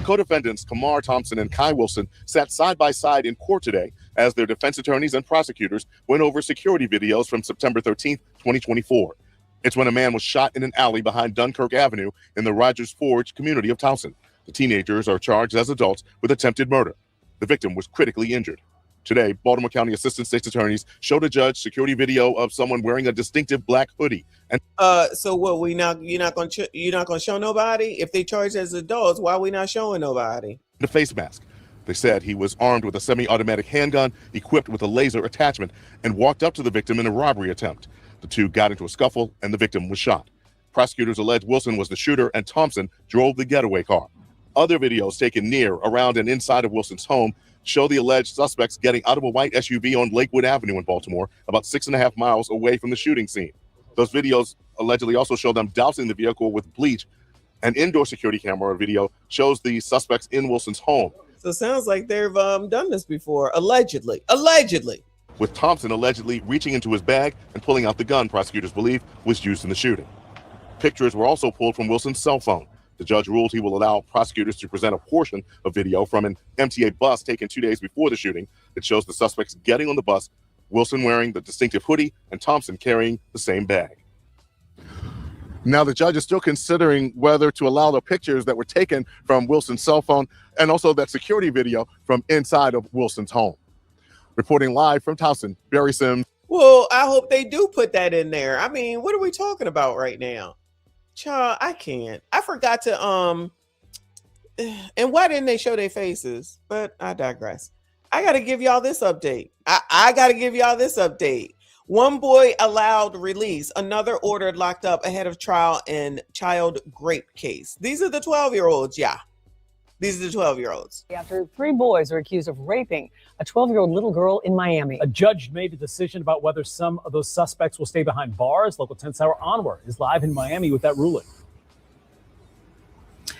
Co-defendants Kamar Thompson and Kai Wilson sat side by side in court today as their defense attorneys and prosecutors went over security videos from September 13th, 2024. It's when a man was shot in an alley behind Dunkirk Avenue in the Rogers Forge community of Towson. The teenagers are charged as adults with attempted murder. The victim was critically injured. Today, Baltimore County Assistant State's attorneys showed a judge security video of someone wearing a distinctive black hoodie. And so what? You're not gonna show nobody? If they charged as adults, why are we not showing nobody? The face mask. They said he was armed with a semi-automatic handgun equipped with a laser attachment and walked up to the victim in a robbery attempt. The two got into a scuffle and the victim was shot. Prosecutors allege Wilson was the shooter and Thompson drove the getaway car. Other videos taken near, around, and inside of Wilson's home show the alleged suspects getting out of a white SUV on Lakewood Avenue in Baltimore, about 6.5 miles away from the shooting scene. Those videos allegedly also show them dousing the vehicle with bleach. An indoor security camera video shows the suspects in Wilson's home. So it sounds like they've done this before, allegedly. Allegedly. With Thompson allegedly reaching into his bag and pulling out the gun prosecutors believe was used in the shooting. Pictures were also pulled from Wilson's cell phone. The judge ruled he will allow prosecutors to present a portion of video from an MTA bus taken 2 days before the shooting that shows the suspects getting on the bus, Wilson wearing the distinctive hoodie and Thompson carrying the same bag. Now, the judge is still considering whether to allow the pictures that were taken from Wilson's cell phone and also that security video from inside of Wilson's home. Reporting live from Towson, Barry Sims. Well, I hope they do put that in there. I mean, what are we talking about right now? Child, I can't. I forgot to and why didn't they show their faces? But I digress. I gotta give y'all this update. I gotta give y'all this update. One boy allowed release, another ordered locked up ahead of trial in child rape case. These are the 12-year-olds, yeah. These are the 12-year-olds. After 3 boys are accused of raping a 12-year-old little girl in Miami. A judge made a decision about whether some of those suspects will stay behind bars. Local 10's Sarah Onward is live in Miami with that ruling.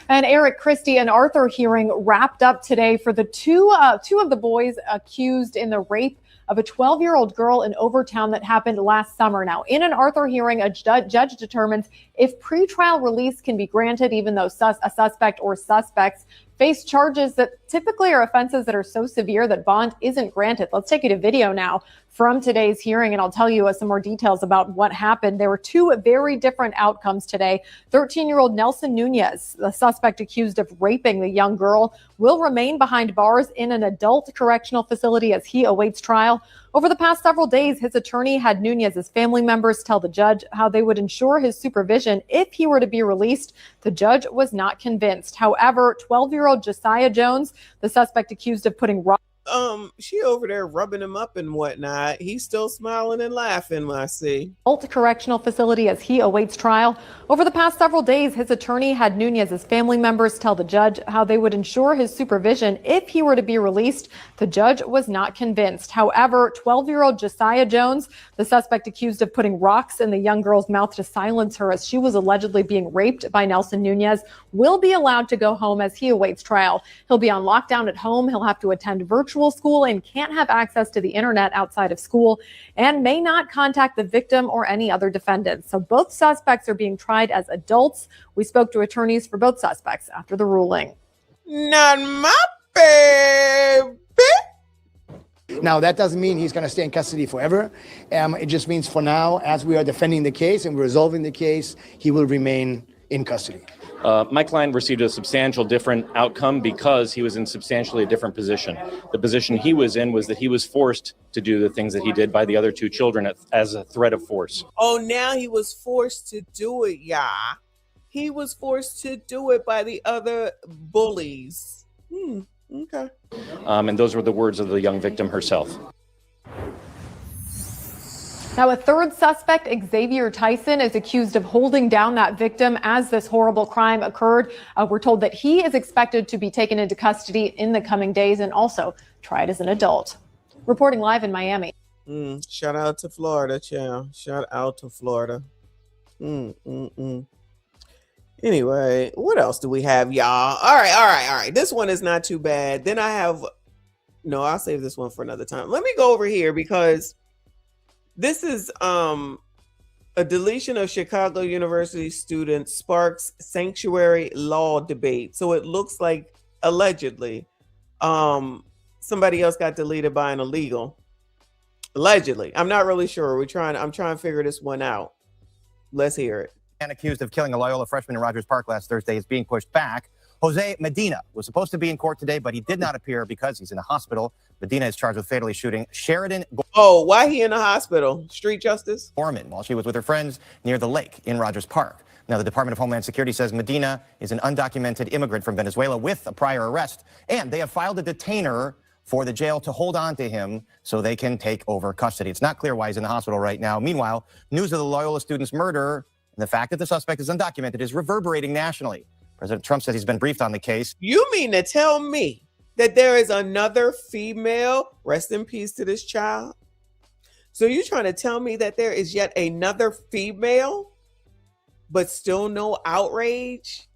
And Eric, Christie, and Arthur hearing wrapped up today for the two of the boys accused in the rape of a 12-year-old girl in Overtown that happened last summer. Now, in an Arthur hearing, a judge determines if pretrial release can be granted, even though a suspect or suspects face charges that typically are offenses that are so severe that bond isn't granted. Let's take you to video now from today's hearing, and I'll tell you some more details about what happened. There were 2 very different outcomes today. 13-year-old Nelson Nunez, the suspect accused of raping the young girl, will remain behind bars in an adult correctional facility as he awaits trial. Over the past several days, his attorney had Nunez's family members tell the judge how they would ensure his supervision if he were to be released. The judge was not convinced. However, 12-year-old Josiah Jones, the suspect accused of putting she over there rubbing him up and whatnot. He's still smiling and laughing, I see. Adult correctional facility as he awaits trial. Over the past several days, his attorney had Nunez's family members tell the judge how they would ensure his supervision if he were to be released. The judge was not convinced. However, 12-year-old Josiah Jones, the suspect accused of putting rocks in the young girl's mouth to silence her as she was allegedly being raped by Nelson Nunez, will be allowed to go home as he awaits trial. He'll be on lockdown at home. He'll have to attend virtual school and can't have access to the internet outside of school and may not contact the victim or any other defendants. So both suspects are being tried as adults. We spoke to attorneys for both suspects after the ruling. Not my baby. Now, that doesn't mean he's going to stay in custody forever. It just means for now, as we are defending the case and resolving the case, he will remain in custody. My client received a substantial different outcome because he was in substantially a different position. The position he was in was that he was forced to do the things that he did by the other 2 children as a threat of force. Oh, now he was forced to do it, yeah. He was forced to do it by the other bullies. Okay. And those were the words of the young victim herself. Now, a third suspect, Xavier Tyson, is accused of holding down that victim as this horrible crime occurred. We're told that he is expected to be taken into custody in the coming days and also Try it as an adult. Reporting live in Miami. Shout out to Florida, child. Shout out to Florida. Anyway, what else do we have, y'all? All right. This one is not too bad. Then I have, no, I'll save this one for another time. Let me go over here because this is a deletion of Chicago University student sparks sanctuary law debate. So it looks like allegedly somebody else got deleted by an illegal. Allegedly. I'm not really sure. I'm trying to figure this one out. Let's hear it. And accused of killing a Loyola freshman in Rogers Park last Thursday is being pushed back. Jose Medina was supposed to be in court today, but he did not appear because he's in a hospital. Medina is charged with fatally shooting Sheridan. Oh, why he in the hospital? Street justice? Gorman while she was with her friends near the lake in Rogers Park. Now, the Department of Homeland Security says Medina is an undocumented immigrant from Venezuela with a prior arrest, and they have filed a detainer for the jail to hold on to him so they can take over custody. It's not clear why he's in the hospital right now. Meanwhile, news of the Loyola student's murder and the fact that the suspect is undocumented is reverberating nationally. President Trump says he's been briefed on the case. You mean to tell me that there is another female, rest in peace to this child? So you're trying to tell me that there is yet another female, but still no outrage?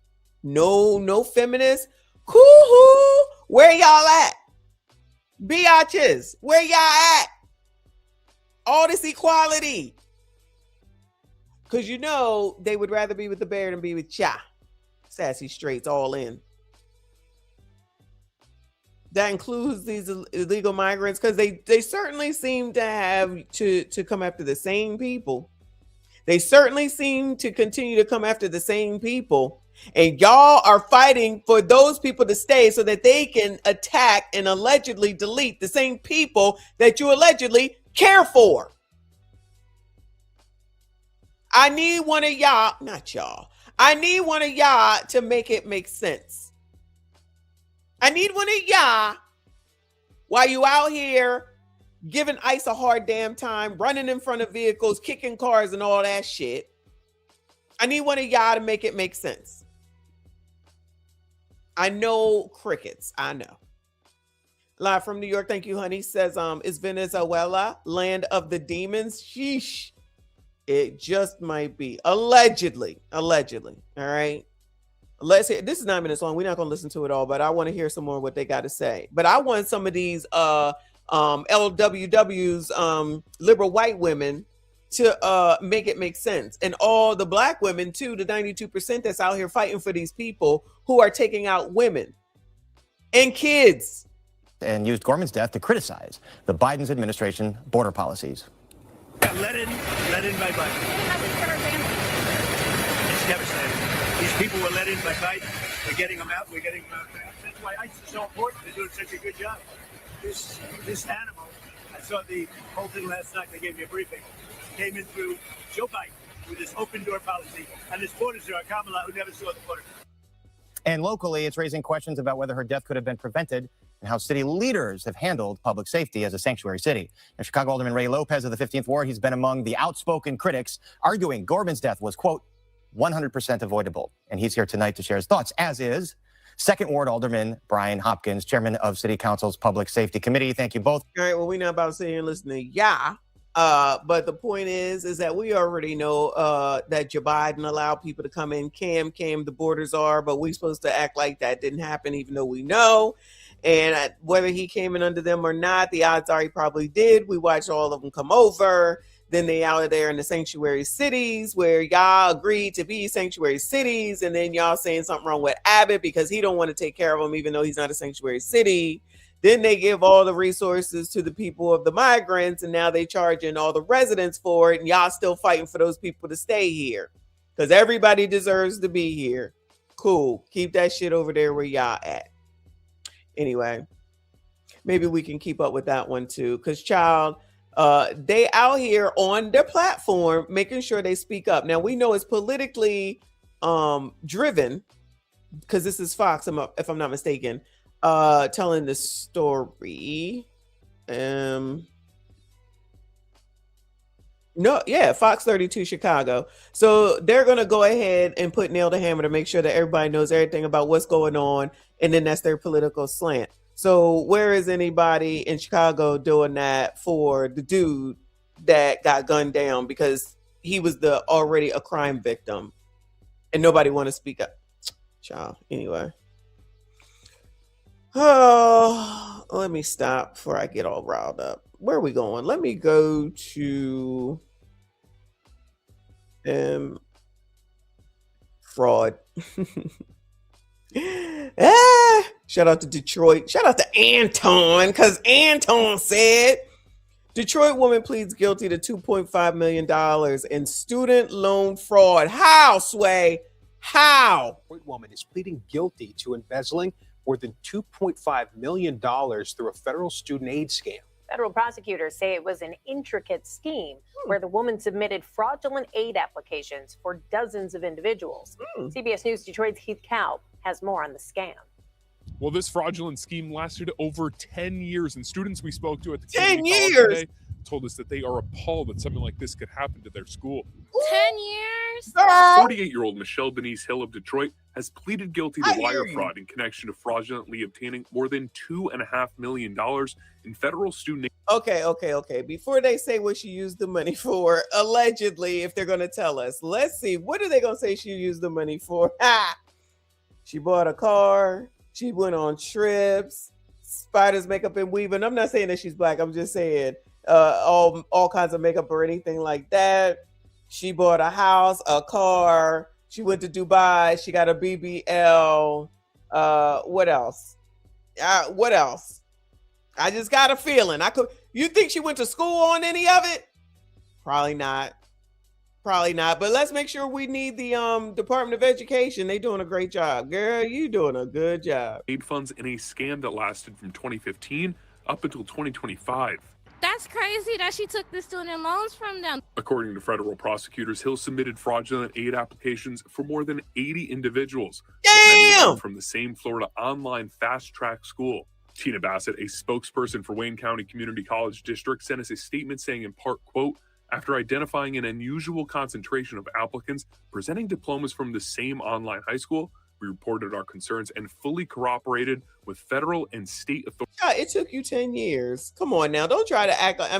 No feminists? Hoo-hoo! Where y'all at? Biatches, where y'all at? All this equality. Because you know they would rather be with the bear than be with Cha. Sassy straights all in. That includes these illegal migrants because they certainly seem to have to come after the same people. They certainly seem to continue to come after the same people. And y'all are fighting for those people to stay so that they can attack and allegedly delete the same people that you allegedly care for. I need one of y'all, not y'all. I need one of y'all to make it make sense. I need one of y'all while you out here giving ICE a hard damn time, running in front of vehicles, kicking cars and all that shit. I need one of y'all to make it make sense. I know crickets. I know. Live from New York. Thank you, honey. Says, is Venezuela land of the demons? Sheesh. It just might be. Allegedly. All right. Let's hear. This is 9 minutes long. We're not going to listen to it all, but I want to hear some more what they got to say. But I want some of these LWWs, liberal white women, to make it make sense. And all the black women too, the 92% that's out here fighting for these people who are taking out women and kids. And used Gorman's death to criticize the Biden's administration border policies. Let in by Biden. It's devastating. These people were let in by Biden. We're getting them out. We're getting them out fast. That's why ICE is so important. They're doing such a good job. This animal, I saw the whole thing last night. They gave me a briefing. Came in through Joe Biden with this open door policy, and this border czar, Kamala, who never saw the border. And locally, it's raising questions about whether her death could have been prevented and how city leaders have handled public safety as a sanctuary city. Now, Chicago Alderman Ray Lopez of the 15th Ward, he's been among the outspoken critics, arguing Gorman's death was, quote, 100% avoidable. And he's here tonight to share his thoughts, as is 2nd Ward Alderman Brian Hopkins, chairman of City Council's Public Safety Committee. Thank you both. All right, well, we're not about to sit here and listen to but the point is that we already know that Joe Biden allowed people to come in, cam the borders are, but we supposed to act like that didn't happen, even though we know. And whether he came in under them or not, the odds are he probably did. We watched all of them come over. Then they out there in the sanctuary cities where y'all agreed to be sanctuary cities. And then y'all saying something wrong with Abbott because he don't want to take care of them, even though he's not a sanctuary city. Then they give all the resources to the people of the migrants, and now they charging all the residents for it, and y'all still fighting for those people to stay here because everybody deserves to be here. Cool. Keep that shit over there where y'all at. Anyway, maybe we can keep up with that one too, because child, they out here on their platform making sure they speak up. Now we know it's politically driven because this is Fox, if I'm not mistaken. Telling the story. Fox 32 Chicago. So they're gonna go ahead and put nail to hammer to make sure that everybody knows everything about what's going on, and then that's their political slant. So where is anybody in Chicago doing that for the dude that got gunned down because he was already a crime victim and nobody want to speak up? Child. Anyway. Oh, let me stop before I get all riled up. Where are we going? Let me go to fraud. Shout out to Detroit. Shout out to Anton, because Anton said Detroit woman pleads guilty to $2.5 million in student loan fraud. How, Sway? How? Detroit woman is pleading guilty to embezzling more than $2.5 million through a federal student aid scam. Federal prosecutors say it was an intricate scheme where the woman submitted fraudulent aid applications for dozens of individuals. CBS News Detroit's Heath Kalb has more on the scam. Well, this fraudulent scheme lasted over 10 years, and students we spoke to at the 10 community college years today told us that they are appalled that something like this could happen to their school. 10 years? 48-year-old Michelle Denise Hill of Detroit has pleaded guilty to wire fraud in connection to fraudulently obtaining more than $2.5 million in federal student aid. Okay. Before they say what she used the money for, allegedly, if they're going to tell us, let's see. What are they going to say she used the money for? She bought a car. She went on trips. Spiders, makeup, and weaving. I'm not saying that she's black. I'm just saying all kinds of makeup or anything like that. She bought a house, a car. She went to Dubai. She got a BBL. What else? What else? I just got a feeling. You think she went to school on any of it? Probably not. But let's make sure we need the Department of Education. They doing a great job. Girl, you doing a good job. Aid funds in a scam that lasted from 2015 up until 2025. That's crazy that she took the student loans from them. According to federal prosecutors, Hill submitted fraudulent aid applications for more than 80 individuals. Damn! From the same Florida online fast-track school. Tina Bassett, a spokesperson for Wayne County Community College District, sent us a statement saying in part, quote, after identifying an unusual concentration of applicants presenting diplomas from the same online high school, we reported our concerns and fully cooperated with federal and state authorities. Yeah, it took you 10 years. Come on now. Don't try to act like,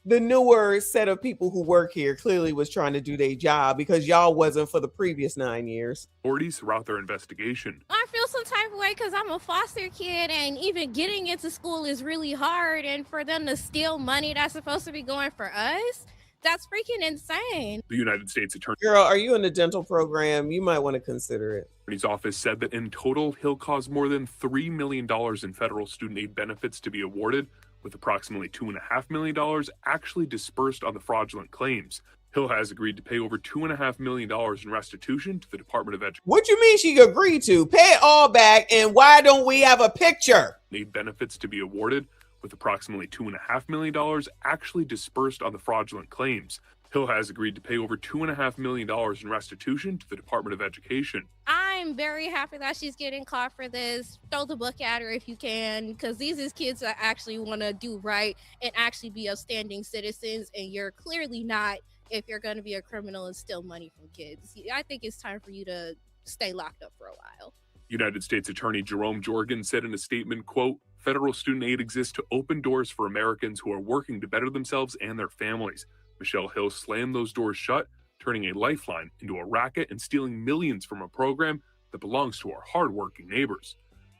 the newer set of people who work here clearly was trying to do their job because y'all wasn't for the previous 9 years. Authorities throughout their investigation. I feel some type of way because I'm a foster kid and even getting into school is really hard. And for them to steal money that's supposed to be going for us, that's freaking insane. The United States Attorney. Girl, are you in the dental program? You might want to consider it. Attorney's office said that in total, Hill caused more than $3 million in federal student aid benefits to be awarded, with approximately $2.5 million actually dispersed on the fraudulent claims. Hill has agreed to pay over $2.5 million in restitution to the Department of Education. What you mean she agreed to? Pay it all back, and why don't we have a picture? Aid benefits to be awarded, with approximately $2.5 million actually dispersed on the fraudulent claims. Hill has agreed to pay over $2.5 million in restitution to the Department of Education. I'm very happy that she's getting caught for this. Throw the book at her if you can, because these is kids that actually want to do right and actually be upstanding citizens, and you're clearly not if you're going to be a criminal and steal money from kids. I think it's time for you to stay locked up for a while. United States Attorney Jerome Jorgen said in a statement, quote, federal student aid exists to open doors for Americans who are working to better themselves and their families. Michelle Hill slammed those doors shut, turning a lifeline into a racket and stealing millions from a program that belongs to our hardworking neighbors.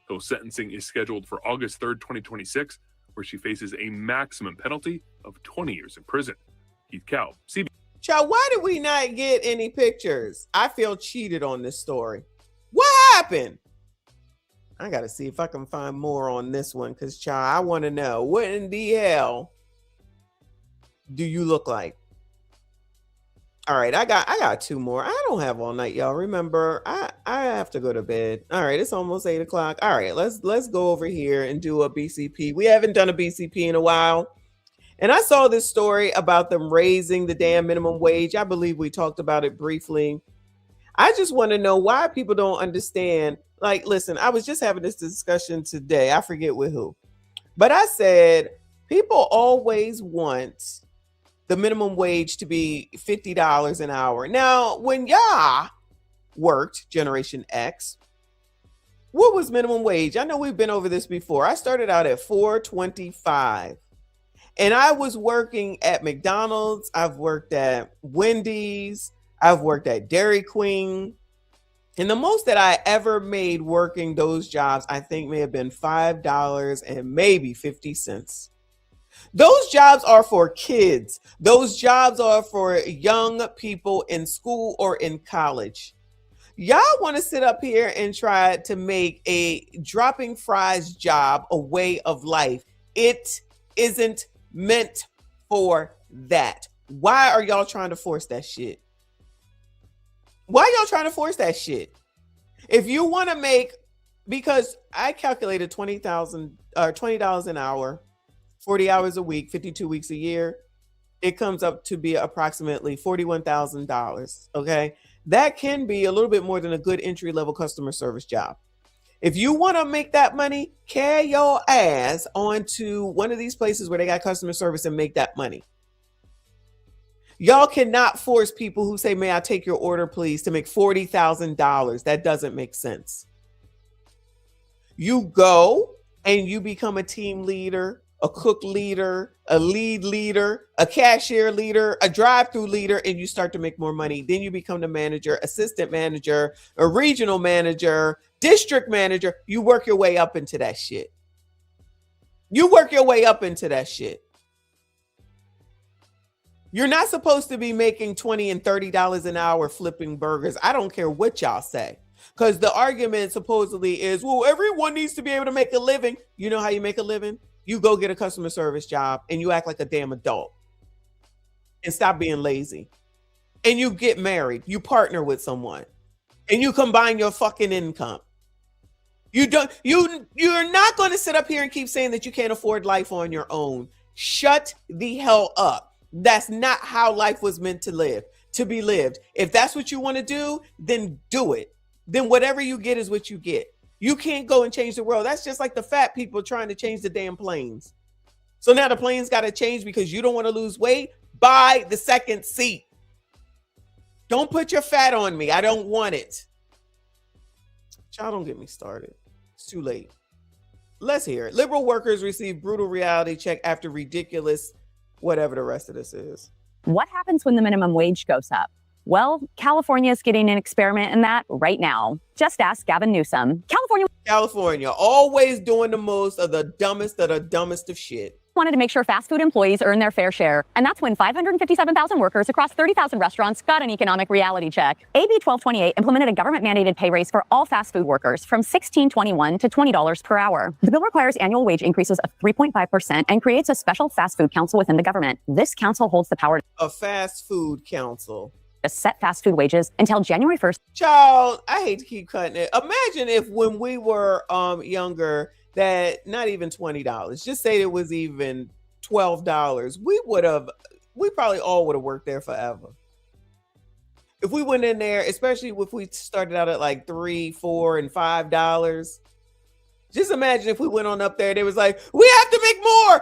Hill's sentencing is scheduled for August 3rd, 2026, where she faces a maximum penalty of 20 years in prison. Heath Kalb, CBS. Child, why did we not get any pictures? I feel cheated on this story. What happened? I got to see if I can find more on this one, because, child, I want to know, what in the hell do you look like? All right, I got two more. I don't have all night, y'all. Remember, I have to go to bed. All right, it's almost 8 o'clock. All right, let's go over here and do a BCP. We haven't done a BCP in a while. And I saw this story about them raising the damn minimum wage. I believe we talked about it briefly. I just want to know why people don't understand. Like, listen, I was just having this discussion today. I forget with who. But I said, people always want the minimum wage to be $50 an hour. Now, when y'all worked, Generation X, What was minimum wage? I know we've been over this before. I started out at $4.25. And I was working at McDonald's. I've worked at Wendy's. I've worked at Dairy Queen. And the most that I ever made working those jobs, I think may have been $5 and maybe 50 cents. Those jobs are for kids. Those jobs are for young people in school or in college. Y'all want to sit up here and try to make a dropping fries job a way of life. It isn't meant for that. Why are y'all trying to force that shit? Why y'all trying to force that shit? If you want to make, because I calculated $20 an hour, 40 hours a week, 52 weeks a year, it comes up to be approximately $41,000. Okay. That can be a little bit more than a good entry level customer service job. If you want to make that money, carry your ass onto one of these places where they got customer service and make that money. Y'all cannot force people who say, may I take your order, please, to make $40,000. That doesn't make sense. You go and you become a team leader, a cook leader, a lead leader, a cashier leader, a drive-through leader, and you start to make more money. Then you become the manager, assistant manager, a regional manager, district manager. You work your way up into that shit. You work your way up into that shit. You're not supposed to be making $20 and $30 an hour flipping burgers. I don't care what y'all say. Because the argument supposedly is, well, everyone needs to be able to make a living. You know how you make a living? You go get a customer service job and you act like a damn adult. And stop being lazy. And you get married. You partner with someone. And you combine your fucking income. You're not going to sit up here and keep saying that you can't afford life on your own. Shut the hell up. That's not how life was meant to be lived. If that's what you want to do, then do it. Then whatever you get is what you get. You can't go and change the world. That's just like the fat people trying to change the damn planes. So now the planes got to change because you don't want to lose weight. Buy the second seat. Don't put your fat on me. I don't want it. Y'all don't get me started. It's too late. Let's hear it. Liberal workers receive brutal reality check after ridiculous whatever the rest of this is. What happens when the minimum wage goes up? Well, California is getting an experiment in that right now. Just ask Gavin Newsom. California always doing the most of the dumbest of shit. Wanted to make sure fast food employees earn their fair share. And that's when 557,000 workers across 30,000 restaurants got an economic reality check. AB 1228 implemented a government-mandated pay raise for all fast food workers from $16.21 to $20 per hour. The bill requires annual wage increases of 3.5% and creates a special fast food council within the government. This council holds the power. A fast food council. To set fast food wages until January 1st. Child, I hate to keep cutting it. Imagine if when we were younger, that not even $20, just say it was even $12, we probably all would have worked there forever. If we went in there, especially if we started out at like $3, $4, and $5, just imagine if we went on up there, they was like, we have to make more,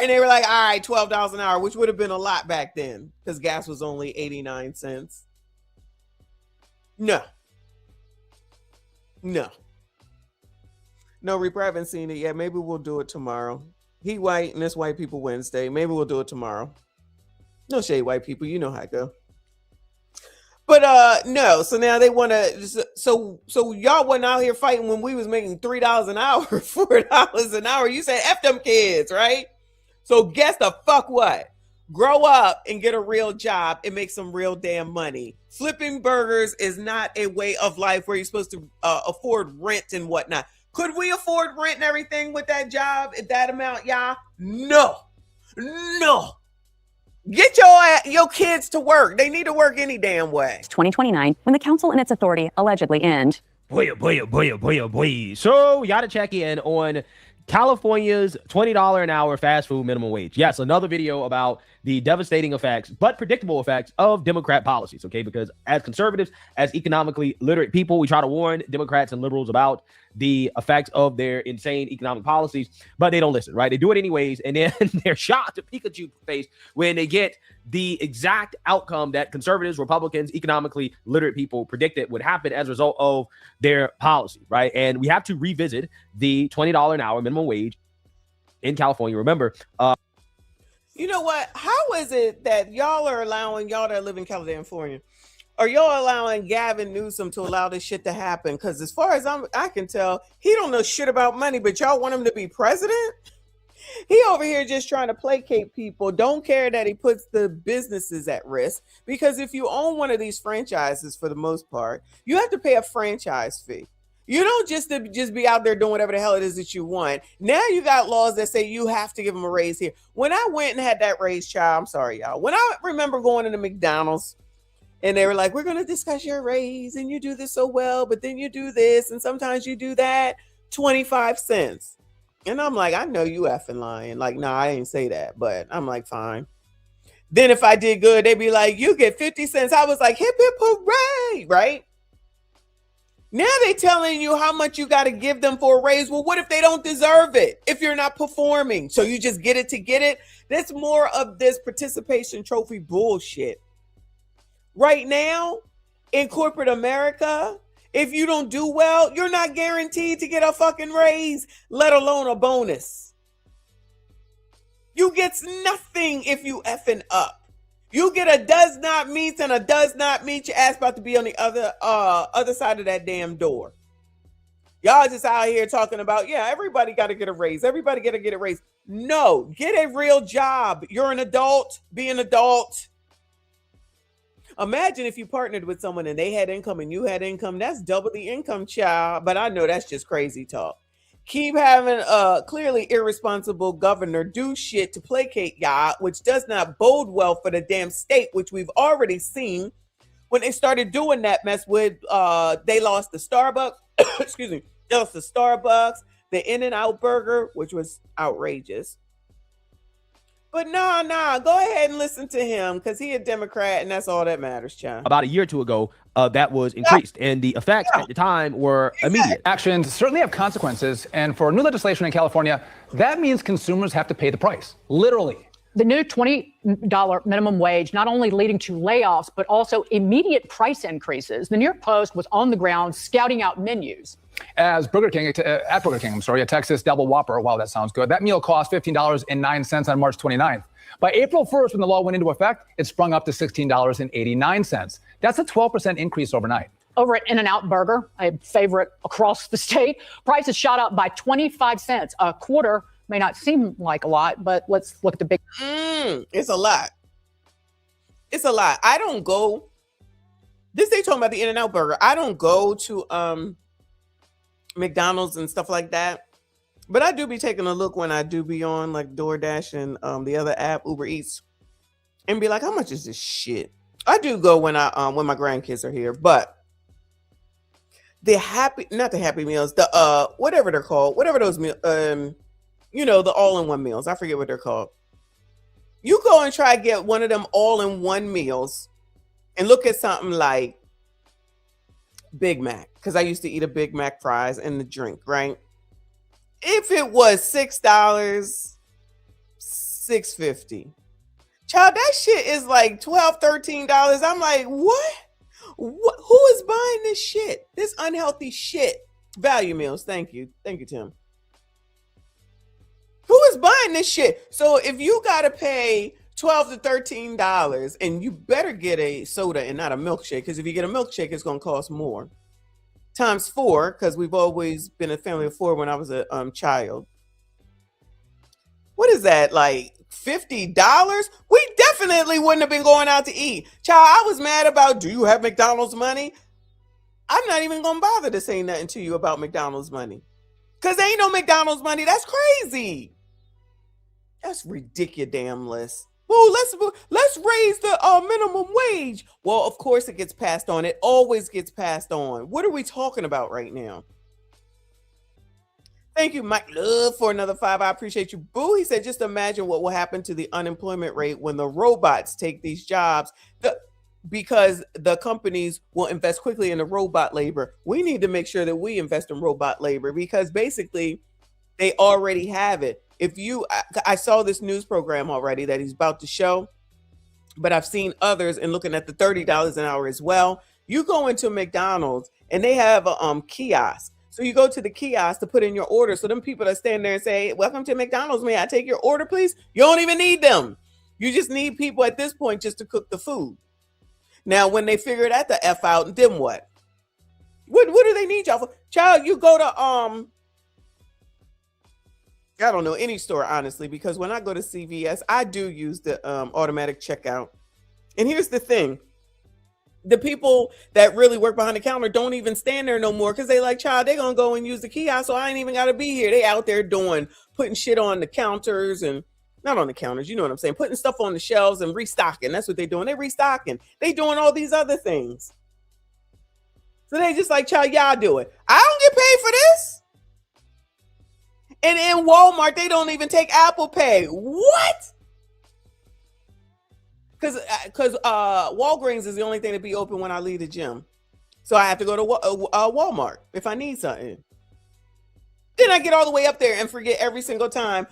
and they were like, all right, $12 an hour, which would have been a lot back then because gas was only 89 cents. No, Reaper, I haven't seen it yet. Maybe we'll do it tomorrow. He white and it's White People Wednesday. Maybe we'll do it tomorrow. No shade, white people. You know how it go. But no. So now they want to. So y'all wasn't out here fighting when we was making $3 an hour, $4 an hour. You said F them kids, right? So guess the fuck what? Grow up and get a real job and make some real damn money. Flipping burgers is not a way of life where you're supposed to afford rent and whatnot. Could we afford rent and everything with that job at that amount, y'all? No. Get your kids to work. They need to work any damn way. 2029, when the council and its authority allegedly end. Boy. So, y'all to check in on California's $20 an hour fast food minimum wage. Yes, another video about the devastating effects, but predictable effects of Democrat policies, okay? Because as conservatives, as economically literate people, we try to warn Democrats and liberals about the effects of their insane economic policies, but they don't listen, right? They do it anyways, and then they're shocked to Pikachu face when they get the exact outcome that conservatives, Republicans, economically literate people predicted would happen as a result of their policy, right? And we have to revisit the $20 an hour minimum wage in California. Remember, you know what? How is it that y'all are allowing, y'all that live in California, are y'all allowing Gavin Newsom to allow this shit to happen? Because as far as I can tell, he don't know shit about money, but y'all want him to be president? He over here just trying to placate people, don't care that he puts the businesses at risk. Because if you own one of these franchises, for the most part, you have to pay a franchise fee. You don't just be out there doing whatever the hell it is that you want. Now you got laws that say you have to give them a raise here. When I went and had that raise, child, I'm sorry, y'all. When I remember going into McDonald's and they were like, we're going to discuss your raise and you do this so well, but then you do this and sometimes you do that, 25 cents. And I'm like, I know you effing lying. Like, nah, I didn't say that, but I'm like, fine. Then if I did good, they'd be like, you get 50 cents. I was like, hip, hip, hooray, right? Now they telling you how much you got to give them for a raise. Well, what if they don't deserve it? If you're not performing, so you just get it to get it? That's more of this participation trophy bullshit. Right now, in corporate America, if you don't do well, you're not guaranteed to get a fucking raise, let alone a bonus. You get nothing if you effing up. You get a does not meet and a does not meet. Your ass about to be on the other side of that damn door. Y'all just out here talking about, yeah, everybody got to get a raise. Everybody got to get a raise. No, get a real job. You're an adult. Be an adult. Imagine if you partnered with someone and they had income and you had income. That's double the income, child. But I know that's just crazy talk. Keep having a clearly irresponsible governor do shit to placate y'all, which does not bode well for the damn state, which we've already seen when they started doing that mess with, they lost the Starbucks, excuse me, they lost the Starbucks, the In-N-Out burger, which was outrageous. But nah, go ahead and listen to him because he a Democrat and that's all that matters, child. about a year or two ago, that was increased, and the effects at the time were immediate. Actions certainly have consequences, and for new legislation in California, that means consumers have to pay the price, literally. The new $20 minimum wage not only leading to layoffs, but also immediate price increases. The New York Post was on the ground scouting out menus. As at Burger King, a Texas double Whopper, wow, that sounds good. That meal cost $15.09 on March 29th. By April 1st, when the law went into effect, it sprung up to $16.89. That's a 12% increase overnight. Over at In-N-Out Burger, a favorite across the state, prices shot up by 25 cents. A quarter may not seem like a lot, but let's look at the big. It's a lot. It's a lot. I don't go. They talking about the In-N-Out Burger. I don't go to McDonald's and stuff like that. But I do be taking a look when I do be on like DoorDash and the other app, Uber Eats, and be like, how much is this shit? I do go when when my grandkids are here, but not the Happy Meals, the whatever they're called, whatever those meals, you know, the all-in-one meals. I forget what they're called. You go and try to get one of them all-in-one meals and look at something like Big Mac, because I used to eat a Big Mac fries and the drink, right? If it was $6, $6.50. Child, that shit is like $12, $13. I'm like, what? Who is buying this shit? This unhealthy shit. Value meals. Thank you. Thank you, Tim. Who is buying this shit? So if you got to pay $12 to $13, and you better get a soda and not a milkshake, because if you get a milkshake, it's going to cost more. Times 4, because we've always been a family of 4 when I was a child. What is that, like $50? We definitely wouldn't have been going out to eat. Child, I was mad about, do you have McDonald's money? I'm not even going to bother to say nothing to you about McDonald's money. Because there ain't no McDonald's money. That's crazy. That's ridiculous. Well, let's raise the minimum wage. Well, of course it gets passed on. It always gets passed on. What are we talking about right now? Thank you, Mike Love, for another 5. I appreciate you. Boo, he said, just imagine what will happen to the unemployment rate when the robots take these jobs. Because the companies will invest quickly in the robot labor. We need to make sure that we invest in robot labor because basically they already have it. I saw this news program already that he's about to show, but I've seen others and looking at the $30 an hour as well. You go into McDonald's and they have a kiosk. So you go to the kiosk to put in your order. So them people that stand there and say, welcome to McDonald's, may I take your order, please? You don't even need them. You just need people at this point just to cook the food. Now, when they figure that the F out, then what? What do they need y'all for? Child, you go to, I don't know, any store, honestly, because when I go to CVS, I do use the automatic checkout. And here's the thing. The people that really work behind the counter don't even stand there no more because they like, child, they're going to go and use the kiosk, so I ain't even got to be here. They out there putting shit on the counters and not on the counters, you know what I'm saying? Putting stuff on the shelves and restocking. That's what they're doing. They're restocking. They doing all these other things. So they just like, child, y'all do it. I don't get paid for this. And in Walmart, they don't even take Apple Pay. What? Because Walgreens is the only thing to be open when I leave the gym. So I have to go to Walmart if I need something. Then I get all the way up there and forget every single time,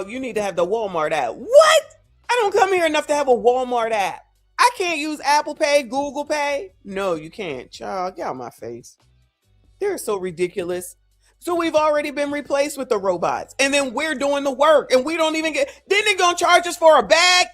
you need to have the Walmart app. What? I don't come here enough to have a Walmart app. I can't use Apple Pay, Google Pay. No, you can't. Child, get out my face. They're so ridiculous. So we've already been replaced with the robots. And then we're doing the work. And we don't even get... Then they're going to charge us for a bag?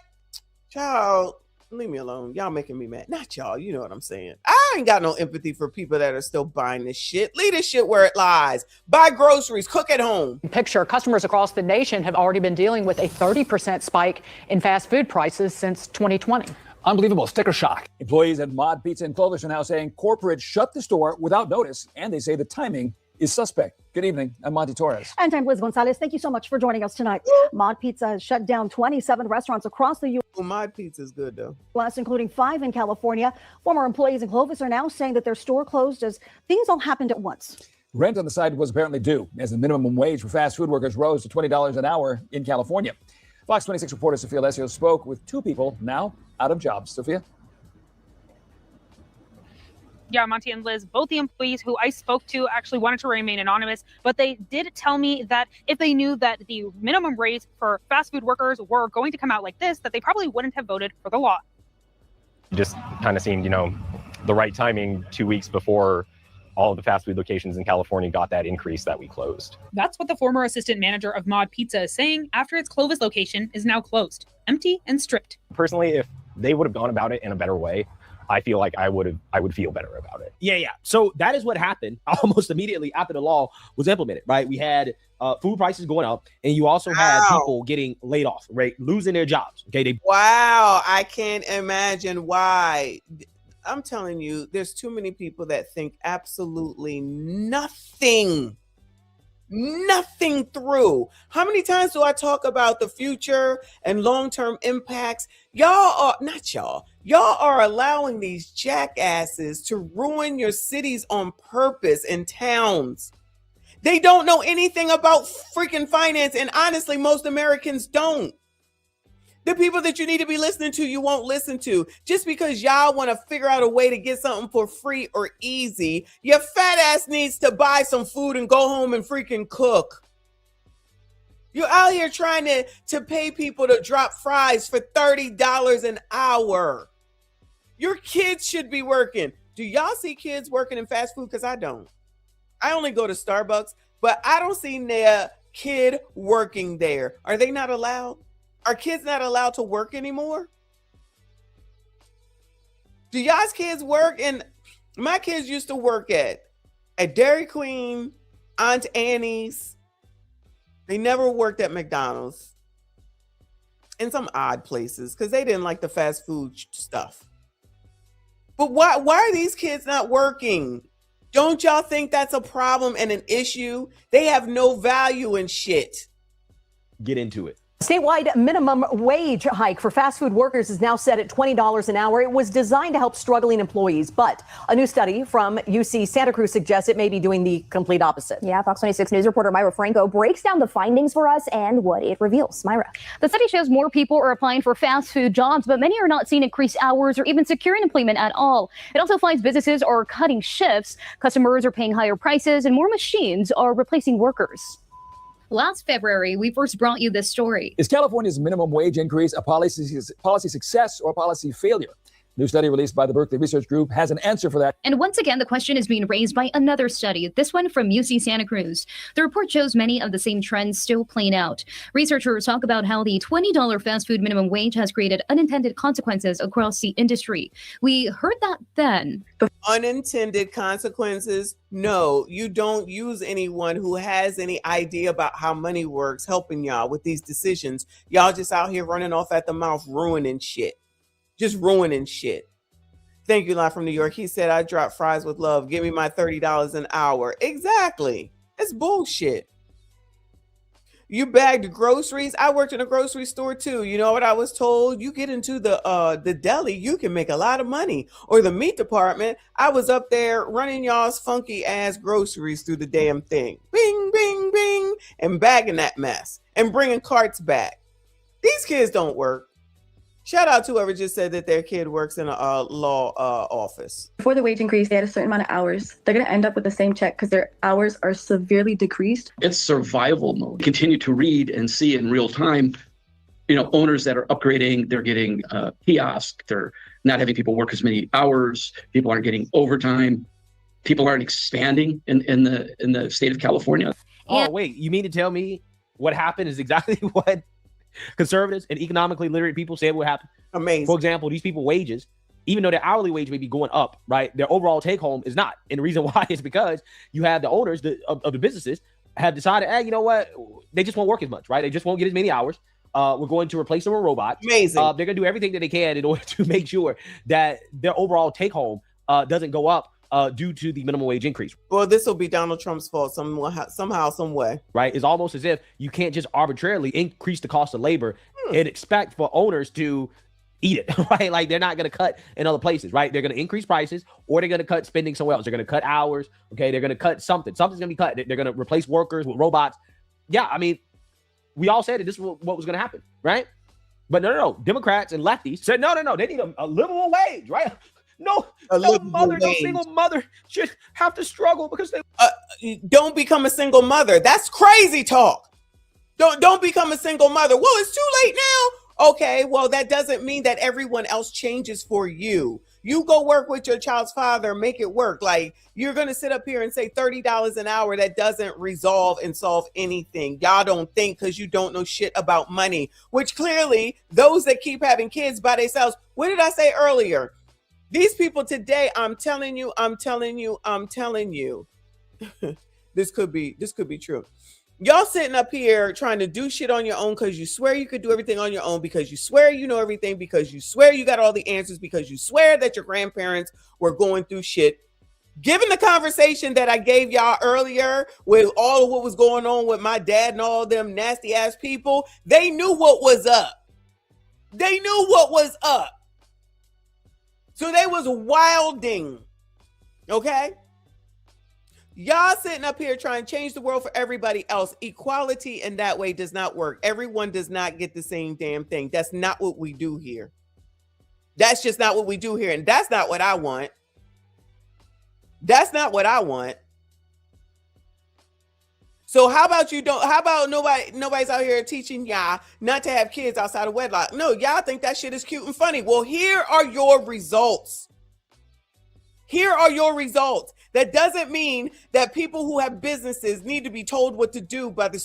Child, leave me alone. Y'all making me mad. Not y'all. You know what I'm saying. I ain't got no empathy for people that are still buying this shit. Leave this shit where it lies. Buy groceries. Cook at home. Picture customers across the nation have already been dealing with a 30% spike in fast food prices since 2020. Unbelievable sticker shock. Employees at Mod Pizza in Clovis are now saying corporate shut the store without notice, and they say the timing is suspect. Good evening. I'm Monty Torres. And I'm Liz Gonzalez. Thank you so much for joining us tonight. Mod Pizza has shut down 27 restaurants across the U.S. Well, Mod Pizza is good, though. Including 5 in California. Former employees in Clovis are now saying that their store closed as things all happened at once. Rent on the site was apparently due as the minimum wage for fast food workers rose to $20 an hour in California. Fox 26 reporter Sophia Alessio spoke with 2 people now out of jobs. Sophia? Yeah, Monty and Liz, both the employees who I spoke to actually wanted to remain anonymous, but they did tell me that if they knew that the minimum rates for fast food workers were going to come out like this, that they probably wouldn't have voted for the law. Just kind of seemed, the right timing 2 weeks before all of the fast food locations in California got that increase that we closed. That's what the former assistant manager of Mod Pizza is saying after its Clovis location is now closed, empty and stripped. Personally, if they would have gone about it in a better way, I feel like I would feel better about it. Yeah. So that is what happened almost immediately after the law was implemented, right? We had food prices going up, and you also had people getting laid off, right? Losing their jobs. Okay. Wow. I can't imagine why. I'm telling you, there's too many people that think absolutely nothing through. How many times do I talk about the future and long-term impacts? Y'all are allowing these jackasses to ruin your cities on purpose and towns. They don't know anything about freaking finance, and honestly, most Americans don't. The people that you need to be listening to, you won't listen to. Just because y'all want to figure out a way to get something for free or easy, your fat ass needs to buy some food and go home and freaking cook. You're out here trying to pay people to drop fries for $30 an hour. Your kids should be working. Do y'all see kids working in fast food? Because I don't. I only go to Starbucks, but I don't see their kid working there. Are they not allowed? Are kids not allowed to work anymore? Do y'all's kids work? And my kids used to work at Dairy Queen, Aunt Annie's. They never worked at McDonald's. In some odd places because they didn't like the fast food stuff. But why are these kids not working? Don't y'all think that's a problem and an issue? They have no value in shit. Get into it. Statewide minimum wage hike for fast food workers is now set at $20 an hour. It was designed to help struggling employees, but a new study from UC Santa Cruz suggests it may be doing the complete opposite. Yeah, Fox 26 News reporter Myra Franco breaks down the findings for us and what it reveals. Myra. The study shows more people are applying for fast food jobs, but many are not seeing increased hours or even securing employment at all. It also finds businesses are cutting shifts, customers are paying higher prices, and more machines are replacing workers. Last February, we first brought you this story. Is California's minimum wage increase a policy success or policy failure? New study released by the Berkeley Research Group has an answer for that. And once again, the question is being raised by another study, this one from UC Santa Cruz. The report shows many of the same trends still playing out. Researchers talk about how the $20 fast food minimum wage has created unintended consequences across the industry. We heard that then. Unintended consequences? No, you don't use anyone who has any idea about how money works helping y'all with these decisions. Y'all just out here running off at the mouth, ruining shit. Just ruining shit. Thank you, live from New York. He said, I drop fries with love. Give me my $30 an hour. Exactly. It's bullshit. You bagged groceries. I worked in a grocery store too. You know what I was told? You get into the deli, you can make a lot of money. Or the meat department. I was up there running y'all's funky ass groceries through the damn thing. Bing, bing, bing. And bagging that mess. And bringing carts back. These kids don't work. Shout out to whoever just said that their kid works in a law office. Before the wage increase, they had a certain amount of hours. They're going to end up with the same check because their hours are severely decreased. It's survival mode. Continue to read and see in real time, owners that are upgrading, they're getting kiosks, they're not having people work as many hours, people aren't getting overtime, people aren't expanding in the state of California. Oh, wait, you mean to tell me what happened is exactly what conservatives and economically literate people said would happen? Amazing. For example, these people wages, even though their hourly wage may be going up, right? Their overall take home is not. And the reason why is because you have the owners of the businesses have decided, hey, you know what? They just won't work as much, right? They just won't get as many hours. We're going to replace them with robots. Amazing. They're going to do everything that they can in order to make sure that their overall take home doesn't go up due to the minimum wage increase. Well, this will be Donald Trump's fault somehow, some way. Right? It's almost as if you can't just arbitrarily increase the cost of labor and expect for owners to eat it, right? Like they're not going to cut in other places, right? They're going to increase prices or they're going to cut spending somewhere else. They're going to cut hours. Okay. They're going to cut something. Something's going to be cut. They're going to replace workers with robots. Yeah. I mean, we all said that this is what was going to happen, right? But no. Democrats and lefties said, no. They need a livable wage, right? No single mother should have to struggle because they don't become a single mother. That's crazy talk. Don't become a single mother. Well, it's too late now. Okay, well, that doesn't mean that everyone else changes for you. You go work with your child's father, make it work. Like you're going to sit up here and say $30 an hour. That doesn't resolve and solve anything. Y'all don't think because you don't know shit about money, which clearly those that keep having kids by themselves. What did I say earlier? These people today, I'm telling you, this could be true. Y'all sitting up here trying to do shit on your own because you swear you could do everything on your own, because you swear you know everything, because you swear you got all the answers, because you swear that your grandparents were going through shit. Given the conversation that I gave y'all earlier with all of what was going on with my dad and all them nasty ass people, they knew what was up. They knew what was up. So they was wilding, okay? Y'all sitting up here trying to change the world for everybody else. Equality in that way does not work. Everyone does not get the same damn thing. That's not what we do here. That's just not what we do here. And that's not what I want. That's not what I want. So how about nobody's out here teaching y'all not to have kids outside of wedlock? No, y'all think that shit is cute and funny. Well, here are your results. Here are your results. That doesn't mean that people who have businesses need to be told what to do by the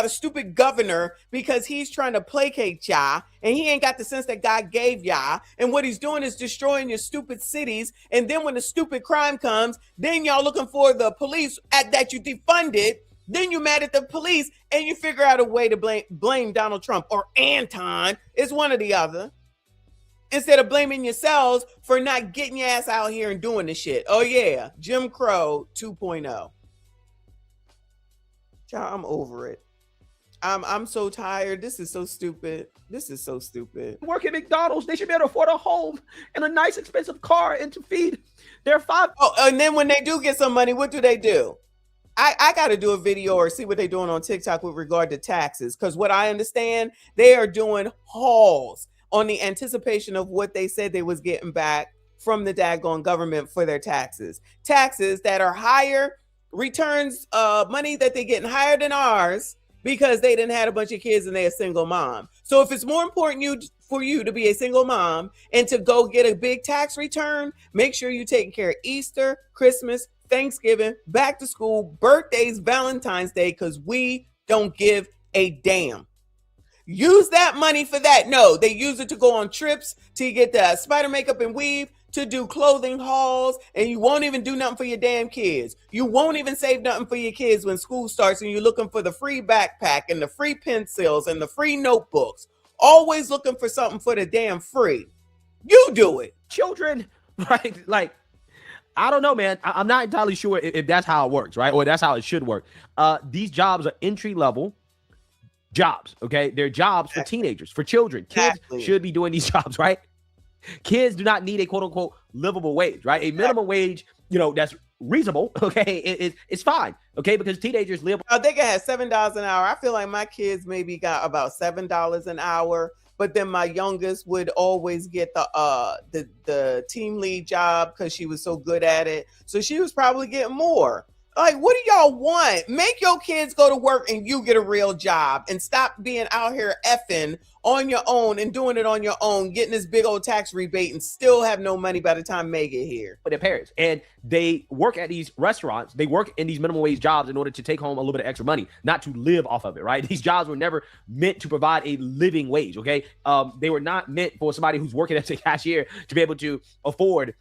stupid governor because he's trying to placate y'all and he ain't got the sense that God gave y'all. And what he's doing is destroying your stupid cities. And then when the stupid crime comes, then y'all looking for the police that you defunded. Then you mad at the police and you figure out a way to blame Donald Trump or Anton. It's one or the other. Instead of blaming yourselves for not getting your ass out here and doing the shit. Oh yeah, Jim Crow 2.0. Child, I'm over it. I'm so tired. This is so stupid. This is so stupid. Work at McDonald's, they should be able to afford a home and a nice expensive car and to feed their 5. Oh, and then when they do get some money, what do they do? I got to do a video or see what they're doing on TikTok with regard to taxes. Because what I understand, they are doing hauls on the anticipation of what they said they was getting back from the daggone government for their taxes. Taxes that are higher, returns money that they're getting higher than ours because they didn't have a bunch of kids and they're a single mom. So if it's more important for you to be a single mom and to go get a big tax return, make sure you're taking care of Easter, Christmas, Thanksgiving, back to school, birthdays, Valentine's Day, because we don't give a damn. Use that money for that. No, they use it to go on trips, to get the spider makeup and weave, to do clothing hauls, and you won't even do nothing for your damn kids. You won't even save nothing for your kids when school starts and you're looking for the free backpack and the free pencils and the free notebooks. Always looking for something for the damn free. You do it. Children, right? Like, I don't know, man. I'm not entirely sure if that's how it works, right? Or that's how it should work. These jobs are entry-level jobs, okay? They're jobs for teenagers, for children. Kids should be doing these jobs, right? Kids do not need a quote-unquote livable wage, right? A minimum wage, that's reasonable, okay? It's fine, okay? Because teenagers live. They can have $7 an hour. I feel like my kids maybe got about $7 an hour. But then my youngest would always get the team lead job because she was so good at it. So she was probably getting more. Like, what do y'all want? Make your kids go to work and you get a real job and stop being out here effing on your own and doing it on your own, getting this big old tax rebate and still have no money by the time May get here. With their parents. And they work at these restaurants. They work in these minimum wage jobs in order to take home a little bit of extra money, not to live off of it, right? These jobs were never meant to provide a living wage, okay? They were not meant for somebody who's working as a cashier to be able to afford,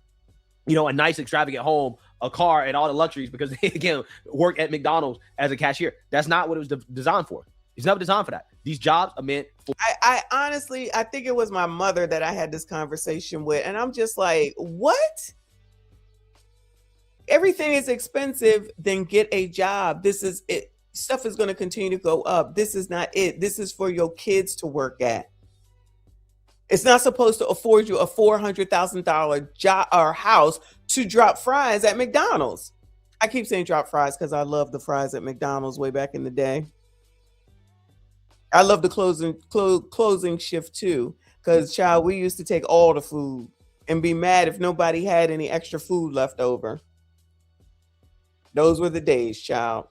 a nice extravagant home, a car, and all the luxuries because they, again, work at McDonald's as a cashier. That's not what it was designed for. It's never designed for that. These jobs are meant for. I honestly, I think it was my mother that I had this conversation with, and I'm just like, what? Everything is expensive, then get a job. This is it. Stuff is going to continue to go up. This is not it. This is for your kids to work at. It's not supposed to afford you a $400,000 job or house to drop fries at McDonald's. I keep saying drop fries because I love the fries at McDonald's way back in the day. I love the closing shift too, because child, we used to take all the food and be mad if nobody had any extra food left over. Those were the days, child.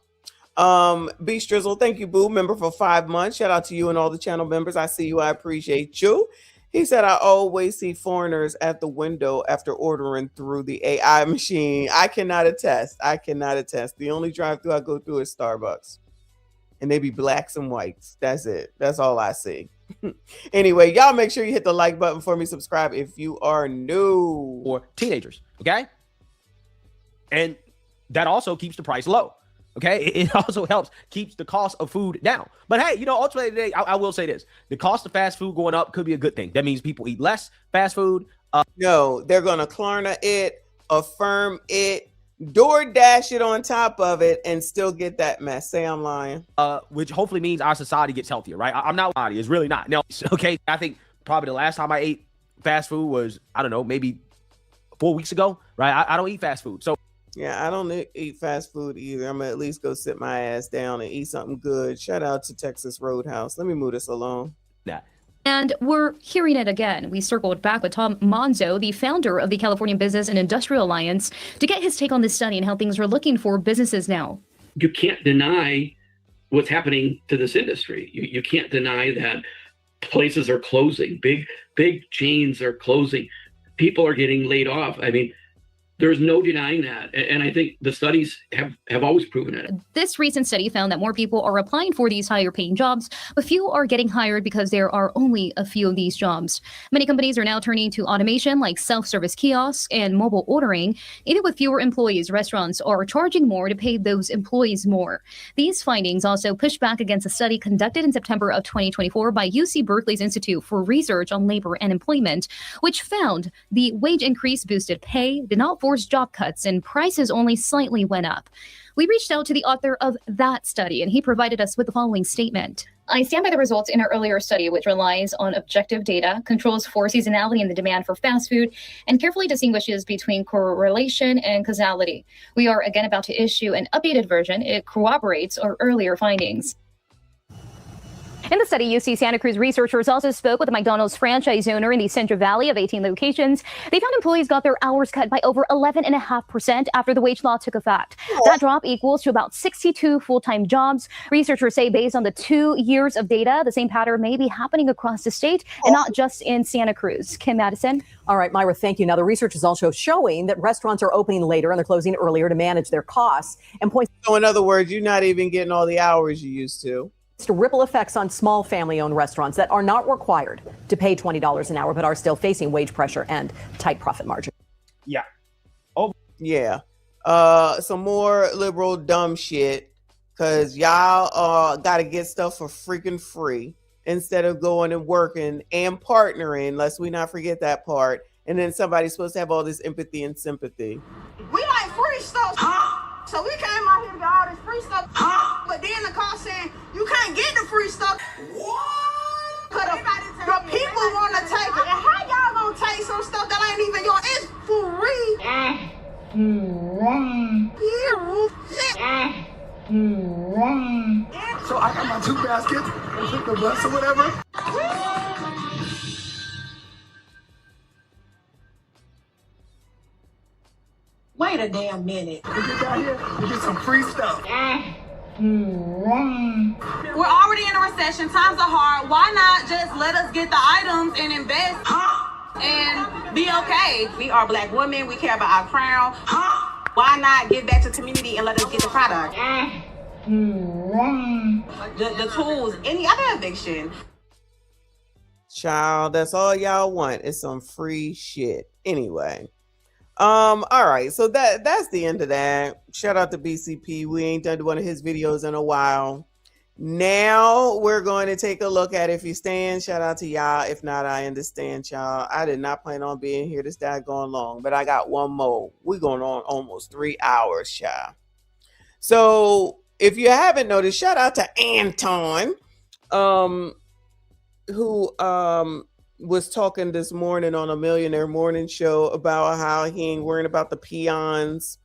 B Strizzle, thank you, boo. Member for 5 months. Shout out to you and all the channel members. I see you. I appreciate you. He said, I always see foreigners at the window after ordering through the AI machine. I cannot attest. The only drive-thru I go through is Starbucks. And they be blacks and whites. That's it. That's all I see. Anyway, y'all make sure you hit the like button for me. Subscribe if you are new. Or teenagers, okay? And that also keeps the price low. Okay, it also helps keeps the cost of food down. But hey, ultimately today, I will say this: the cost of fast food going up could be a good thing. That means people eat less fast food. No, they're gonna Klarna it, Affirm it, DoorDash it on top of it, and still get that mess. Say I'm lying. Which hopefully means our society gets healthier, right? I'm not lying. It's really not. No, okay. I think probably the last time I ate fast food was, I don't know, maybe 4 weeks ago, right? I don't eat fast food, so. Yeah, I don't eat fast food either. I'm gonna at least go sit my ass down and eat something good. Shout out to Texas Roadhouse. Let me move this along. Yeah. And we're hearing it again. We circled back with Tom Monzo, the founder of the California Business and Industrial Alliance, to get his take on this study and how things are looking for businesses now. You can't deny what's happening to this industry. You can't deny that places are closing. Big chains are closing. People are getting laid off. I mean, there's no denying that. And I think the studies have always proven it. This recent study found that more people are applying for these higher paying jobs, but few are getting hired because there are only a few of these jobs. Many companies are now turning to automation like self-service kiosks and mobile ordering. Even with fewer employees, restaurants are charging more to pay those employees more. These findings also push back against a study conducted in September of 2024 by UC Berkeley's Institute for Research on Labor and Employment, which found the wage increase boosted pay, did not force job cuts, and prices only slightly went up. We reached out to the author of that study, and he provided us with the following statement. I stand by the results in our earlier study, which relies on objective data, controls for seasonality and the demand for fast food, and carefully distinguishes between correlation and causality. We are again about to issue an updated version. It corroborates our earlier findings. In the study, UC Santa Cruz researchers also spoke with a McDonald's franchise owner in the Central Valley of 18 locations. They found employees got their hours cut by over 11.5% after the wage law took effect. That drop equals to about 62 full-time jobs. Researchers say based on the 2 years of data, the same pattern may be happening across the state and not just in Santa Cruz. Kim Madison. All right, Myra, thank you. Now, the research is also showing that restaurants are opening later and they're closing earlier to manage their costs. And So in other words, you're not even getting all the hours you used to. To ripple effects on small family-owned restaurants that are not required to pay $20 an hour, but are still facing wage pressure and tight profit margin. Yeah. Yeah. Some more liberal dumb shit, because y'all got to get stuff for freaking free instead of going and working and partnering, lest we not forget that part. And then somebody's supposed to have all this empathy and sympathy. We like free stuff. So we came out here to get all this free stuff. But then the car saying, you can't get the free stuff. What? Cause the people want to take it. And how y'all gonna take some stuff that ain't even yours? It's free. So I got my 2 baskets and took the bus or whatever. Wait a damn minute. We get down here, we get some free stuff. We're already in a recession. Times are hard. Why not just let us get the items and invest and be okay? We are Black women. We care about our crown. Why not give back to the community and let us get the product? The tools, any other eviction. Child, that's all y'all want. It's some free shit. Anyway. All right, so that's the end of that. Shout out to BCP. We ain't done one of his videos in a while. Now we're going to take a look at If You Stand. Shout out to y'all. If not, I understand, y'all. I did not plan on being here this daggone long, but I got one more. We're going on almost 3 hours, y'all. So if you haven't noticed, shout out to Anton, who was talking this morning on a Millionaire Morning Show about how he ain't worrying about the peons.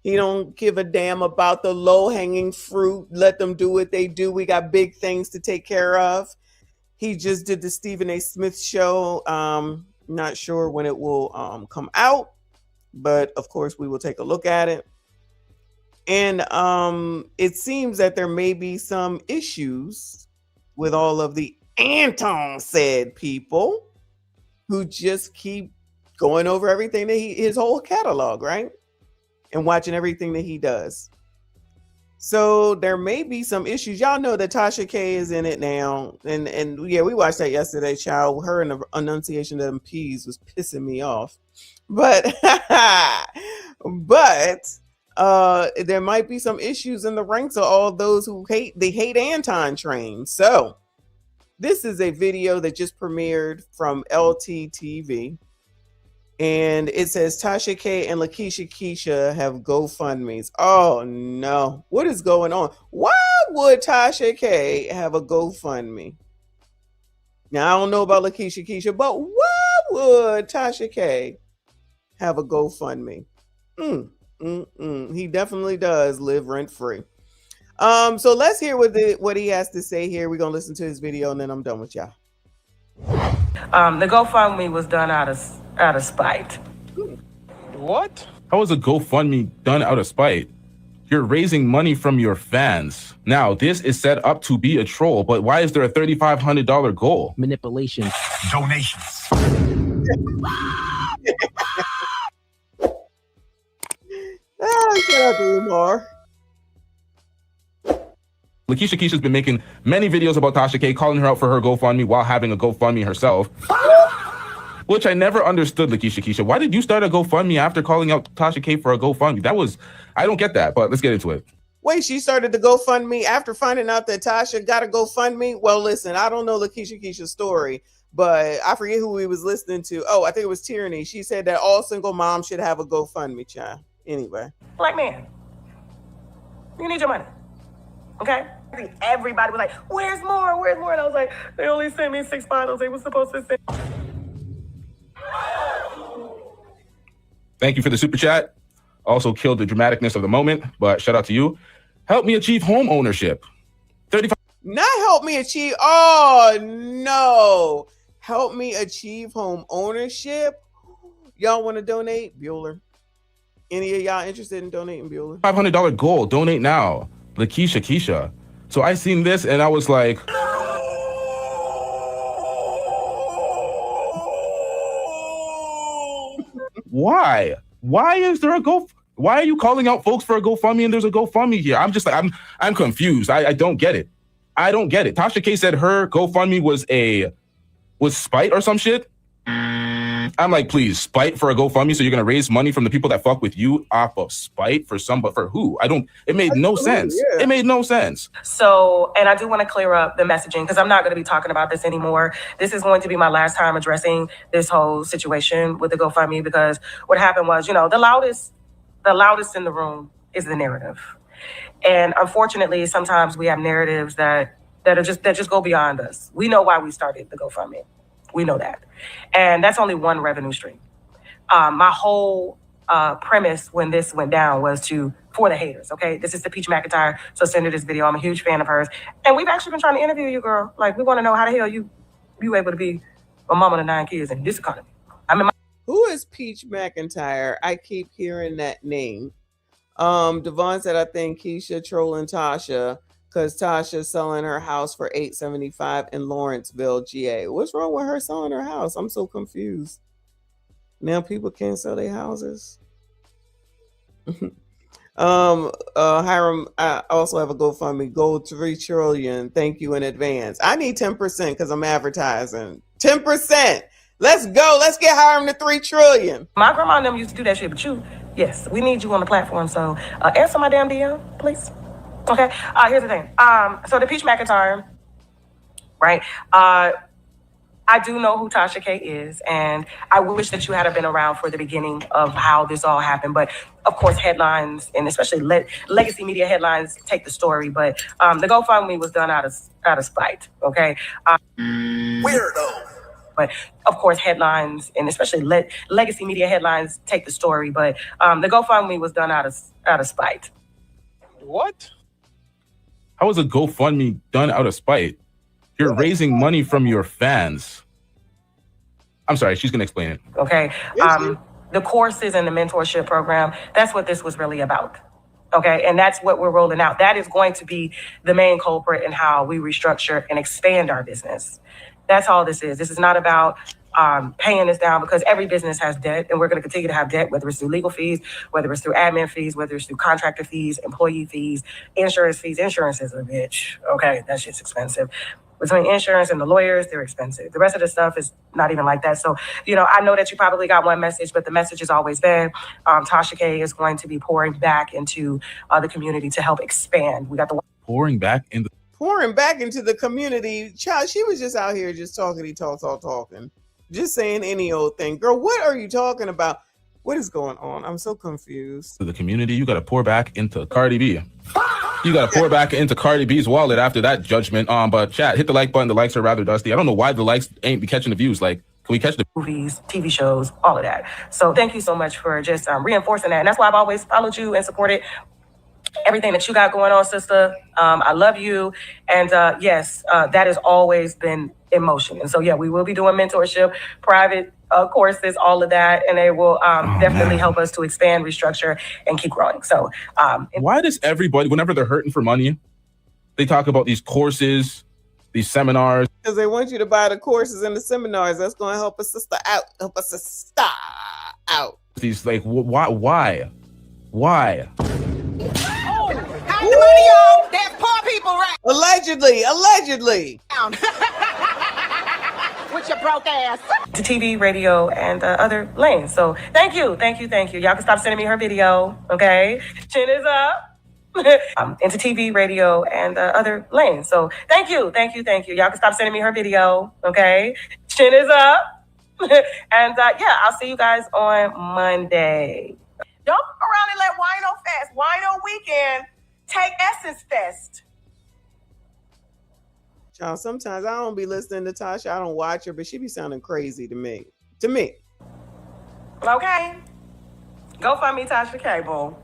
He don't give a damn about the low-hanging fruit. Let them do what they do. We got big things to take care of. He just did the Stephen A. Smith show. Not sure when it will come out, but of course we will take a look at it. And it seems that there may be some issues with all of the Anton said people who just keep going over everything that his whole catalog, right? And watching everything that he does. So there may be some issues. Y'all know that Tasha K is in it now. And yeah, we watched that yesterday, child. Her and the enunciation of them P's was pissing me off. But there might be some issues in the ranks of all those who hate Anton train. So this is a video that just premiered from LTTV. And it says Tasha K and Lakeisha Keisha have GoFundMes. Oh no. What is going on? Why would Tasha K have a GoFundMe? Now I don't know about Lakeisha Keisha, but why would Tasha K have a GoFundMe? He definitely does live rent free. So let's hear what he has to say here. We're gonna listen to his video and then I'm done with y'all. The GoFundMe was done out of spite. What? How is a GoFundMe done out of spite? You're raising money from your fans. Now, this is set up to be a troll, but why is there a $3,500 goal? Manipulation. Donations. Shout out to Umar. Lakeisha Keisha's been making many videos about Tasha K, calling her out for her GoFundMe while having a GoFundMe herself. Which I never understood, Lakeisha Keisha. Why did you start a GoFundMe after calling out Tasha K for a GoFundMe? I don't get that, but let's get into it. Wait, she started the GoFundMe after finding out that Tasha got a GoFundMe? Well, listen, I don't know Lakeisha Keisha's story, but I forget who we was listening to. Oh, I think it was Tyranny. She said that all single moms should have a GoFundMe, child. Anyway. Black man. You need your money. Okay? Everybody was like, where's more? Where's more? And I was like, they only sent me 6 bottles. They were supposed to send. Thank you for the super chat. Also killed the dramaticness of the moment, but shout out to you. Help me achieve home ownership. 35. Not help me achieve. Oh no. Help me achieve home ownership. Y'all want to donate? Bueller. Any of y'all interested in donating, Bueller? $500 goal. Donate now. Lakeisha Keisha. So I seen this and I was like, why? Why is there a why are you calling out folks for a GoFundMe and there's a GoFundMe here? I'm just like, I'm confused. I don't get it. I don't get it. Tasha K said her GoFundMe was spite or some shit. I'm like, please, spite for a GoFundMe, so you're gonna raise money from the people that fuck with you off of spite for some, but for who? It made no sense. Yeah. It made no sense. So, and I do want to clear up the messaging because I'm not going to be talking about this anymore. This is going to be my last time addressing this whole situation with the GoFundMe, because what happened was, the loudest in the room is the narrative. And unfortunately, sometimes we have narratives that just go beyond us. We know why we started the GoFundMe. We know that. And that's only one revenue stream. My whole premise when this went down was for the haters, okay? This is the Peach McIntyre, so send her this video. I'm a huge fan of hers. And we've actually been trying to interview you, girl. Like, we want to know how the hell you able to be a mama to 9 kids in this economy. Who is Peach McIntyre? I keep hearing that name. Devon said, I think Keisha trolling Tasha because Tasha's selling her house for $875 in Lawrenceville, GA. What's wrong with her selling her house? I'm so confused. Now people can't sell their houses. Hiram, I also have a GoFundMe. Gold 3 trillion. Thank you in advance. I need 10% because I'm advertising. 10%. Let's go. Let's get Hiram to 3 trillion. My grandma and them used to do that shit, but yes, we need you on the platform. So answer my damn DM, please. Okay. Here's the thing. So the Peach McIntyre, right? I do know who Tasha K is, and I wish that you had been around for the beginning of how this all happened. But of course, headlines and especially legacy media headlines take the story. But the GoFundMe was done out of spite. Okay. Weirdo. But of course, headlines and especially legacy media headlines take the story. But the GoFundMe was done out of spite. What? How is a GoFundMe done out of spite? You're raising money from your fans. I'm sorry, she's gonna explain it. Okay. The courses and the mentorship program, that's what this was really about. Okay. And that's what we're rolling out. That is going to be the main culprit in how we restructure and expand our business. That's all this is. This is not about paying this down, because every business has debt, and we're going to continue to have debt, whether it's through legal fees, whether it's through admin fees, whether it's through contractor fees, employee fees, insurance fees. Insurance is a bitch. Okay, that shit's expensive. Between insurance and the lawyers, they're expensive. The rest of the stuff is not even like that. So, I know that you probably got one message, but the message has always been Tasha K is going to be pouring back into the community to help expand. We got the pouring back into the community. Child, she was just out here just talking. Just saying any old thing. Girl, what are you talking about? What is going on? I'm so confused. To the community, you got to pour back into Cardi B. You got to pour back into Cardi B's wallet after that judgment. But chat, hit the like button. The likes are rather dusty. I don't know why the likes ain't be catching the views. Like, can we catch the movies, TV shows, all of that? So thank you so much for just reinforcing that. And that's why I've always followed you and supported everything that you got going on, sister. I love you. And yes, that has always been in motion. And so, yeah, we will be doing mentorship, private courses, all of that. And they will definitely help us to expand, restructure, and keep growing. So why does everybody, whenever they're hurting for money, they talk about these courses, these seminars? Because they want you to buy the courses and the seminars. That's going to help a sister out. Help a sister out. These, like, why? Hide the money, y'all. There's poor people, right? Allegedly. With your broke ass. To TV, radio, and other lanes. So thank you. Y'all can stop sending me her video, okay? Chin is up. Into TV, radio, and other lanes. So thank you. Y'all can stop sending me her video, okay? Chin is up. And yeah, I'll see you guys on Monday. Don't fuck around and let Wino Fest, Wino Weekend, Take Essence Fest. Child, sometimes I don't be listening to Tasha. I don't watch her, but she be sounding crazy to me. To me. Okay. GoFundMe Tasha K, boo.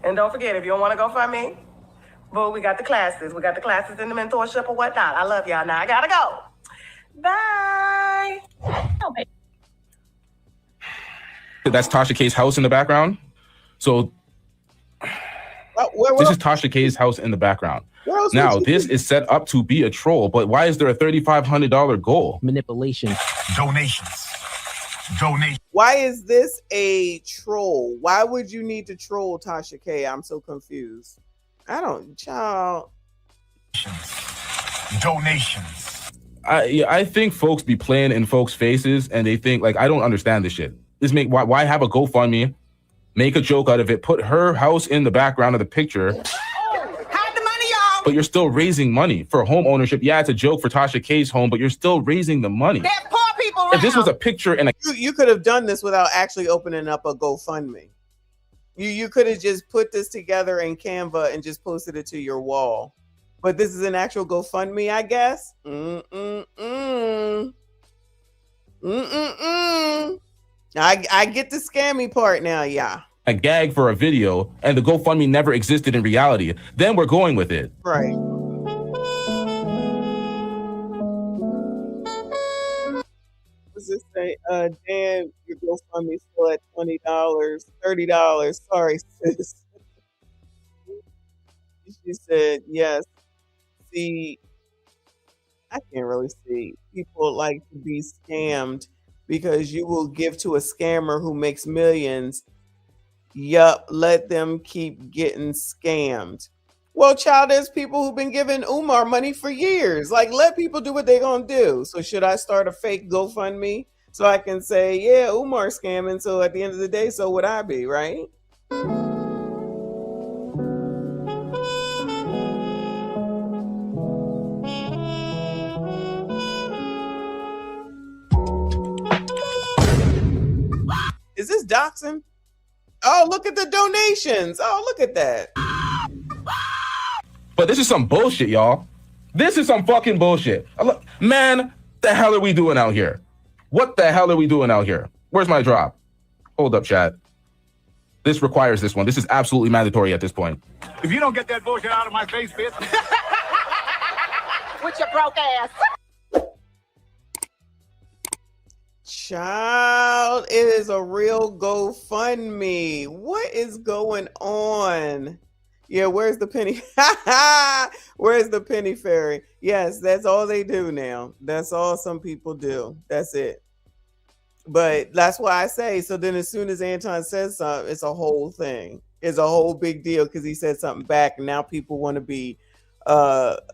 And don't forget, if you don't want to GoFundMe, boo, we got the classes. We got the classes in the mentorship or whatnot. I love y'all. Now I gotta go. Bye. That's Tasha K's house in the background. So this is Tasha K's house in the background. Now, this is set up to be a troll, but why is there a $3,500 goal? Manipulation. Donations. Why is this a troll? Why would you need to troll Tasha K? I'm so confused. I don't, child. Donations. I think folks be playing in folks' faces and they think, like, I don't understand this shit. Why have a GoFundMe, make a joke out of it, put her house in the background of the picture, but you're still raising money for home ownership. Yeah, it's a joke for Tasha K's home, but you're still raising the money. There's poor people around. If this was a picture and you could have done this without actually opening up a GoFundMe. You could have just put this together in Canva and just posted it to your wall. But this is an actual GoFundMe, I guess. I get the scammy part now, yeah. a gag for a video and the GoFundMe never existed in reality, then we're going with it. Right. What's this say? Dan, your GoFundMe still at $20, $30. Sorry, sis. She said, yes. See, I can't really see. People like to be scammed because you will give to a scammer who makes millions. Yup, let them keep getting scammed. Well, child, there's people who've been giving Umar money for years. Like, let people do what they're going to do. So should I start a fake GoFundMe so I can say, yeah, Umar's scamming. So at the end of the day, so would I be, right? Is this doxing? Oh, look at the donations. Oh, look at that. But this is some bullshit, y'all. This is some fucking bullshit. Man, the hell are we doing out here? What the hell are we doing out here? Where's my drop? Hold up, chat. This requires this one. This is absolutely mandatory at this point. If you don't get that bullshit out of my face, bitch. With your broke ass. Child, it is a real GoFundMe. What is going on? Yeah, where's the penny? Where's the penny fairy? Yes, that's all they do now. That's all some people do. That's it. But that's why I say, so then as soon as Anton says something, it's a whole thing. It's a whole big deal because he said something back, and now people want to be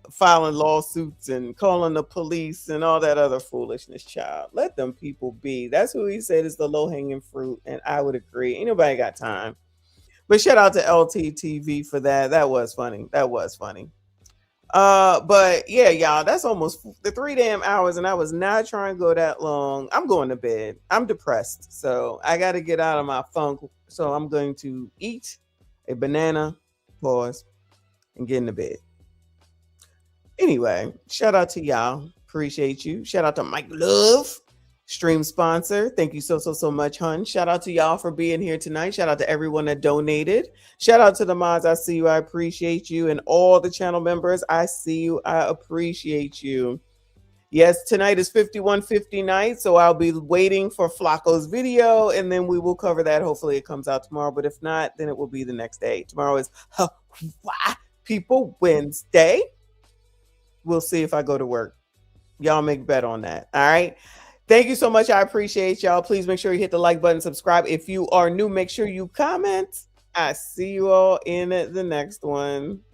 filing lawsuits and calling the police and all that other foolishness. Child, let them people be. That's who he said is the low-hanging fruit, and I would agree. Ain't nobody got time. But shout out to LTTV for that. That was funny. That was funny. But yeah, y'all, that's almost the 3 damn hours, and I was not trying to go that long. I'm going to bed. I'm depressed, so I got to get out of my funk. So I'm going to eat a banana, pause, and get into bed. Anyway, shout out to y'all. Appreciate you. Shout out to Mike Love, stream sponsor. Thank you so much, hun. Shout out to y'all for being here tonight. Shout out to everyone that donated. Shout out to the mods. I see you. I appreciate you. And all the channel members, I see you. I appreciate you. Yes, tonight is 5150 night, so I'll be waiting for Flacco's video, and then we will cover that. Hopefully it comes out tomorrow, but if not, then it will be the next day. Tomorrow is People Wednesday. We'll see if I go to work. Y'all make a bet on that. All right. Thank you so much. I appreciate y'all. Please make sure you hit the like button, subscribe. If you are new, make sure you comment. I see you all in the next one.